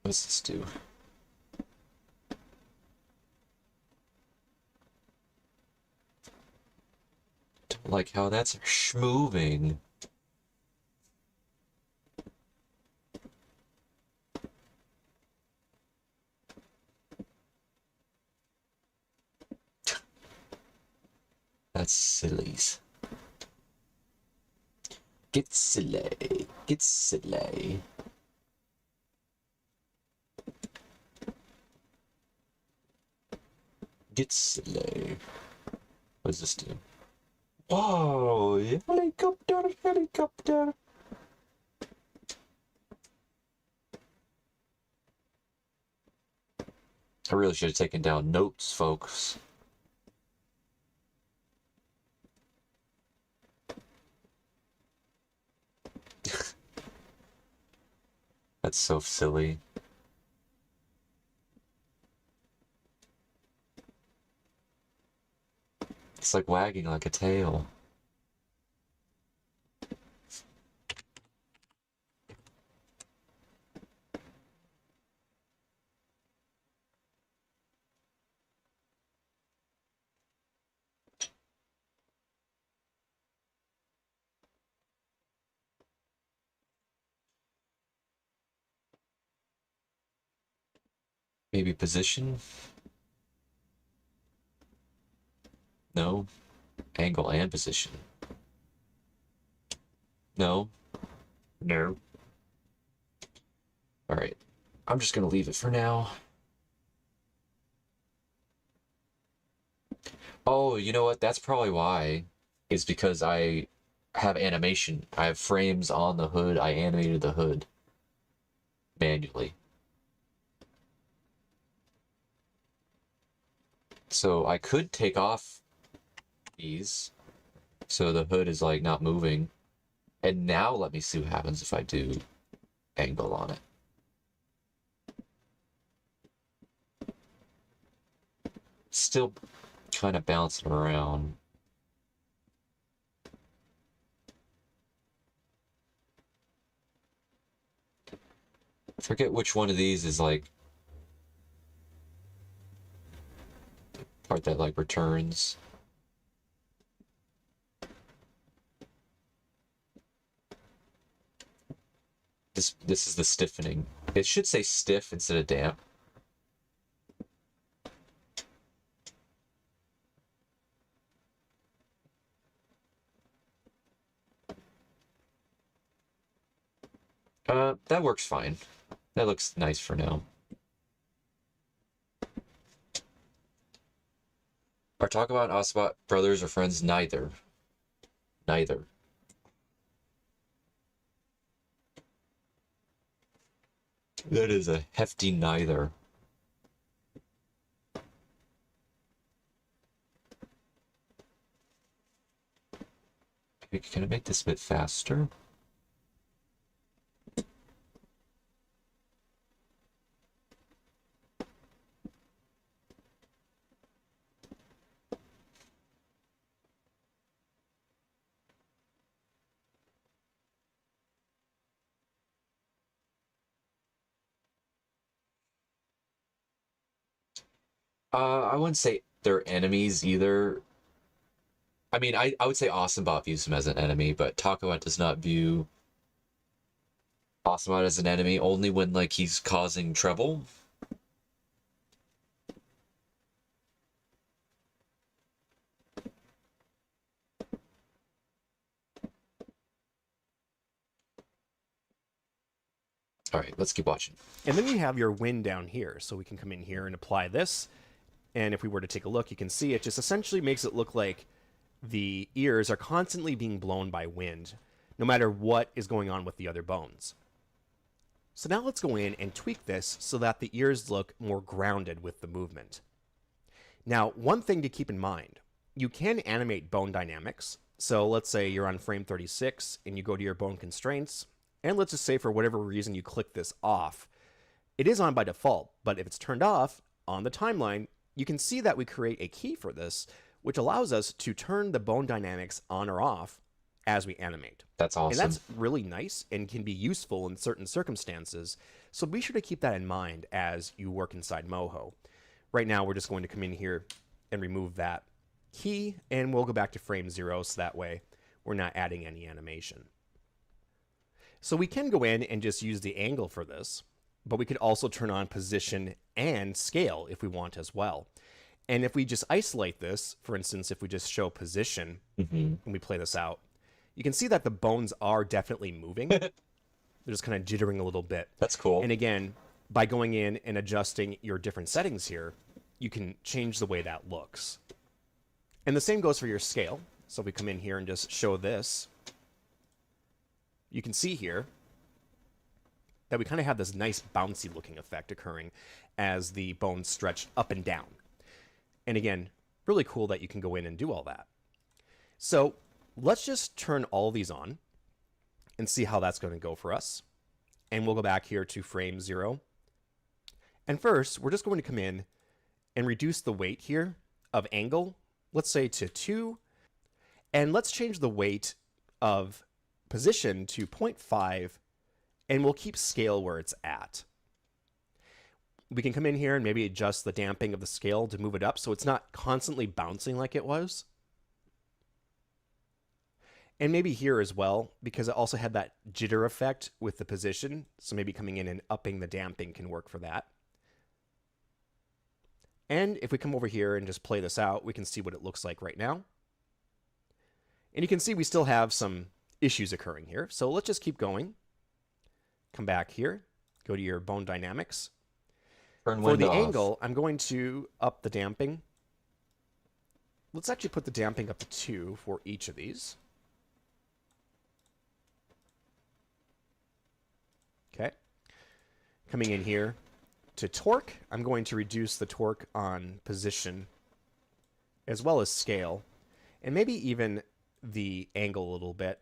does this do? Don't like how that's schmoving. That's sillies. Get silly. Get silly. Get silly. What does this do? Whoa! Helicopter, helicopter. I really should have taken down notes, folks. That's so silly. It's like wagging like a tail. Maybe position? No. Angle and position. No. No. Alright. I'm just gonna leave it for now. Oh, you know what? That's probably why. Is because I have animation. I have frames on the hood. I animated the hood manually. So I could take off these so the hood is like not moving. And now let me see what happens if I do angle on it. Still kind of bouncing around. I forget which one of these is like part that like returns. This is the stiffening. It should say stiff instead of damp. That works fine. That looks nice for now. Are talk about Ocelot brothers or friends? Neither. Neither. That is a hefty neither. Can I make this a bit faster? I wouldn't say they're enemies either. I mean, I would say Awesombot views him as an enemy, but Takawat does not view Awesombot as an enemy, only when, like, he's causing trouble. All right, let's keep watching. And then you have your wind down here, so we can come in here and apply this. And if we were to take a look, you can see it just essentially makes it look like the ears are constantly being blown by wind, no matter what is going on with the other bones. So now let's go in and tweak this so that the ears look more grounded with the movement. Now, one thing to keep in mind, you can animate bone dynamics. So let's say you're on frame 36 and you go to your bone constraints, and let's just say for whatever reason you click this off. It is on by default, but if it's turned off on the timeline, you can see that we create a key for this, which allows us to turn the bone dynamics on or off as we animate. That's awesome. And that's really nice and can be useful in certain circumstances. So be sure to keep that in mind as you work inside MOHO. Right now, we're just going to come in here and remove that key, and we'll go back to frame 0 so that way we're not adding any animation. So we can go in and just use the angle for this, but we could also turn on position and scale if we want as well. And if we just isolate this, for instance, if we just show position and we play this out, you can see that the bones are definitely moving. They're just kind of jittering a little bit. That's cool. And again, by going in and adjusting your different settings here, you can change the way that looks. And the same goes for your scale. So if we come in here and just show this, you can see here that we kind of have this nice bouncy looking effect occurring as the bones stretch up and down. And again, really cool that you can go in and do all that. So let's just turn all these on and see how that's going to go for us. And we'll go back here to frame 0. And first, we're just going to come in and reduce the weight here of angle, let's say to 2. And let's change the weight of position to 0.5, and we'll keep scale where it's at. We can come in here and maybe adjust the damping of the scale to move it up so it's not constantly bouncing like it was. And maybe here as well, because it also had that jitter effect with the position, so maybe coming in and upping the damping can work for that. And if we come over here and just play this out, we can see what it looks like right now. And you can see we still have some issues occurring here. So let's just keep going. Come back here, go to your bone dynamics. For the angle, I'm going to up the damping. Let's actually put the damping up to 2 for each of these. Okay. Coming in here to torque, I'm going to reduce the torque on position as well as scale, and maybe even the angle a little bit.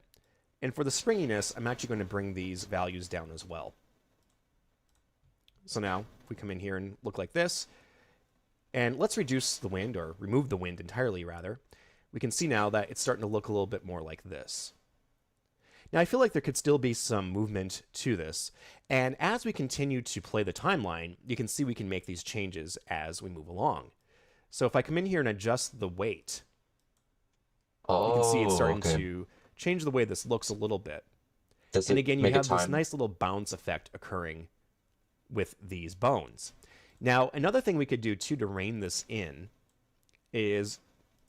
And for the springiness, I'm actually going to bring these values down as well. So now, if we come in here and look like this, and let's reduce the wind, or remove the wind entirely, rather, we can see now that it's starting to look a little bit more like this. Now, I feel like there could still be some movement to this, and as we continue to play the timeline, you can see we can make these changes as we move along. So if I come in here and adjust the weight, you can see it's starting to change the way this looks a little bit. Does And it again, you make a have this time? nice little bounce effect occurring with these bones. Now, another thing we could do too to rein this in is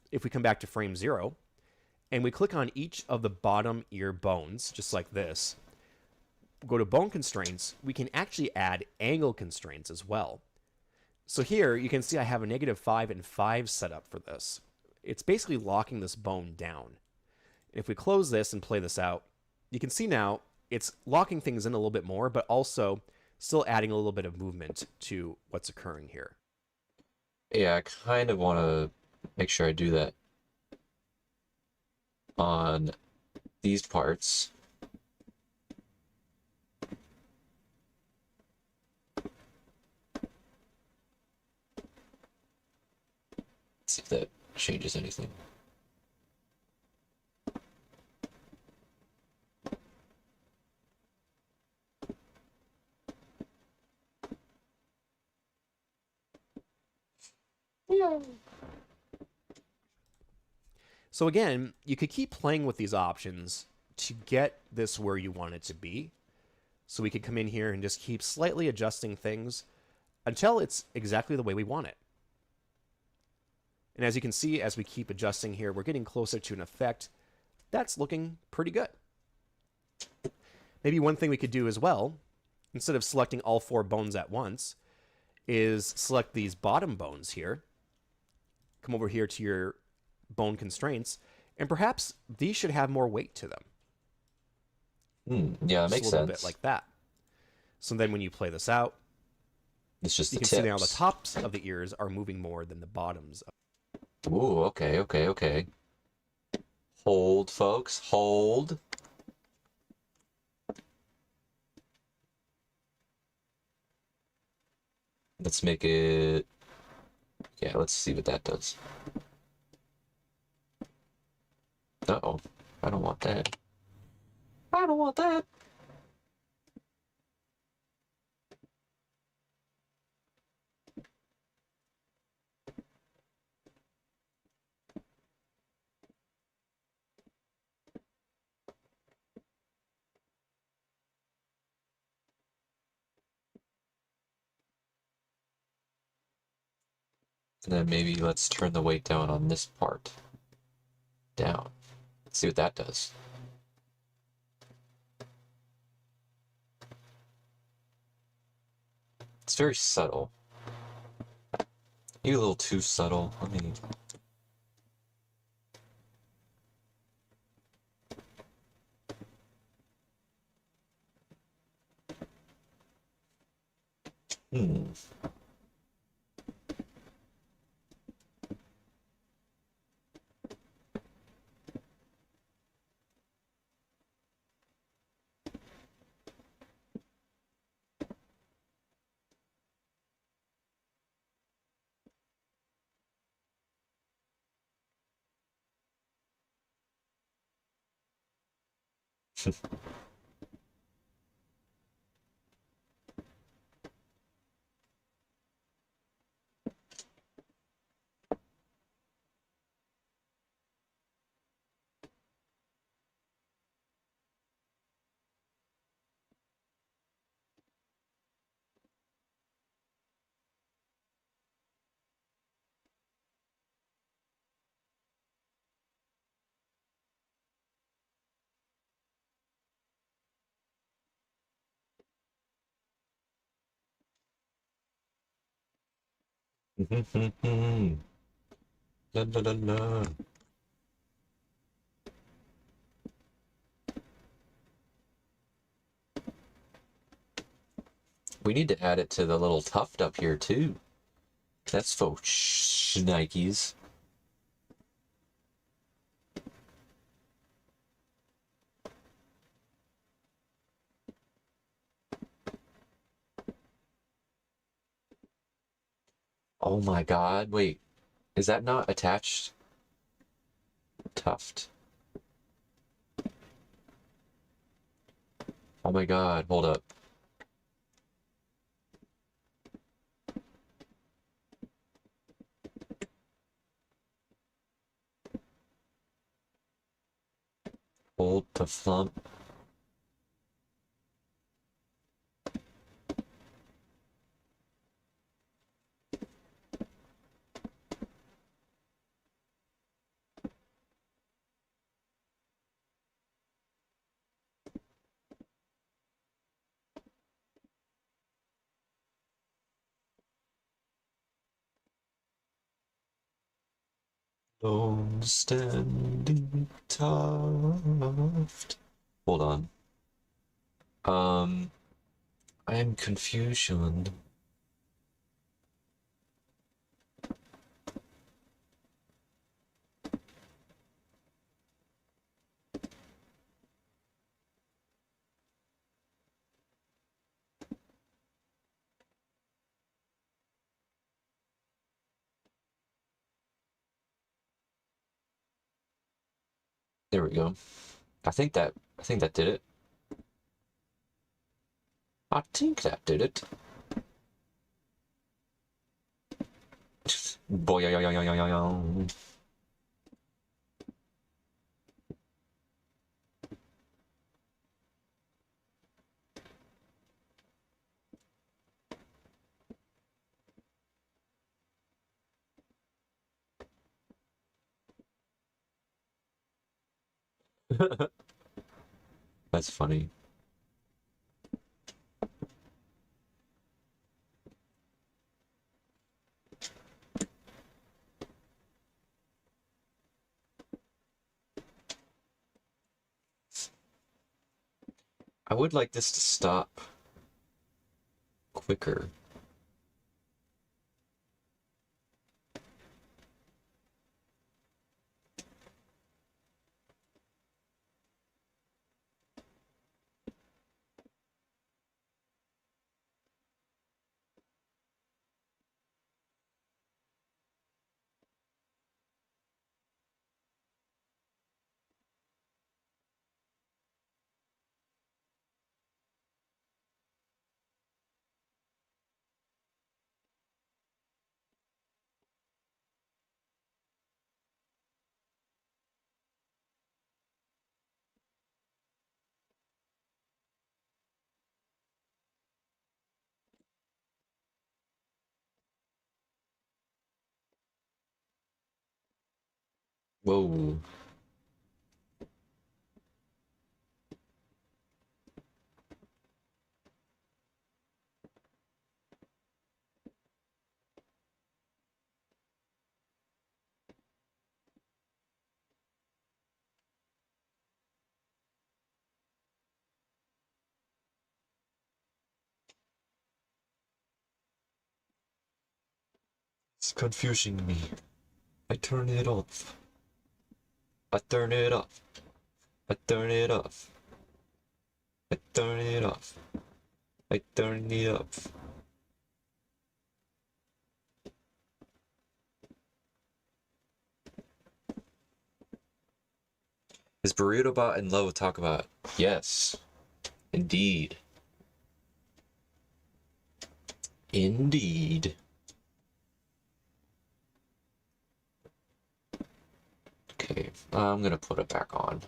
if we come back to frame 0 and we click on each of the bottom ear bones, just like this, go to bone constraints, we can actually add angle constraints as well. So here you can see I have a -5 and 5 set up for this. It's basically locking this bone down. And if we close this and play this out, you can see now it's locking things in a little bit more, but also still adding a little bit of movement to what's occurring here. Yeah, I kind of want to make sure I do that on these parts. Let's see if that changes anything. So again, you could keep playing with these options to get this where you want it to be. So we could come in here and just keep slightly adjusting things until it's exactly the way we want it. And as you can see, as we keep adjusting here, we're getting closer to an effect that's looking pretty good. Maybe one thing we could do as well, instead of selecting all 4 bones at once, is select these bottom bones here. Come over here to your bone constraints, and perhaps these should have more weight to them. Yeah, that Just makes a little sense. bit like that. So then when you play this out, It's just you the can see now the tips. tops of the ears are moving more than the bottoms. Ooh, okay, okay, okay. Hold, folks, hold. Let's make it... Yeah, let's see what that does. Uh-oh. I don't want that. I don't want that. And then maybe let's turn the weight down on this part. Down. Let's see what that does. It's very subtle. Maybe a little too subtle. Let me... Hmm. La, la, la, la. We need to add it to the little tuft up here too. That's faux shnikes. Oh my god, wait. Is that not attached? Tuft. Oh my god, hold up. Hold the flump. Lone standing tuft. Hold on. I am confusion. There we go. I think that did it. I think that did it. Boy, That's funny. I would like this to stop quicker. Whoa. It's confusing me. I turn it off. I turn it off. I turn it off. I turn it off. I turn it off. Is Burrito Bot and Low talk about? Yes. Indeed. Indeed. Okay, I'm gonna put it back on.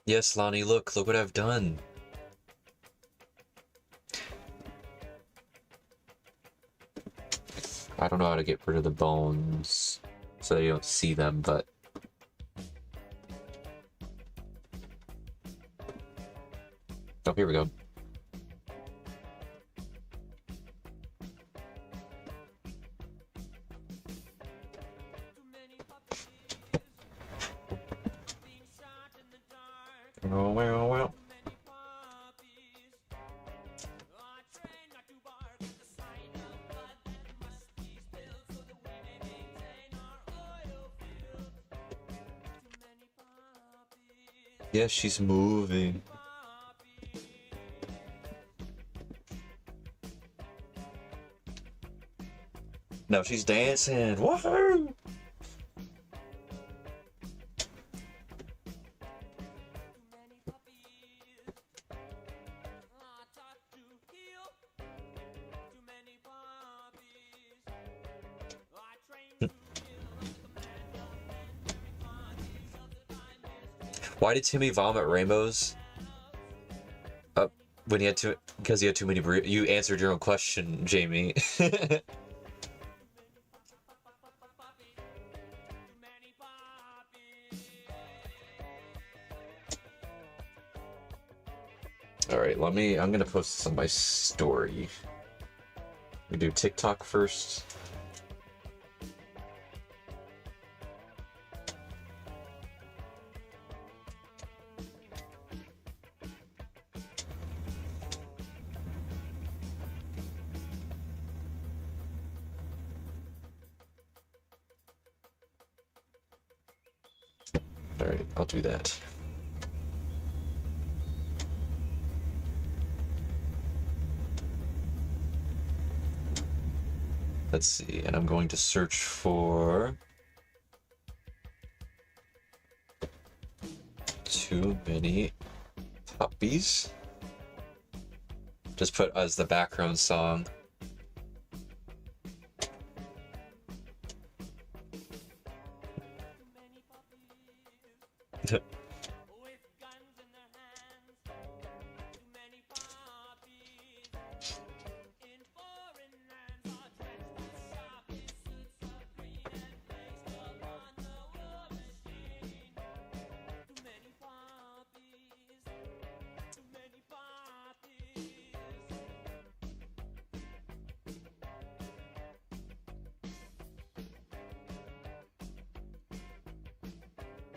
Yes, Lonnie, look what I've done. I don't know how to get rid of the bones so you don't see them, but oh, here we go. Oh, well. Yes, she's moving. No, she's dancing. Woohoo! Why did Timmy vomit rainbows? When he had to, because he had too many burritos. You answered your own question, Jamie. All right, I'm gonna post this on my story. We do TikTok first. All right, I'll do that. Let's see, and I'm going to search for too many puppies. Just put as the background song.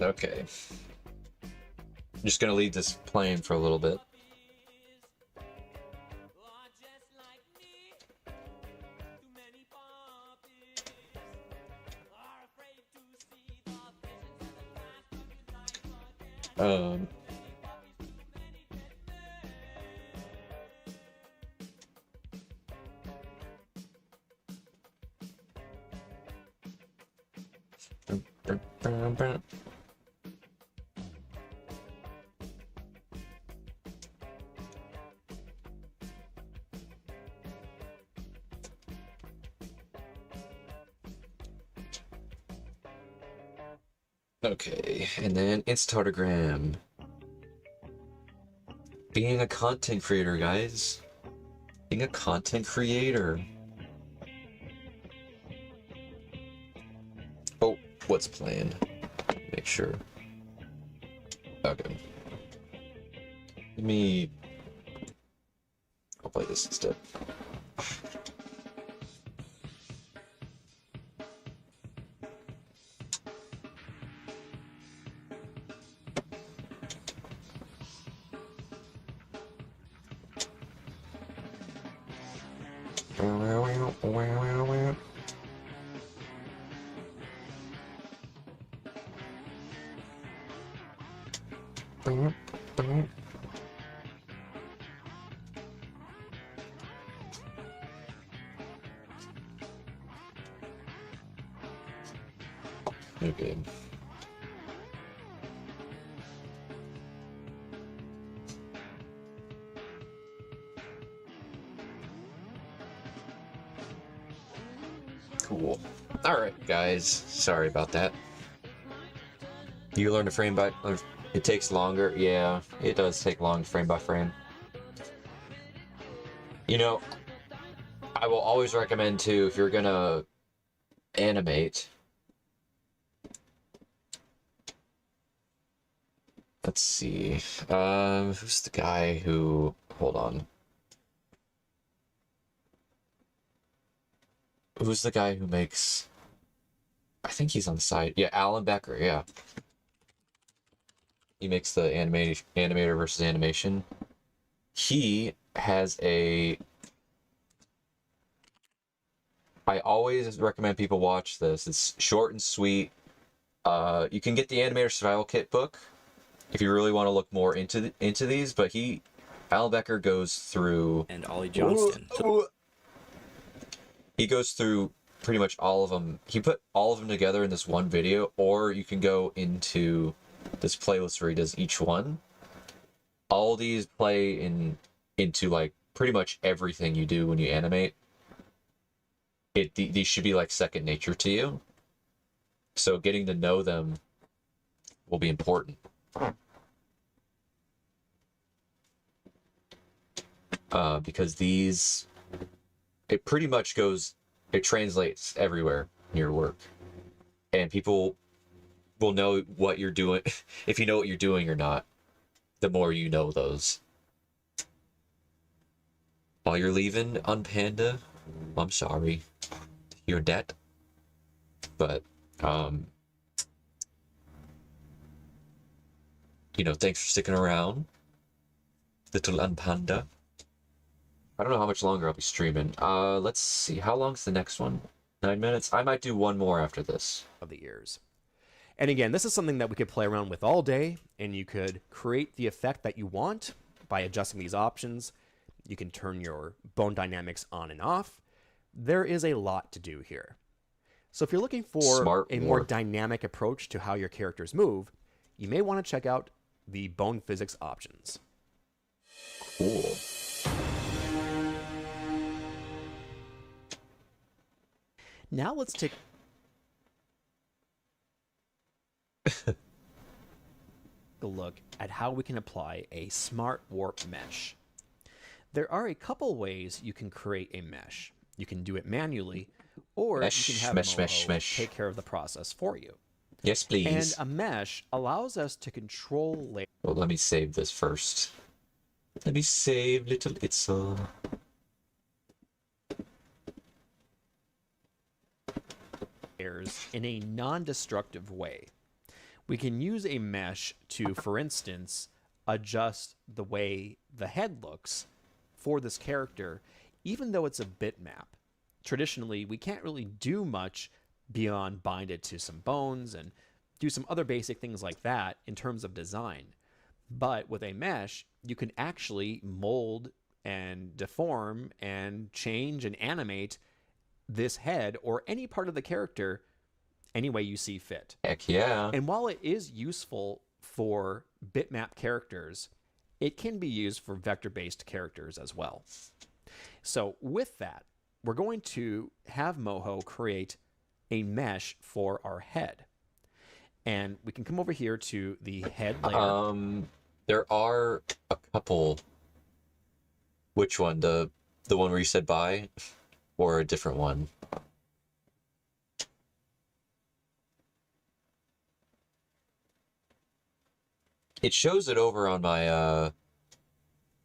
Okay. I'm just gonna leave this playing for a little bit. Okay, and then Instagram. Being a content creator, guys. Being a content creator. Oh, what's playing? Make sure. Okay. I'll play this instead. Okay. Cool. Alright, guys. Sorry about that. You learn to frame by... It takes longer. Yeah, it does take long frame by frame. You know, I will always recommend, too, if you're gonna animate... Let's see. Who's the guy who... Hold on. Who's the guy who makes... I think he's on the side. Yeah, Alan Becker, yeah. He makes the animator versus animation. He has a... I always recommend people watch this. It's short and sweet. You can get the Animator Survival Kit book if you really want to look more into these, but Alan Becker goes through... And Ollie Johnston. He goes through pretty much all of them. He put all of them together in this one video, or you can go into this playlist where he does each one. All these play into like pretty much everything you do when you animate. These should be like second nature to you. So getting to know them will be important. Because these, it pretty much goes, it translates everywhere in your work. And people will know what you're doing, if you know what you're doing or not, the more you know those. While you're leaving on Panda, I'm sorry to hear that. But, you know, thanks for sticking around, little Unpanda. I don't know how much longer I'll be streaming. Let's see. How long's the next one? 9 minutes? I might do one more after this. Of the ears. And again, this is something that we could play around with all day, and you could create the effect that you want by adjusting these options. You can turn your bone dynamics on and off. There is a lot to do here. So if you're looking for a more dynamic approach to how your characters move, you may want to check out the bone physics options. Cool. Now let's take a look at how we can apply a smart warp mesh. There are a couple ways you can create a mesh. You can do it manually, or you can have MOHO take care of the process for you. Yes, please. And a mesh allows us to control layers. Well, let me save this first. Let me save little Itzel. In a non-destructive way. We can use a mesh to, for instance, adjust the way the head looks for this character, even though it's a bitmap. Traditionally, we can't really do much beyond bind it to some bones and do some other basic things like that in terms of design. But with a mesh, you can actually mold and deform and change and animate this head or any part of the character any way you see fit. Heck yeah. And while it is useful for bitmap characters, it can be used for vector-based characters as well. So with that, we're going to have MOHO create a mesh for our head. And we can come over here to the head layer. There are a couple. Which one? The one where you said bye? Or a different one? It shows it over on my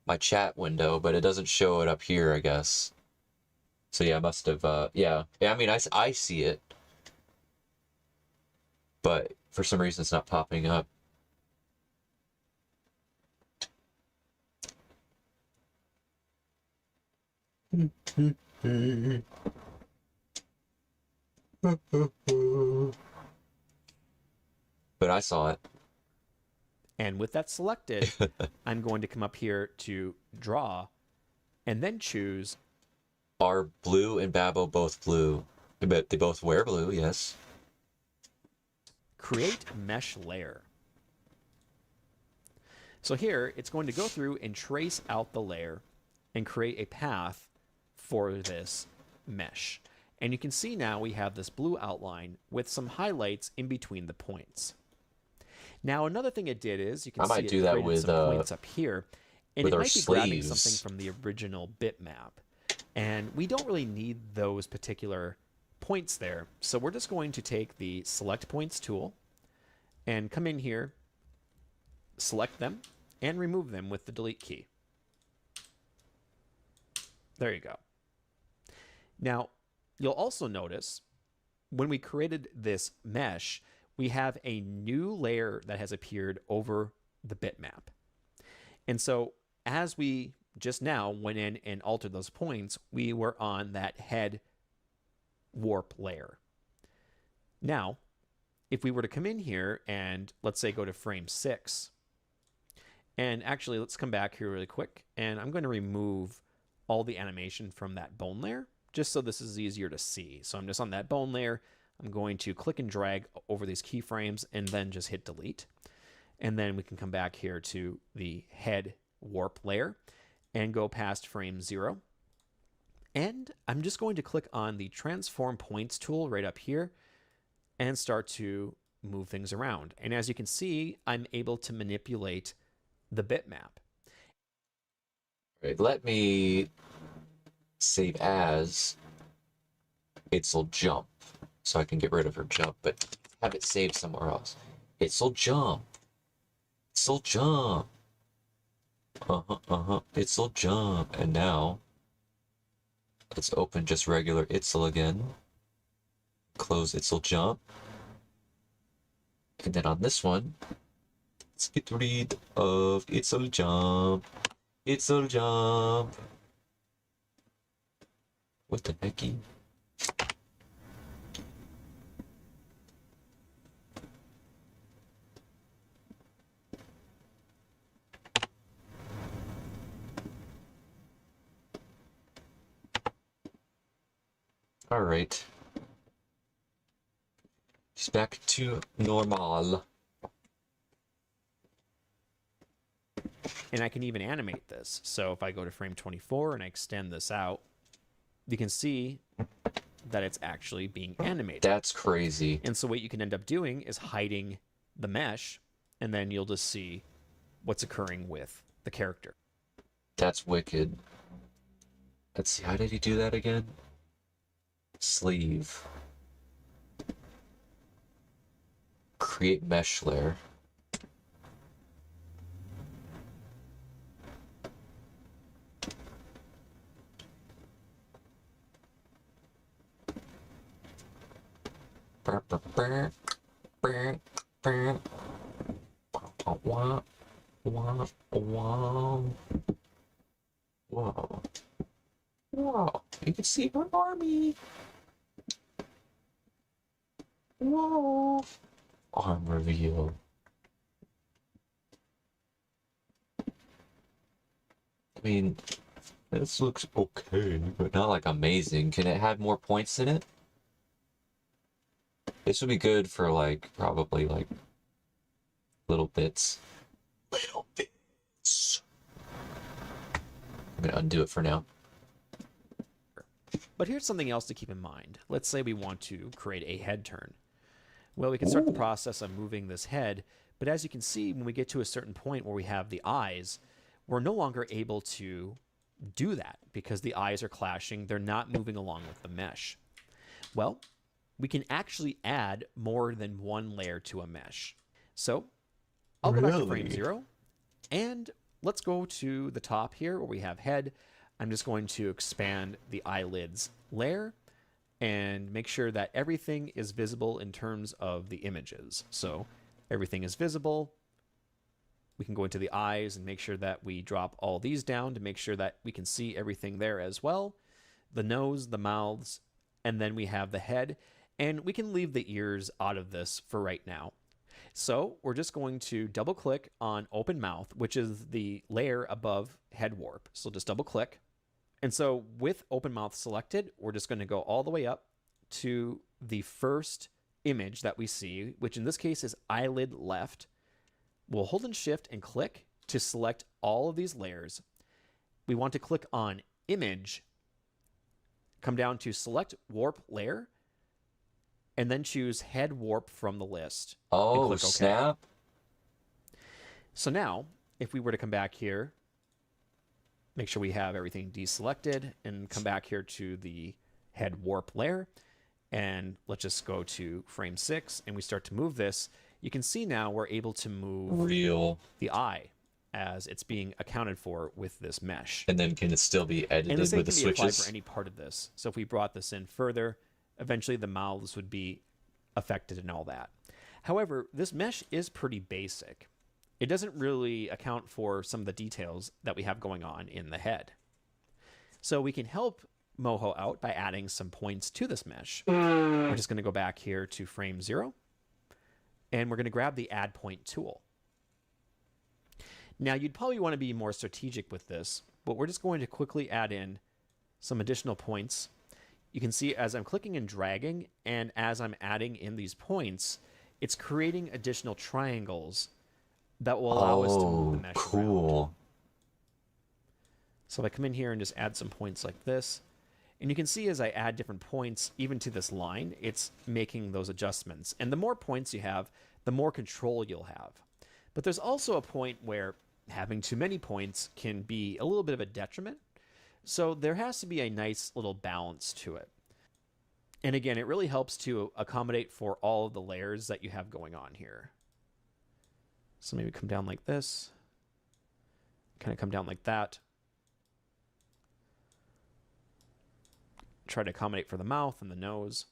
my chat window, but it doesn't show it up here, I guess. So yeah, I must have yeah. I mean, I see it. But for some reason it's not popping up. But I saw it. And with that selected, I'm going to come up here to draw and then choose. Are Blue and Babbo both blue? But they both wear blue, yes. Create mesh layer. So here, it's going to go through and trace out the layer and create a path for this mesh. And you can see now we have this blue outline with some highlights in between the points. Now, another thing it did is, you can see it created some points up here, and it might be grabbing something from the original bitmap. And we don't really need those particular points there. So we're just going to take the Select Points tool and come in here, select them, and remove them with the Delete key. There you go. Now, you'll also notice when we created this mesh, we have a new layer that has appeared over the bitmap. And so as we just now went in and altered those points, we were on that head warp layer. Now, if we were to come in here and let's say go to frame 6, and actually let's come back here really quick, and I'm going to remove all the animation from that bone layer just so this is easier to see. So I'm just on that bone layer. I'm going to click and drag over these keyframes and then just hit delete. And then we can come back here to the head warp layer and go past frame 0. And I'm just going to click on the transform points tool right up here and start to move things around. And as you can see, I'm able to manipulate the bitmap. All right, let me save as It'll jump so I can get rid of her jump, but have it saved somewhere else. It'll jump. It'll jump. It'll jump. And now let's open just regular It'll again. Close It'll jump. And then on this one, let's get rid of It'll jump. It'll jump. What the hecky? All right. It's back to normal. And I can even animate this. So if I go to frame 24 and I extend this out, you can see that it's actually being animated. That's crazy. And so what you can end up doing is hiding the mesh, and then you'll just see what's occurring with the character. That's wicked. Let's see, how did he do that again? Sleeve. Create mesh layer. Whoa. Whoa. You can see her army. Whoa. Arm reveal. I mean, this looks okay, but not like amazing. Can it have more points in it? This would be good for like, probably like little bits. Little bits. I'm gonna undo it for now. But here's something else to keep in mind. Let's say we want to create a head turn. Well, we can start the process of moving this head, but as you can see, when we get to a certain point where we have the eyes, we're no longer able to do that because the eyes are clashing. They're not moving along with the mesh. Well, we can actually add more than one layer to a mesh. So I'll go back to frame 0, and let's go to the top here where we have head. I'm just going to expand the eyelids layer and make sure that everything is visible in terms of the images. So everything is visible. We can go into the eyes and make sure that we drop all these down to make sure that we can see everything there as well. The nose, the mouths, and then we have the head. And we can leave the ears out of this for right now. So we're just going to double click on open mouth, which is the layer above head warp. So just double click. And so with open mouth selected, we're just going to go all the way up to the first image that we see, which in this case is eyelid left. We'll hold and shift and click to select all of these layers. We want to click on image, come down to select warp layer, and then choose head warp from the list. Oh, click OK. snap. So now, if we were to come back here, make sure we have everything deselected and come back here to the head warp layer. And let's just go to frame 6 and we start to move this. You can see now we're able to move the eye as it's being accounted for with this mesh. And then can it still be edited and the same with the can be applied switches? for any part of this. So if we brought this in further, eventually the mouths would be affected and all that. However, this mesh is pretty basic. It doesn't really account for some of the details that we have going on in the head. So we can help MOHO out by adding some points to this mesh. We're just going to go back here to frame 0, and we're going to grab the add point tool. Now, you'd probably want to be more strategic with this, but we're just going to quickly add in some additional points. you can see as I'm clicking and dragging, and as I'm adding in these points, it's creating additional triangles that will allow us to move the mesh around. Cool. So if I come in here and just add some points like this, and you can see as I add different points, even to this line, it's making those adjustments. And the more points you have, the more control you'll have. But there's also a point where having too many points can be a little bit of a detriment. So there has to be a nice little balance to it. And again, it really helps to accommodate for all of the layers that you have going on here. So maybe come down like this, kind of come down like that. Try to accommodate for the mouth and the nose.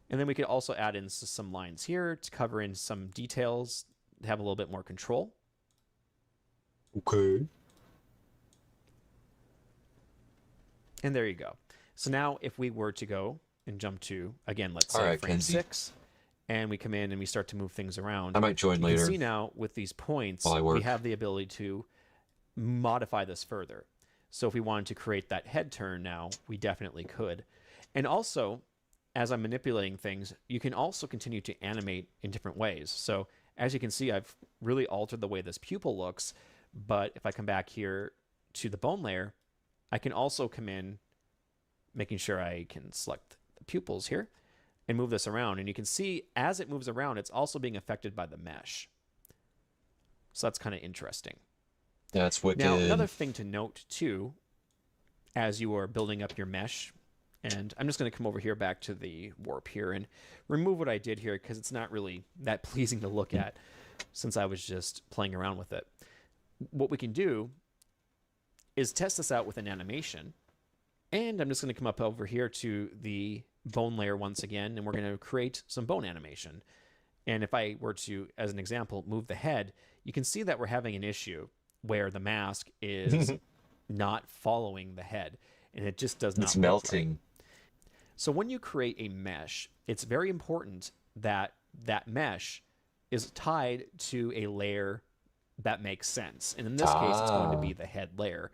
And then we could also add in some lines here to cover in some details, to have a little bit more control. Okay. And there you go. So now if we were to go and jump to, again, let's say Alright, frame Kenzie. 6, and we come in and we start to move things around. I might join you later. can see now with these points, while I work. we have the ability to modify this further. So if we wanted to create that head turn now, we definitely could. And also, as I'm manipulating things, you can also continue to animate in different ways. So as you can see, I've really altered the way this pupil looks, but if I come back here to the bone layer, I can also come in, making sure I can select the pupils here and move this around. And you can see as it moves around, it's also being affected by the mesh. So that's kind of interesting. That's wicked. Now, another thing to note too, as you are building up your mesh, and I'm just going to come over here back to the warp here and remove what I did here because it's not really that pleasing to look at since I was just playing around with it. What we can do is test this out with an animation. And I'm just going to come up over here to the bone layer once again, and we're going to create some bone animation. And if I were to, as an example, move the head, you can see that we're having an issue where the mask is not following the head, and it just does not It's look melting. right. So when you create a mesh, it's very important that that mesh is tied to a layer that makes sense. And in this case, it's going to be the head layer.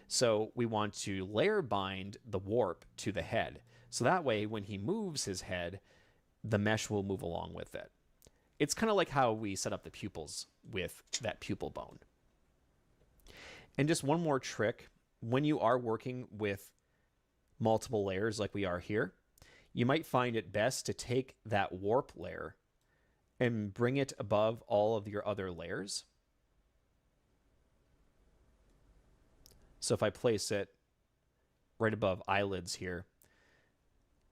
So we want to layer bind the warp to the head. So that way, when he moves his head, the mesh will move along with it. It's kind of like how we set up the pupils with that pupil bone. And just one more trick, when you are working with multiple layers like we are here, you might find it best to take that warp layer and bring it above all of your other layers. So if I place it right above eyelids here,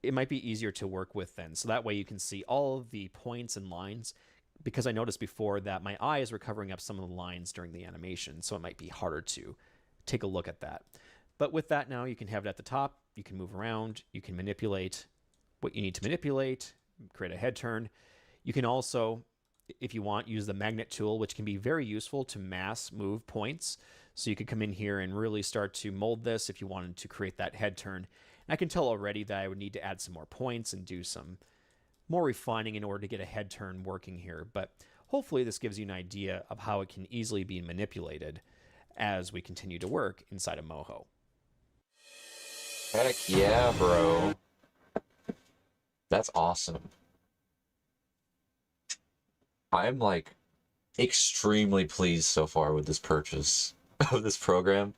it might be easier to work with then. So that way you can see all of the points and lines, because I noticed before that my eyes were covering up some of the lines during the animation, so it might be harder to take a look at that. But with that now, you can have it at the top, you can move around, you can manipulate what you need to manipulate, create a head turn. You can also, if you want, use the magnet tool, which can be very useful to mass move points. So you could come in here and really start to mold this if you wanted to create that head turn. And I can tell already that I would need to add some more points and do some more refining in order to get a head turn working here. But hopefully this gives you an idea of how it can easily be manipulated as we continue to work inside of MOHO. Heck yeah, bro. That's awesome. I'm like extremely pleased so far with this purchase of this program,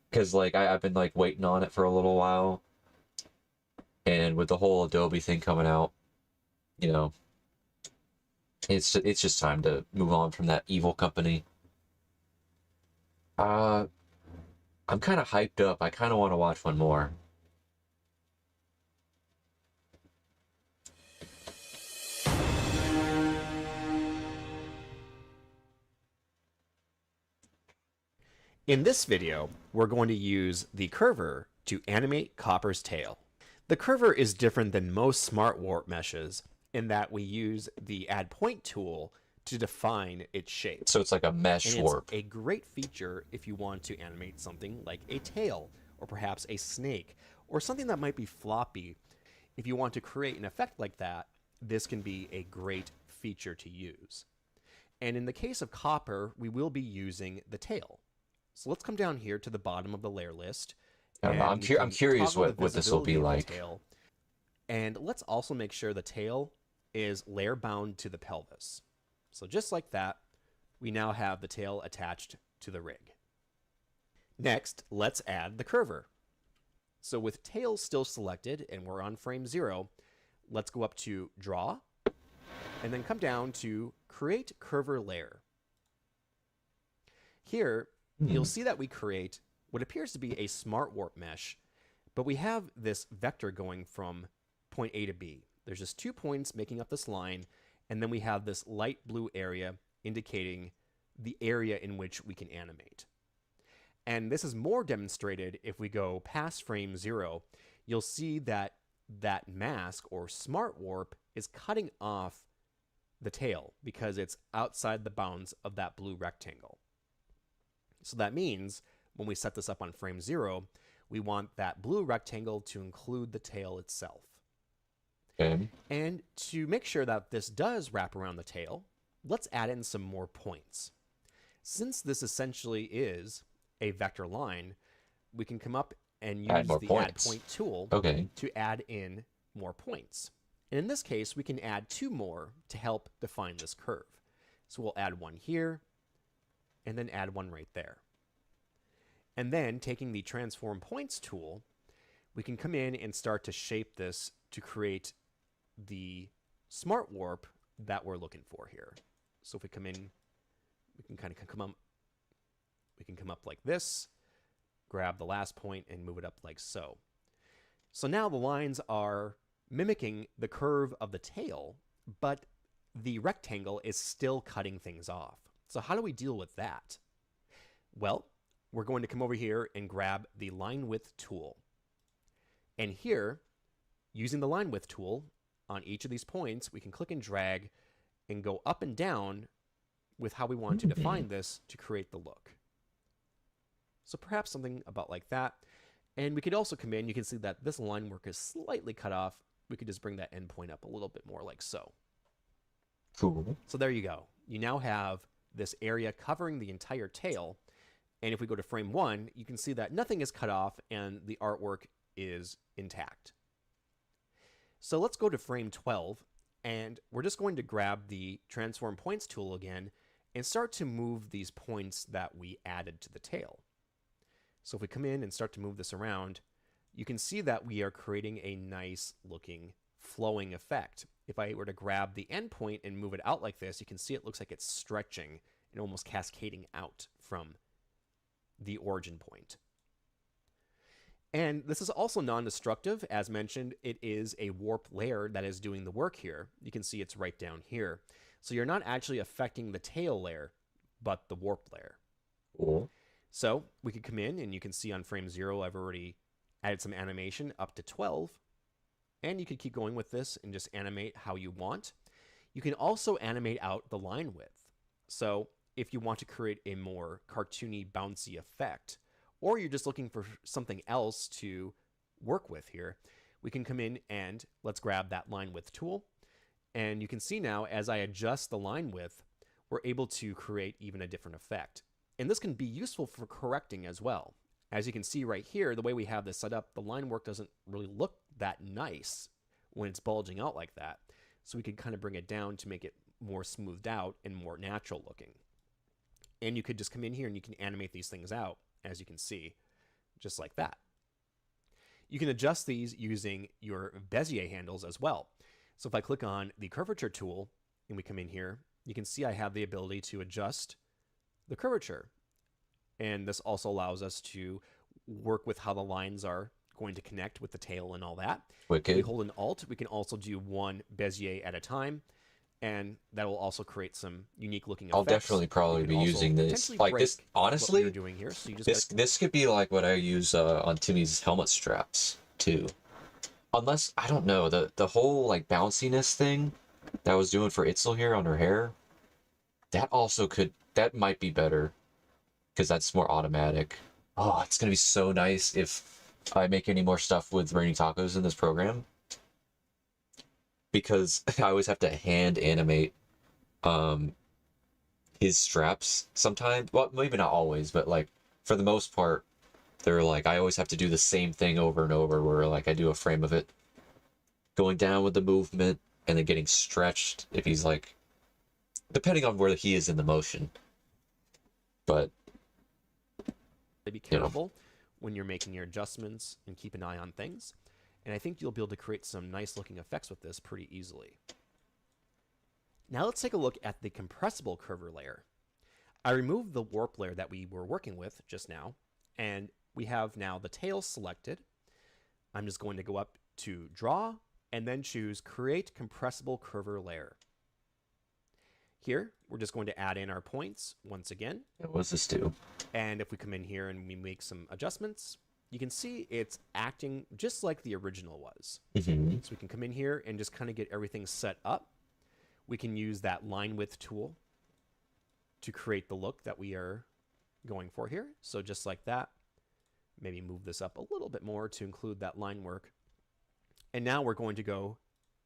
because like I've been like waiting on it for a little while, and with the whole Adobe thing coming out, you know, it's just time to move on from that evil company. I'm kind of hyped up. I kind of want to watch one more. In this video, we're going to use the curver to animate Copper's tail. The curver is different than most smart warp meshes in that we use the add point tool to define its shape. So it's like a mesh And warp. it's a great feature if you want to animate something like a tail, or perhaps a snake, or something that might be floppy. If you want to create an effect like that, this can be a great feature to use. And in the case of Copper, we will be using the tail. So let's come down here to the bottom of the layer list, I don't know. And I'm curious toggle the what this will be visibility of like. the tail. And let's also make sure the tail is layer bound to the pelvis. So just like that, we now have the tail attached to the rig. Next, let's add the curver. So with tail still selected and we're on frame 0, let's go up to Draw and then come down to Create Curver Layer. Here, you'll see that we create what appears to be a smart warp mesh, but we have this vector going from point A to B. There's just 2 points making up this line, and then we have this light blue area indicating the area in which we can animate. And this is more demonstrated if we go past frame 0. You'll see that that mask or smart warp is cutting off the tail because it's outside the bounds of that blue rectangle. So that means when we set this up on frame 0, we want that blue rectangle to include the tail itself. Okay. And to make sure that this does wrap around the tail, let's add in some more points. Since this essentially is a vector line, we can come up and use the Add Point tool to add in more points. And in this case, we can add 2 more to help define this curve. So we'll add one here, and then add one right there. And then taking the Transform Points tool, we can come in and start to shape this to create the smart warp that we're looking for here. So if we come in, we can kind of come up, we can come up like this, grab the last point and move it up like so. So now the lines are mimicking the curve of the tail, but the rectangle is still cutting things off. So how do we deal with that? Well, we're going to come over here and grab the Line Width tool. And here, using the Line Width tool, on each of these points, we can click and drag and go up and down with how we want to define this to create the look. So perhaps something about like that. And we could also come in, you can see that this line work is slightly cut off. We could just bring that endpoint up a little bit more like so. Cool. So there you go. You now have this area covering the entire tail. And if we go to frame 1, you can see that nothing is cut off and the artwork is intact. So let's go to frame 12, and we're just going to grab the Transform Points tool again and start to move these points that we added to the tail. So if we come in and start to move this around, you can see that we are creating a nice looking flowing effect. If I were to grab the endpoint and move it out like this, you can see it looks like it's stretching and almost cascading out from the origin point. And this is also non-destructive. As mentioned, it is a warp layer that is doing the work here. You can see it's right down here. So you're not actually affecting the tail layer, but the warp layer. Cool. So we could come in and you can see on frame 0, I've already added some animation up to 12. And you could keep going with this and just animate how you want. You can also animate out the line width. So if you want to create a more cartoony, bouncy effect, or you're just looking for something else to work with here, we can come in and let's grab that line width tool. And you can see now as I adjust the line width, we're able to create even a different effect. And this can be useful for correcting as well. As you can see right here, the way we have this set up, the line work doesn't really look that nice when it's bulging out like that. So we could kind of bring it down to make it more smoothed out and more natural looking. And you could just come in here and you can animate these things out, as you can see, just like that. You can adjust these using your Bezier handles as well. So if I click on the curvature tool and we come in here, you can see I have the ability to adjust the curvature. And this also allows us to work with how the lines are going to connect with the tail and all that. Wicked. If we hold an Alt, we can also do one Bezier at a time. And that will also create some unique looking effects. I'll definitely probably be using this. Like this, honestly, what doing here. So you just this could be like what I use on Timmy's helmet straps too. Unless, I don't know, the whole like bounciness thing that I was doing for Itzel here on her hair, that also could, that might be better because that's more automatic. Oh, it's gonna be so nice if I make any more stuff with Rainy Tacos in this program, because I always have to hand animate his straps sometimes. Well, maybe not always, but like for the most part, they're like, I always have to do the same thing over and over, where like I do a frame of it going down with the movement and then getting stretched if he's like, depending on where he is in the motion. But be careful when you're making your adjustments and keep an eye on things. And I think you'll be able to create some nice looking effects with this pretty easily. Now let's take a look at the compressible curver layer. I removed the warp layer that we were working with just now, and we have now the tail selected. I'm just going to go up to Draw, and then choose Create Compressible Curver Layer. Here, we're just going to add in our points once again. what does this do? And if we come in here and we make some adjustments, you can see it's acting just like the original was. Mm-hmm. So we can come in here and just kind of get everything set up. We can use that line width tool to create the look that we are going for here. So just like that, maybe move this up a little bit more to include that line work. And now we're going to go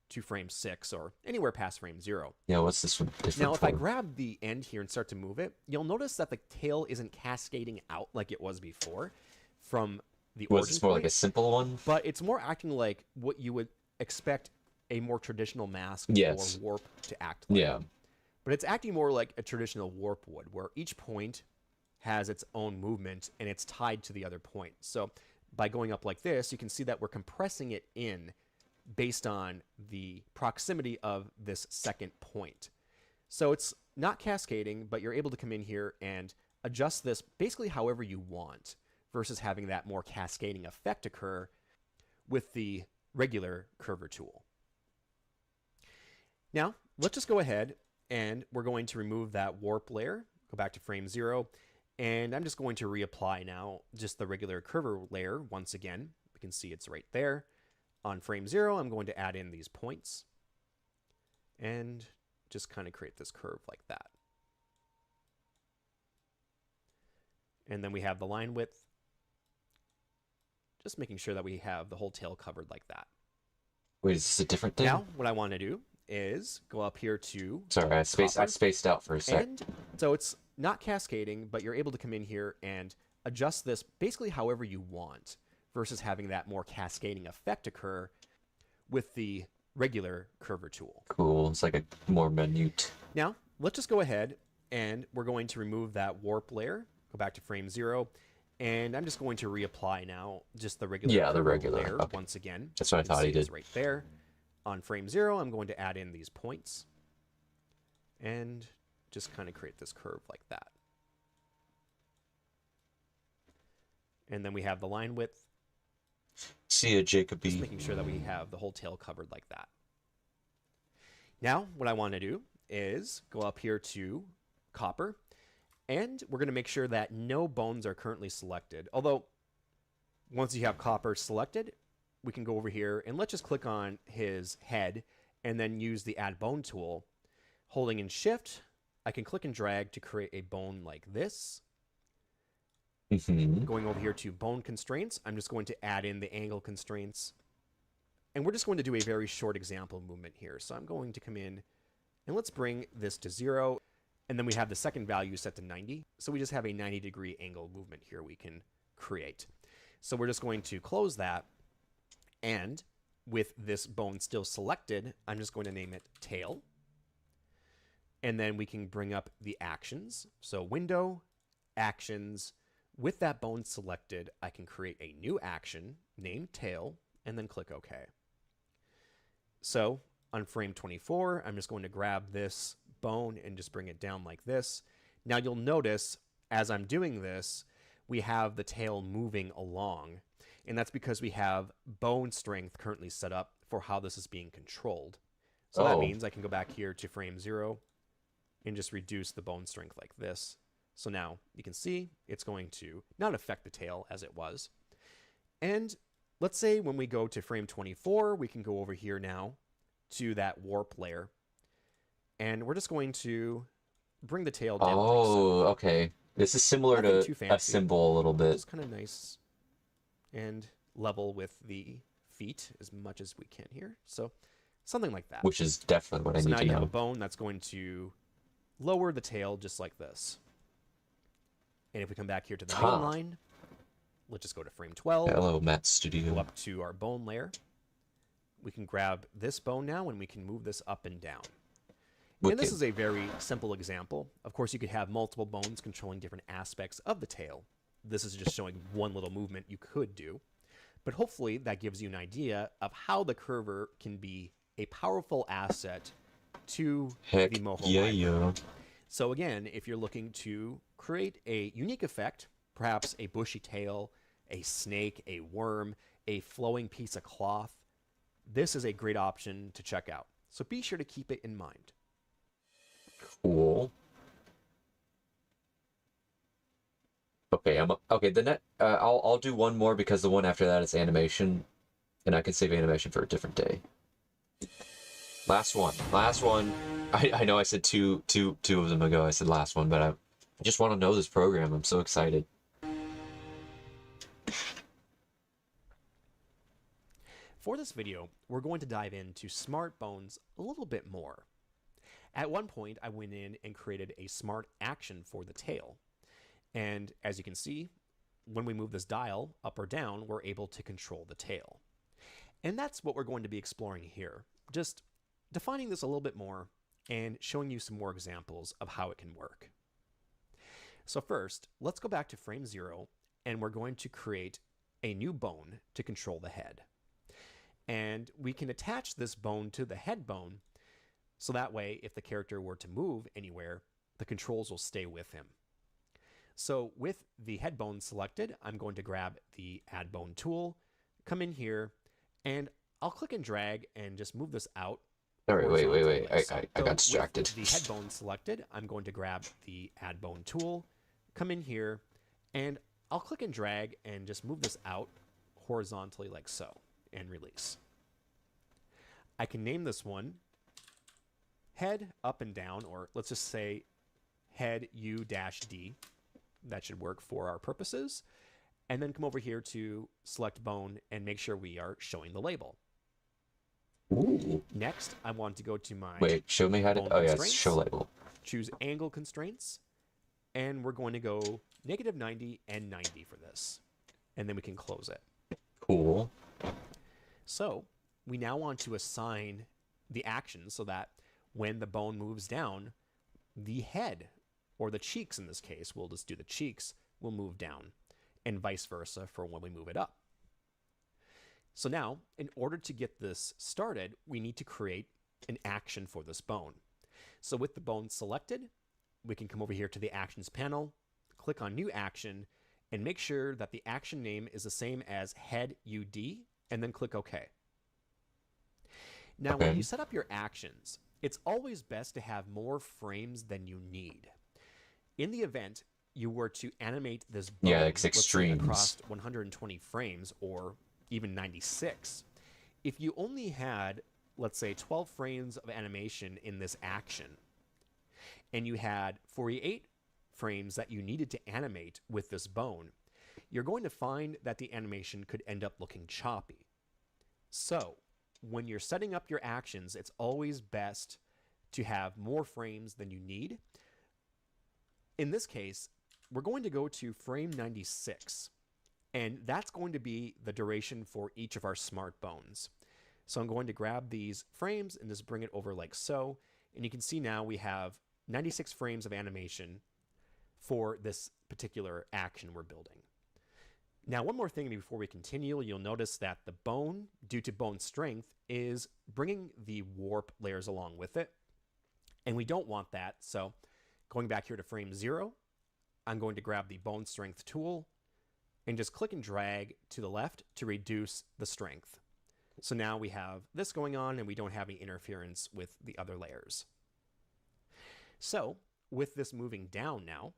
to frame 6 or anywhere past frame 0. Yeah, what's this one different Now, if for? I grab the end here and start to move it, you'll notice that the tail isn't cascading out like it was before from the Was origin this more like a point, simple one? but it's more acting like what you would expect a more traditional mask Yes. or warp to act like. Yeah. But it's acting more like a traditional warp would, where each point has its own movement and it's tied to the other point. So by going up like this, you can see that we're compressing it in based on the proximity of this second point. So it's not cascading, but you're able to come in here and adjust this basically however you want, versus having that more cascading effect occur with the regular curver tool. Now, let's just go ahead and we're going to remove that warp layer, go back to frame 0, and I'm just going to reapply now just the regular curver layer once again. We can see it's right there. On frame 0, I'm going to add in these points and just kind of create this curve like that. And then we have the line width, just making sure that we have the whole tail covered like that. Wait, is this a different thing? Now, what I want to do is go up here to Sorry, I spaced out for a sec. And so it's not cascading, but you're able to come in here and adjust this basically however you want, versus having that more cascading effect occur with the regular curver tool. Cool. It's like a more minute. Now, let's just go ahead and we're going to remove that warp layer, go back to frame 0, and I'm just going to reapply now just the regular curve layer once again. That's what I thought he did. It's right there. On frame 0, I'm going to add in these points and just kind of create this curve like that. And then we have the line width. See ya, Jacoby. Just making sure that we have the whole tail covered like that. Now, what I want to do is go up here to copper, and we're going to make sure that no bones are currently selected. Although, once you have copper selected, we can go over here and let's just click on his head and then use the add bone tool. Holding in shift, I can click and drag to create a bone like this. Going over here to bone constraints, I'm just going to add in the angle constraints. And we're just going to do a very short example movement here. So I'm going to come in and let's bring this to 0. And then we have the second value set to 90. So we just have a 90-degree angle movement here we can create. So we're just going to close that. And with this bone still selected, I'm just going to name it tail. And then we can bring up the actions. So window, actions. With that bone selected, I can create a new action named tail and then click OK. So on frame 24, I'm just going to grab this bone and just bring it down like this. Now you'll notice as I'm doing this, we have the tail moving along. And that's because we have bone strength currently set up for how this is being controlled. So that means I can go back here to frame 0 and just reduce the bone strength like this. So now you can see it's going to not affect the tail as it was. And let's say when we go to frame 24, we can go over here now to that warp layer. And we're just going to bring the tail down. Oh, okay. This is similar to a symbol a little bit. It's kind of nice and level with the feet as much as we can here. So something like that. Which is definitely what I need to know. So now you have a bone that's going to lower the tail just like this. And if we come back here to the main line, let's just go to frame 12. Hello, Matt Go Studio. up to our bone layer. We can grab this bone now, and we can move this up and down. And this Wicked. is a very simple example. Of course, you could have multiple bones controlling different aspects of the tail. This is just showing one little movement you could do. But hopefully that gives you an idea of how the curver can be a powerful asset to Heck the MOHO yeah, library. yeah. So again, if you're looking to create a unique effect, perhaps a bushy tail, a snake, a worm, a flowing piece of cloth, this is a great option to check out. So be sure to keep it in mind. Cool. Okay, okay. I'll do one more because the one after that is animation, and I can save animation for a different day. Last one. I know I said two of them ago. I said last one, but I just want to know this program. I'm so excited. For this video, we're going to dive into smart bones a little bit more. At one point, I went in and created a smart action for the tail. And as you can see, when we move this dial up or down, we're able to control the tail. And that's what we're going to be exploring here. Just defining this a little bit more and showing you some more examples of how it can work. So first, let's go back to frame 0, and we're going to create a new bone to control the head. And we can attach this bone to the head bone, so that way, if the character were to move anywhere, the controls will stay with him. So with the head bone selected, I'm going to grab the Add Bone tool, come in here, and I'll click and drag and just move this out. All right, wait. horizontally like so. I got distracted. With the head bone selected, I'm going to grab the Add Bone tool, come in here, and I'll click and drag and just move this out horizontally like so, and release. I can name this one head up and down, or let's just say head U-D. That should work for our purposes. And then come over here to select bone and make sure we are showing the label. Ooh. Next, I want to go to my Wait, show me how to. bone Oh yeah, it's constraints, show label. choose angle constraints, and we're going to go -90 and 90 for this. And then we can close it. Cool. So we now want to assign the action so that when the bone moves down, the head, or the cheeks in this case, we'll just do the cheeks, will move down, and vice versa for when we move it up. So now, in order to get this started, we need to create an action for this bone. So with the bone selected, we can come over here to the Actions panel, click on New Action, and make sure that the action name is the same as Head UD, and then click OK. Now, when you set up your actions, it's always best to have more frames than you need. In the event you were to animate this bone, Yeah, it's let's say extremes. across 120 frames or even 96, if you only had, let's say, 12 frames of animation in this action, and you had 48 frames that you needed to animate with this bone, you're going to find that the animation could end up looking choppy. So, when you're setting up your actions, it's always best to have more frames than you need. In this case, we're going to go to frame 96, and that's going to be the duration for each of our smart bones. So I'm going to grab these frames and just bring it over like so, and you can see now we have 96 frames of animation for this particular action we're building. Now, one more thing before we continue, you'll notice that the bone, due to bone strength, is bringing the warp layers along with it. And we don't want that, so going back here to frame 0, I'm going to grab the bone strength tool and just click and drag to the left to reduce the strength. So now we have this going on and we don't have any interference with the other layers. So with this moving down now,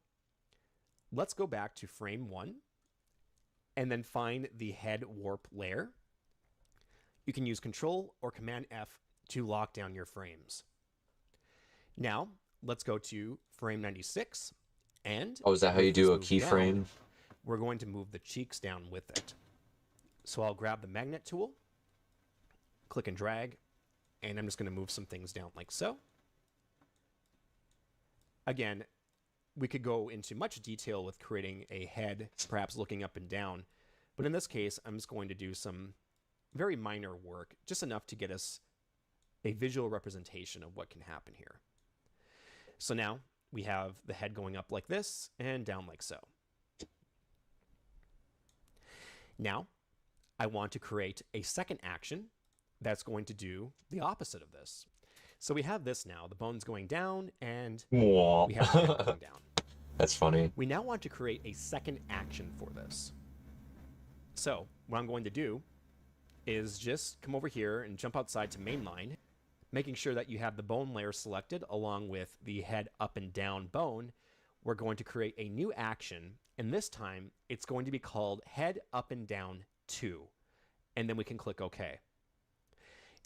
let's go back to frame 1 and then find the head warp layer. You can use Control or Command F to lock down your frames. Now, let's go to frame 96, and Oh, is that how you do a keyframe? We're going to move the cheeks down with it. So I'll grab the magnet tool, click and drag, and I'm just going to move some things down like so. Again, we could go into much detail with creating a head, perhaps looking up and down, But in this case, I'm just going to do some very minor work, just enough to get us a visual representation of what can happen here. So now we have the head going up like this and down like so. Now, I want to create a second action that's going to do the opposite of this. So we have this now, the bone's going down, and we have the head going down. That's funny. We now want to create a second action for this. So what I'm going to do is just come over here and jump outside to mainline, making sure that you have the bone layer selected along with the head up and down bone. We're going to create a new action, and this time it's going to be called head up and down 2, and then we can click OK.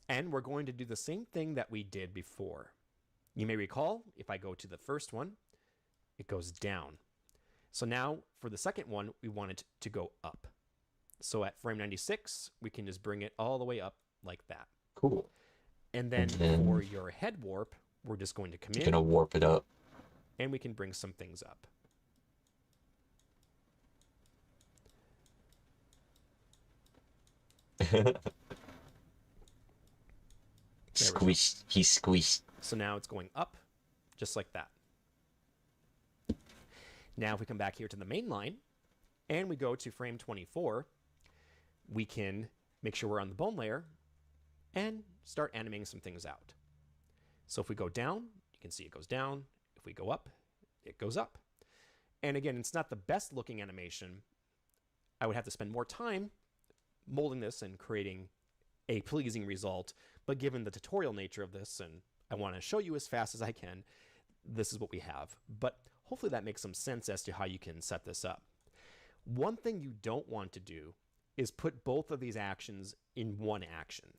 And we're going to do the same thing that we did before. You may recall, if I go to the first one, it goes down. So now for the second one, we want it to go up. So at frame 96, we can just bring it all the way up like that. Cool. And then for your head warp, we're just going to come in. You're gonna warp it up. And we can bring some things up. Squeeze. He squeezed. So now it's going up, just like that. Now if we come back here to the main line, and we go to frame 24, we can make sure we're on the bone layer, and start animating some things out. So if we go down, you can see it goes down. If we go up, it goes up. And again, it's not the best looking animation. I would have to spend more time molding this and creating a pleasing result. But given the tutorial nature of this, and I want to show you as fast as I can, this is what we have. But hopefully that makes some sense as to how you can set this up. One thing you don't want to do is put both of these actions in one action.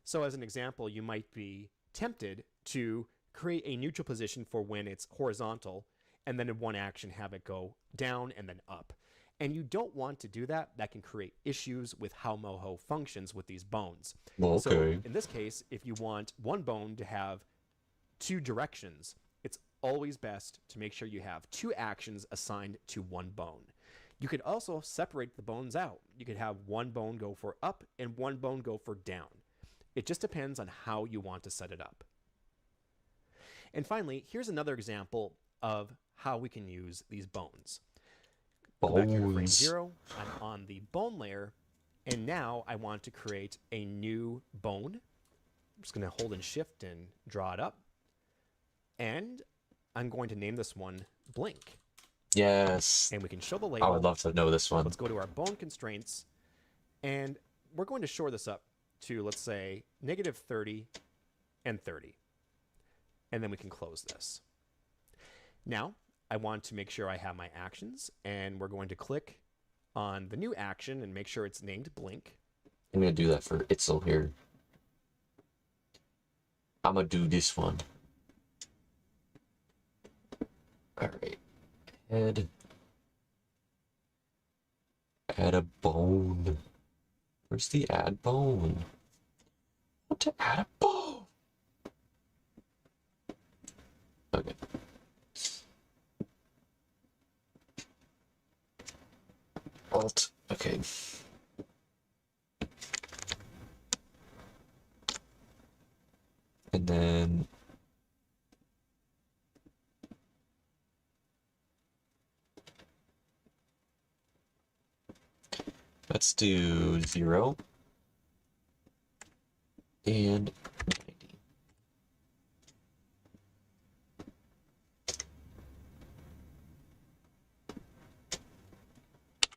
So as an example, you might be tempted to create a neutral position for when it's horizontal, and then in one action have it go down and then up. And you don't want to do that. That can create issues with how MOHO functions with these bones. Okay. So in this case, if you want one bone to have two directions, it's always best to make sure you have two actions assigned to one bone. You could also separate the bones out. You could have one bone go for up and one bone go for down. It just depends on how you want to set it up. And finally, here's another example of how we can use these bones. Go back here to frame 0. I'm on the bone layer, and now I want to create a new bone. I'm just going to hold and shift and draw it up. And I'm going to name this one Blink. Yes. And we can show the label. I would love to know this one. Let's go to our bone constraints, and we're going to shore this up to, let's say, -30 and 30. And then we can close this. Now, I want to make sure I have my actions, and we're going to click on the new action and make sure it's named Blink. I'm going to do that for Itzel here. I'm going to do this one. Alright. Head. Add a bone. Where's the add bone? I want to add a bone. Okay. Alt. Okay. And then let's do 0 and 90.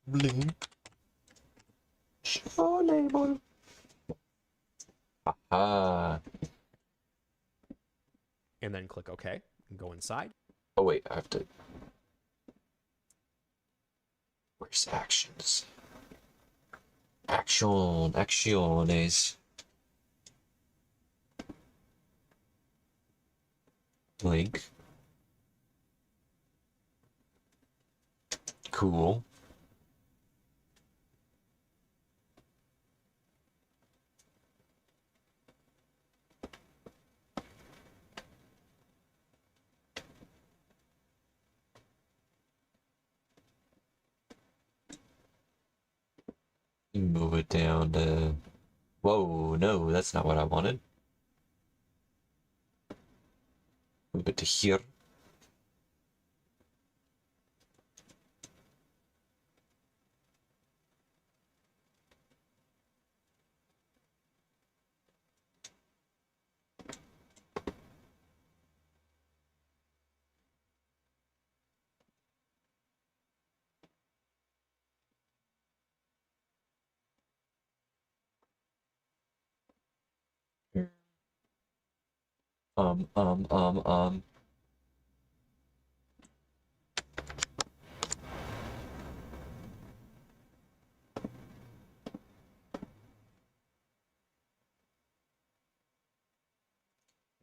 Blink. Show label. Aha. And then click OK and go inside. Oh wait, I have to. Where's actions? Acciones. Blink. Cool. Move it down to... Whoa, no, that's not what I wanted. Move it to here. Um. I'm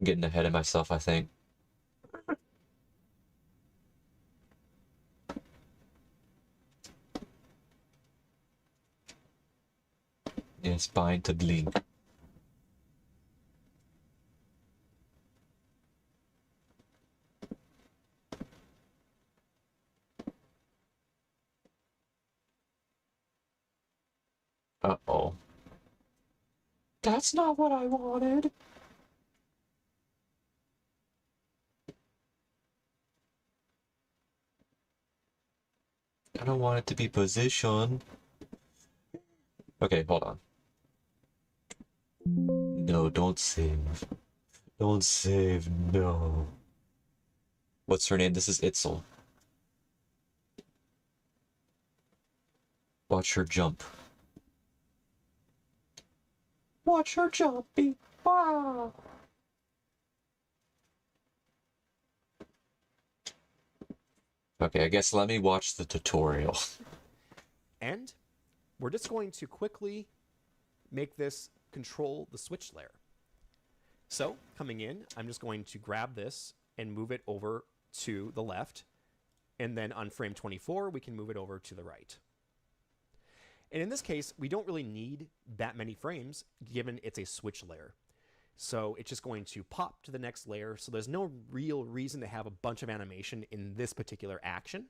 getting ahead of myself, I think. Yes, bind to blink. Uh-oh. That's not what I wanted. I don't want it to be position. Okay, hold on. No, don't save. Don't save, no. What's her name? This is Itzel. Watch her jump. Watch her jumpy. Wow. Okay, I guess let me watch the tutorial. And we're just going to quickly make this control the switch layer. So coming in, I'm just going to grab this and move it over to the left. And then on frame 24, we can move it over to the right. And in this case, we don't really need that many frames given it's a switch layer. So it's just going to pop to the next layer. So there's no real reason to have a bunch of animation in this particular action.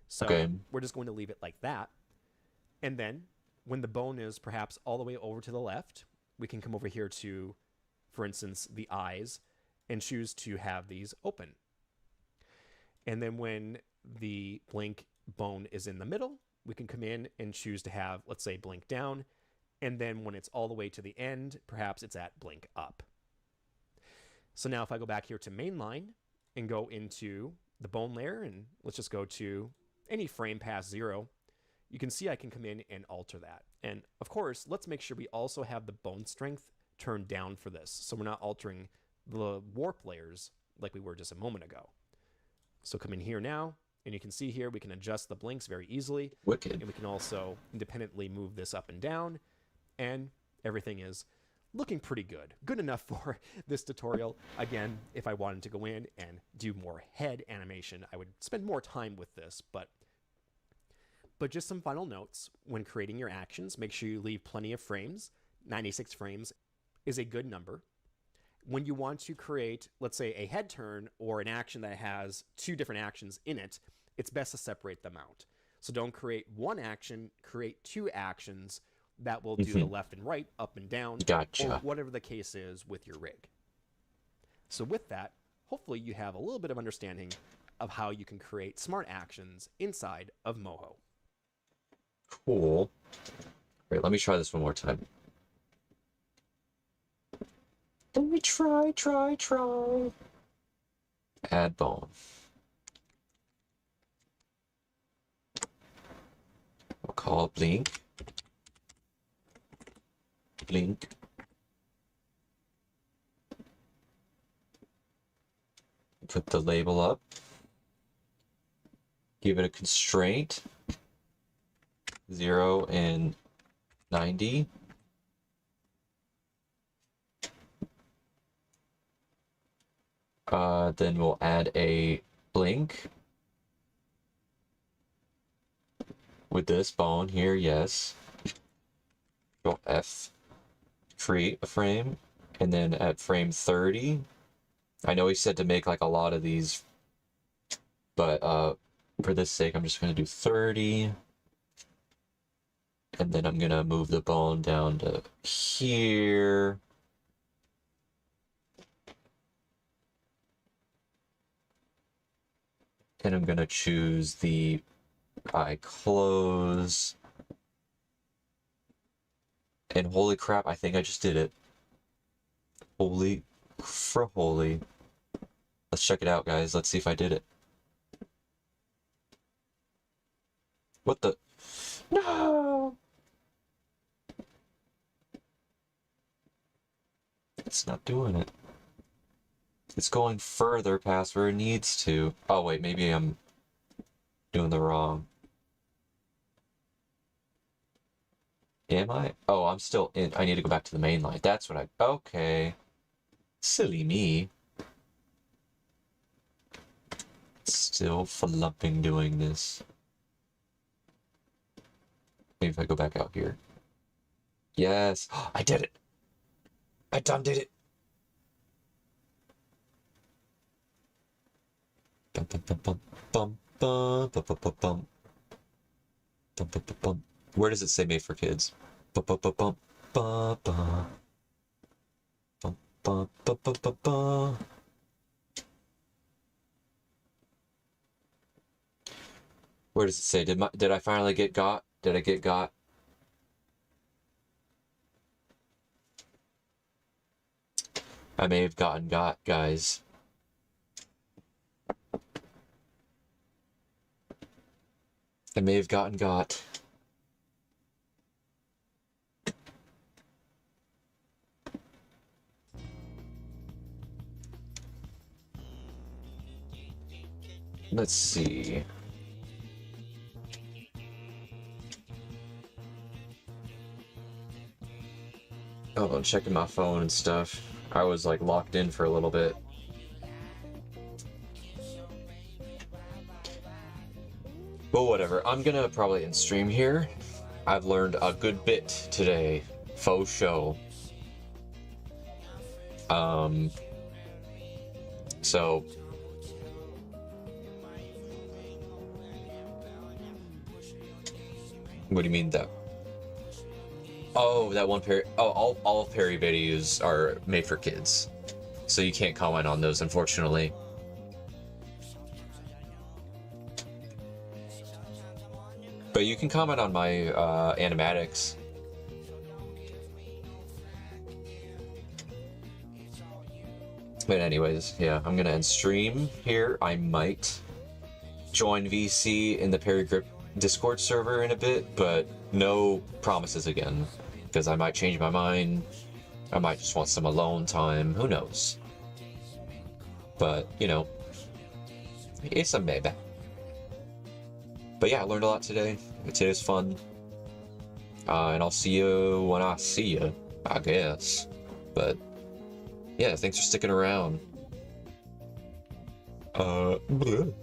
So we're just going to leave it like that. And then when the bone is perhaps all the way over to the left, we can come over here to, for instance, the eyes and choose to have these open. And then when the blink bone is in the middle, we can come in and choose to have, let's say, blink down. And then when it's all the way to the end, perhaps it's at blink up. So now if I go back here to mainline and go into the bone layer, and let's just go to any frame past 0, you can see I can come in and alter that. And of course, let's make sure we also have the bone strength turned down for this, so we're not altering the warp layers like we were just a moment ago. So come in here now, and you can see here we can adjust the blinks very easily. Wicked. And we can also independently move this up and down, and everything is looking pretty good. Good enough for this tutorial. Again, if I wanted to go in and do more head animation, I would spend more time with this, but just some final notes. When creating your actions, make sure you leave plenty of frames. 96 frames is a good number. When you want to create, let's say, a head turn or an action that has 2 different actions in it, it's best to separate them out. So don't create one action, create 2 actions that will do the left and right, up and down, or whatever the case is with your rig. So with that, hopefully you have a little bit of understanding of how you can create smart actions inside of MOHO. Cool. Wait, let me try this one more time. Let me try. Add bone. We'll call it blink. Blink. Put the label up. Give it a constraint. 0 and 90. Then we'll add a blink with this bone here, yes. Control F, create a frame, and then at frame 30, I know he said to make like a lot of these, but for this sake, I'm just going to do 30. And then I'm gonna move the bone down to here. And I'm gonna choose the eye close. And holy crap, I think I just did it. Holy holy. Let's check it out, guys. Let's see if I did it. What the? No! It's not doing it. It's going further past where it needs to. Oh, wait, maybe I'm doing the wrong. Am I? Oh, I'm still in. I need to go back to the main line. That's what I... Okay. Silly me. Still flumping doing this. Maybe if I go back out here. Yes. I did it. I done did it. Bum bum bum bum bum bum bum bum bum bum bum bum bum. Where does it say made for kids? Bum bum bum bum bum bum bum bum bum bum bum bum. Where does it say? Did I finally get got? Did I get got? I may have gotten got, guys. I may have gotten got. Let's see. Oh, I'm checking my phone and stuff. I was like locked in for a little bit. But whatever, I'm gonna probably end stream here. I've learned a good bit today. Faux show. So... What do you mean that? Oh, that one parry. Oh, all parry videos are made for kids, so you can't comment on those, unfortunately. But you can comment on my animatics. But anyways, yeah, I'm gonna end stream here. I might join VC in the Parry Grip Discord server in a bit, but no promises again, because I might change my mind. I might just want some alone time. Who knows? But, you know, it's a maybe. But yeah, I learned a lot today. Today's fun. And I'll see you when I see you, I guess. But yeah, thanks for sticking around. Bleh.